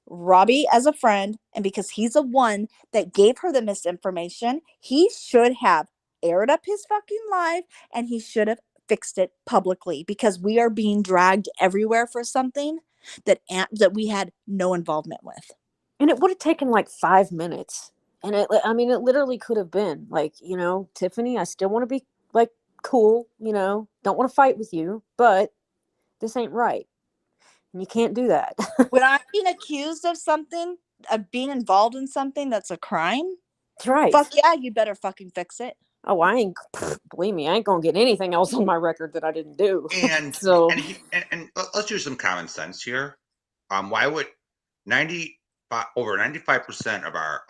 [SPEAKER 7] Robbie, as a friend, and because he's the one that gave her the misinformation, he should have aired up his fucking live and he should have fixed it publicly, because we are being dragged everywhere for something that we had no involvement with.
[SPEAKER 6] And it would have taken like 5 minutes. And it literally could have been like, Tiffany, I still want to be like cool, don't want to fight with you, but this ain't right. And you can't do that.
[SPEAKER 7] When I'm being accused of something, of being involved in something that's a crime,
[SPEAKER 6] That's right.
[SPEAKER 7] fuck yeah, you better fucking fix it.
[SPEAKER 6] Oh, believe me, I ain't gonna get anything else on my record that I didn't do.
[SPEAKER 1] And
[SPEAKER 6] So
[SPEAKER 1] and let's use some common sense here. Why would over 95% of our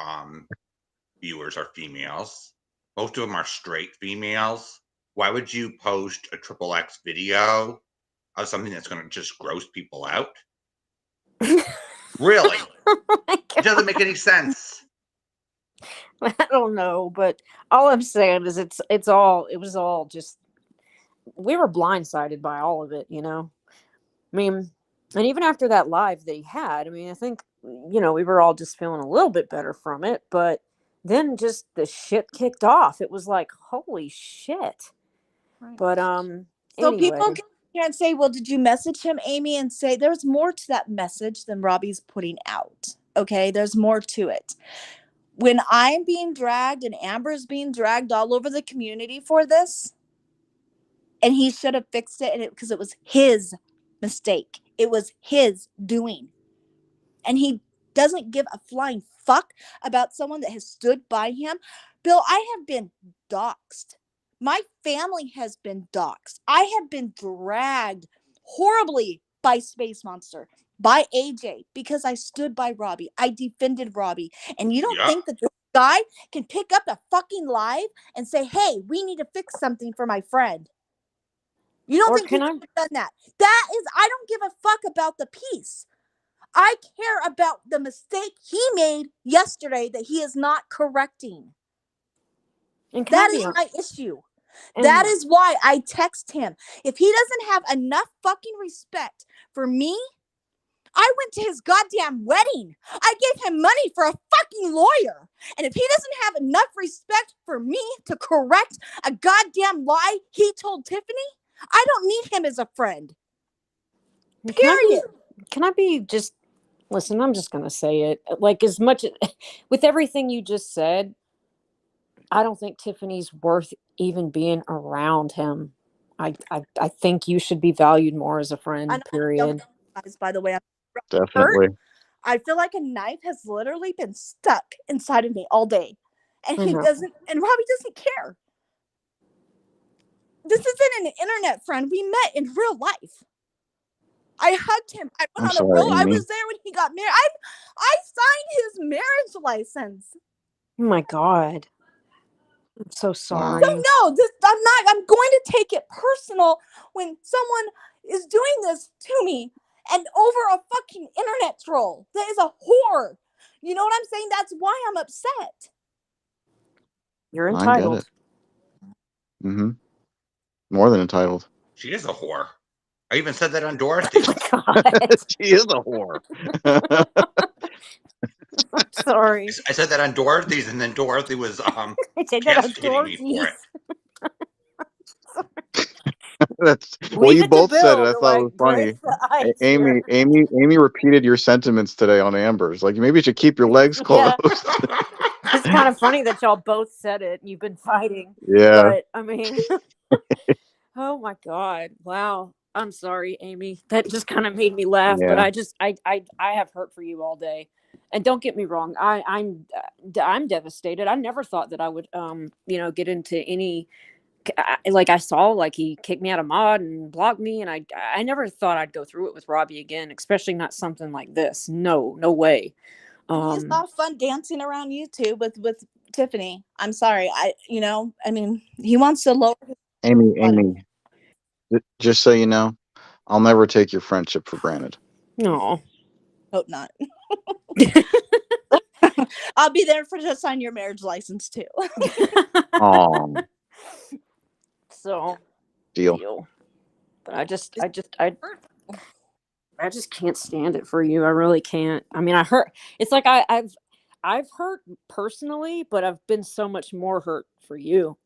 [SPEAKER 1] viewers are females? Most of them are straight females. Why would you post a triple X video of something that's going to just gross people out? Really? It doesn't make any sense.
[SPEAKER 6] I don't know, but all I'm saying is it was all just, we were blindsided by all of it, I mean, and even after that live that he had, I mean, I think, we were all just feeling a little bit better from it, but then just the shit kicked off. It was like, holy shit.
[SPEAKER 7] Right.
[SPEAKER 6] But
[SPEAKER 7] so
[SPEAKER 6] anyway.
[SPEAKER 7] People can't say, well, did you message him, Amy? And say there's more to that message than Robbie's putting out. Okay, there's more to it. When I'm being dragged and Amber's being dragged all over the community for this, and he should have fixed it, because it was his mistake. It was his doing. And he doesn't give a flying fuck about someone that has stood by him. Bill, I have been doxxed. My family has been doxxed. I have been dragged horribly by Space Monster, by AJ, because I stood by Robbie. I defended Robbie. And you don't think that this guy can pick up a fucking live and say, hey, we need to fix something for my friend? You don't think he could have done that? I don't give a fuck about the piece. I care about the mistake he made yesterday that he is not correcting. And that is my issue. That is why I text him. If he doesn't have enough fucking respect for me, I went to his goddamn wedding. I gave him money for a fucking lawyer. And if he doesn't have enough respect for me to correct a goddamn lie he told Tiffany, I don't need him as a friend. Period.
[SPEAKER 6] Can I be just, listen, I'm just going to say it. Like, as much, with everything you just said, I don't think Tiffany's worth even being around him. I think you should be valued more as a friend, period.
[SPEAKER 7] By the way, I'm
[SPEAKER 5] definitely
[SPEAKER 7] hurt. I feel like a knife has literally been stuck inside of me all day. And Robbie doesn't care. This isn't an internet friend. We met in real life. I hugged him. I went on a road. I was there when he got married. I signed his marriage license.
[SPEAKER 6] Oh my God. I'm so sorry.
[SPEAKER 7] So no, I'm going to take it personal when someone is doing this to me and over a fucking internet troll that is a whore. You know what I'm saying? That's why I'm upset.
[SPEAKER 6] You're entitled.
[SPEAKER 5] I get it. Mm-hmm. More than entitled.
[SPEAKER 1] She is a whore. I even said that on Dorothy.
[SPEAKER 6] Oh my God.
[SPEAKER 5] She is a whore.
[SPEAKER 6] Sorry.
[SPEAKER 1] I said that on Dorothy's, and then Dorothy was
[SPEAKER 6] I said that on
[SPEAKER 1] castigating me for it.
[SPEAKER 5] Well,
[SPEAKER 6] Leave
[SPEAKER 5] you
[SPEAKER 6] it to
[SPEAKER 5] both said it.
[SPEAKER 6] Bill
[SPEAKER 5] I
[SPEAKER 6] to
[SPEAKER 5] thought it
[SPEAKER 6] like
[SPEAKER 5] was funny.
[SPEAKER 6] break the ice here.
[SPEAKER 5] Amy repeated your sentiments today on Amber's. Like, maybe you should keep your legs
[SPEAKER 6] Yeah.
[SPEAKER 5] closed.
[SPEAKER 6] It's kind of funny that y'all both said it. You've been fighting.
[SPEAKER 5] Yeah.
[SPEAKER 6] But I mean, oh my God. Wow. I'm sorry, Amy. That just kind of made me laugh. But
[SPEAKER 5] Yeah.
[SPEAKER 6] I have hurt for you all day. And don't get me wrong. I'm devastated. I never thought that I would, get into any, like I saw, like he kicked me out of mod and blocked me. And I never thought I'd go through it with Robbie again, especially not something like this. No way.
[SPEAKER 7] He's not fun dancing around YouTube with Tiffany. I'm sorry. He wants to lower his
[SPEAKER 5] Amy, just so you know, I'll never take your friendship for granted.
[SPEAKER 6] No.
[SPEAKER 7] Hope not. I'll be there to sign your marriage license too.
[SPEAKER 5] Oh,
[SPEAKER 6] So
[SPEAKER 5] deal.
[SPEAKER 6] But I just can't stand it for you. I really can't. I mean, I hurt. It's like I've hurt personally, but I've been so much more hurt for you.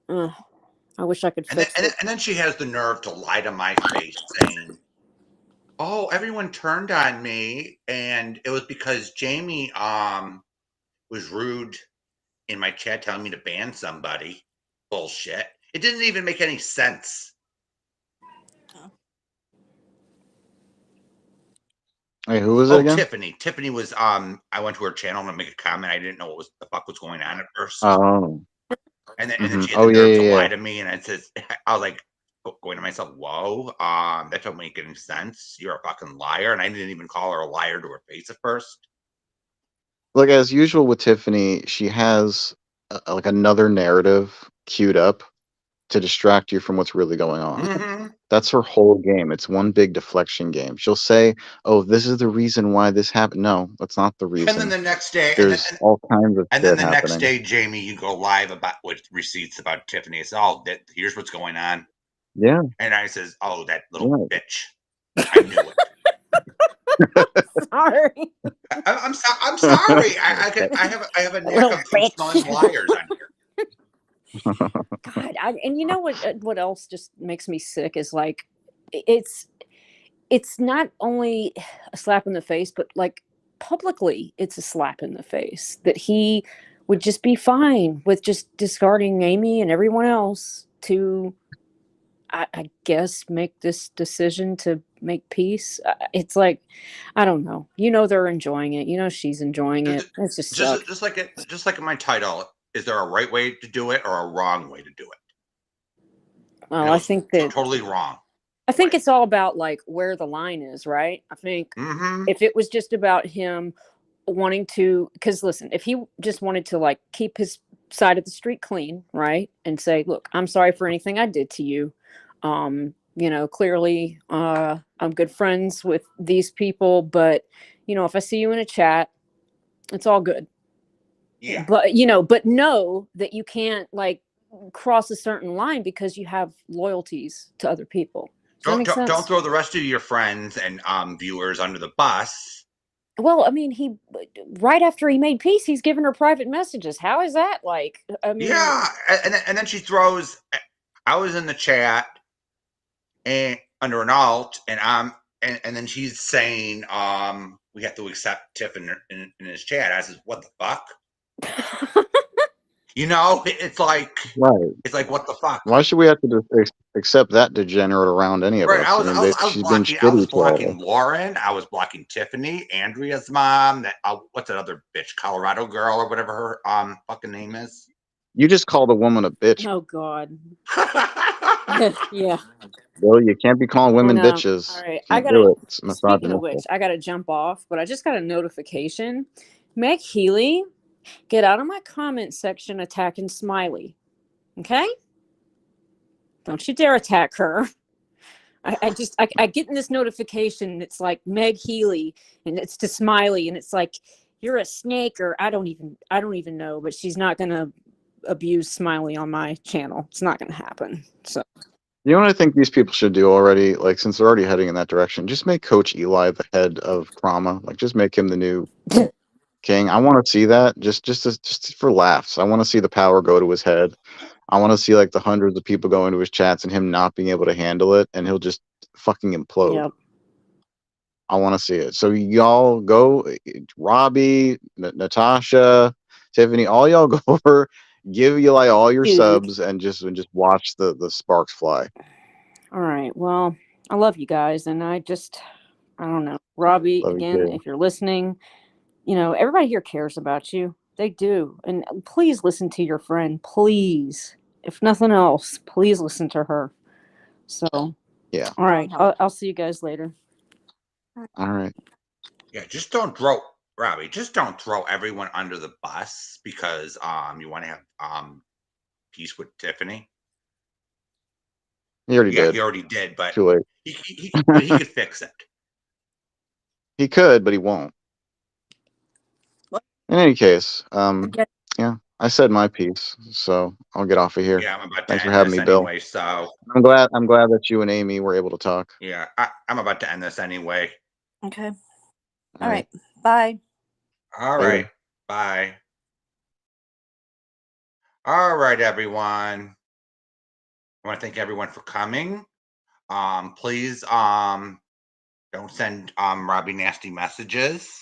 [SPEAKER 6] I wish I could fix it.
[SPEAKER 1] And then she has the nerve to lie to my face, saying, "Oh, everyone turned on me, and it was because Jamie was rude in my chat, telling me to ban somebody." Bullshit. It didn't even make any sense.
[SPEAKER 5] Hey, who was it again?
[SPEAKER 1] Tiffany. Tiffany was I went to her channel to make a comment. I didn't know what the fuck was going on at first.
[SPEAKER 5] Oh.
[SPEAKER 1] And then she had
[SPEAKER 5] Oh,
[SPEAKER 1] the nerve to
[SPEAKER 5] yeah.
[SPEAKER 1] lie to me, and I was like going to myself, "Whoa, that don't make any sense. You're a fucking liar." And I didn't even call her a liar to her face at first.
[SPEAKER 5] Look, as usual with Tiffany, she has like another narrative queued up to distract you from what's really going on.
[SPEAKER 1] Mm-hmm.
[SPEAKER 5] That's her whole game. It's one big deflection game. She'll say, "Oh, this is the reason why this happened." No, that's not the reason.
[SPEAKER 1] And then the next day,
[SPEAKER 5] there's all kinds of
[SPEAKER 1] and
[SPEAKER 5] shit
[SPEAKER 1] then the
[SPEAKER 5] happening.
[SPEAKER 1] next day, Jamie, you go live about with receipts about Tiffany. It's all that. Here's what's going on.
[SPEAKER 5] Yeah.
[SPEAKER 1] And I says, "Oh, that little bitch." I knew it.
[SPEAKER 6] Sorry.
[SPEAKER 1] I'm sorry. I have a knack of smelling liars on here.
[SPEAKER 6] God, and you know what else just makes me sick is like it's not only a slap in the face, but like publicly it's a slap in the face that he would just be fine with just discarding Amy and everyone else to I guess make this decision to make peace. It's like, I don't know. They're enjoying it. She's enjoying it. It's just sucks.
[SPEAKER 1] Just like in my title. Is there a right way to do it or a wrong way to do it?
[SPEAKER 6] Well, I think that
[SPEAKER 1] totally wrong.
[SPEAKER 6] I think it's all about like where the line is, right? I think if it was just about him wanting to, because listen, if he just wanted to like keep his side of the street clean, right, and say, "Look, I'm sorry for anything I did to you. Clearly, I'm good friends with these people, but if I see you in a chat, it's all good."
[SPEAKER 1] Yeah.
[SPEAKER 6] But know that you can't like cross a certain line because you have loyalties to other people.
[SPEAKER 1] Don't throw the rest of your friends and viewers under the bus.
[SPEAKER 6] Well, I mean, he right after he made peace, he's giving her private messages. How is that like? I mean,
[SPEAKER 1] yeah, and then she throws. I was in the chat and under an alt, and then she's saying, "We have to accept Tiff in his chat." I says, "What the fuck?" It's like,
[SPEAKER 5] right.
[SPEAKER 1] It's like, what the fuck?
[SPEAKER 5] Why should we have to accept that degenerate around any of us?
[SPEAKER 1] I was blocking Lauren. I was blocking Tiffany, Andrea's mom. That what's that other bitch, Colorado girl or whatever her fucking name is.
[SPEAKER 5] You just called a woman a bitch.
[SPEAKER 6] Oh God. Yeah.
[SPEAKER 5] Bill, you can't be calling women bitches.
[SPEAKER 6] All right,
[SPEAKER 5] I gotta do it.
[SPEAKER 6] Speaking of which, I gotta jump off, but I just got a notification. Meg Healy, get out of my comment section attacking Smiley. Okay? Don't you dare attack her. I get in this notification. It's like Meg Healy, and it's to Smiley, and it's like you're a snake, or I don't even know. But she's not gonna abuse Smiley on my channel. It's not gonna happen. So
[SPEAKER 5] You know what I think these people should do already? Like, since they're already heading in that direction, just make Coach Eli the head of trauma. Like, just make him the new king. I want to see that just for laughs. I want to see the power go to his head. I want to see like the hundreds of people go into his chats and him not being able to handle it, and he'll just fucking implode.
[SPEAKER 6] Yep.
[SPEAKER 5] I want to see it. So y'all go, Robbie, Natasha, Tiffany, all y'all go over, give Eli all your
[SPEAKER 6] Dude.
[SPEAKER 5] subs, and just watch the sparks fly.
[SPEAKER 6] All right. Well, I love you guys, and I don't know, Robbie.
[SPEAKER 5] Love you
[SPEAKER 6] Again,
[SPEAKER 5] too.
[SPEAKER 6] if you're listening, everybody here cares about you. They do, and please listen to your friend. Please, if nothing else, please listen to her. So,
[SPEAKER 5] Yeah.
[SPEAKER 6] all right. I'll see you guys later.
[SPEAKER 5] All right.
[SPEAKER 1] Yeah, just don't throw Robbie. Just don't throw everyone under the bus because you want to have peace with Tiffany.
[SPEAKER 5] He already did.
[SPEAKER 1] He already did, but
[SPEAKER 5] Too late.
[SPEAKER 1] he could fix it.
[SPEAKER 5] He could, but he won't. In any case, yeah, I said my piece, so I'll get off of here.
[SPEAKER 1] Yeah, I'm about to
[SPEAKER 5] Thanks for
[SPEAKER 1] end
[SPEAKER 5] having
[SPEAKER 1] this
[SPEAKER 5] me, Bill.
[SPEAKER 1] anyway. So
[SPEAKER 5] I'm glad that you and Amy were able to talk.
[SPEAKER 1] yeah, I'm about to end this anyway.
[SPEAKER 7] Okay. All right. Bye.
[SPEAKER 1] All
[SPEAKER 5] Later.
[SPEAKER 1] right. Bye. All right, everyone. I want to thank everyone for coming. Please don't send Robbie nasty messages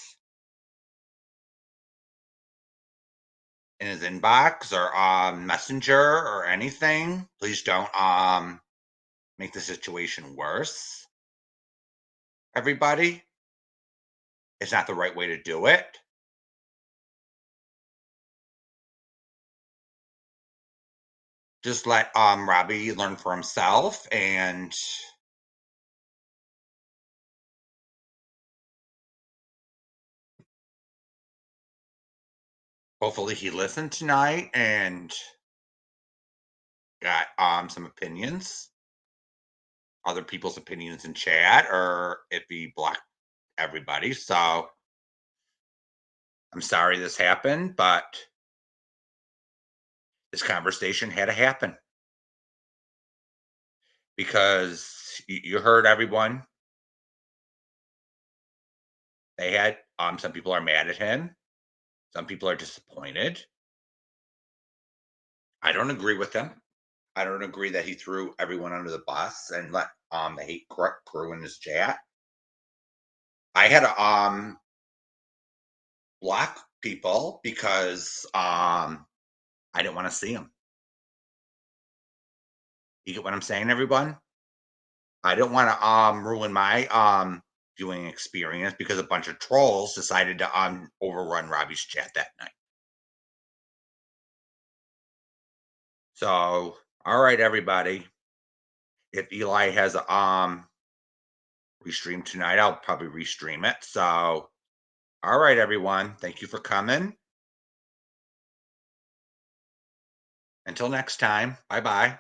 [SPEAKER 1] in his inbox or messenger or anything. Please don't make the situation worse. Everybody, it's not the right way to do it. Just let Robbie learn for himself, and hopefully he listened tonight and got some opinions, other people's opinions in chat, or if he blocked everybody. So I'm sorry this happened, but this conversation had to happen because you heard everyone. They had some people are mad at him. Some people are disappointed. I don't agree with him. I don't agree that he threw everyone under the bus and let the hate crew in his chat. I had to block people because I didn't want to see them. You get what I'm saying, everyone? I didn't want to ruin my viewing experience because a bunch of trolls decided to overrun Robbie's chat that night. So, all right, everybody. If Eli has restream tonight, I'll probably restream it. So, all right, everyone. Thank you for coming. Until next time. Bye-bye.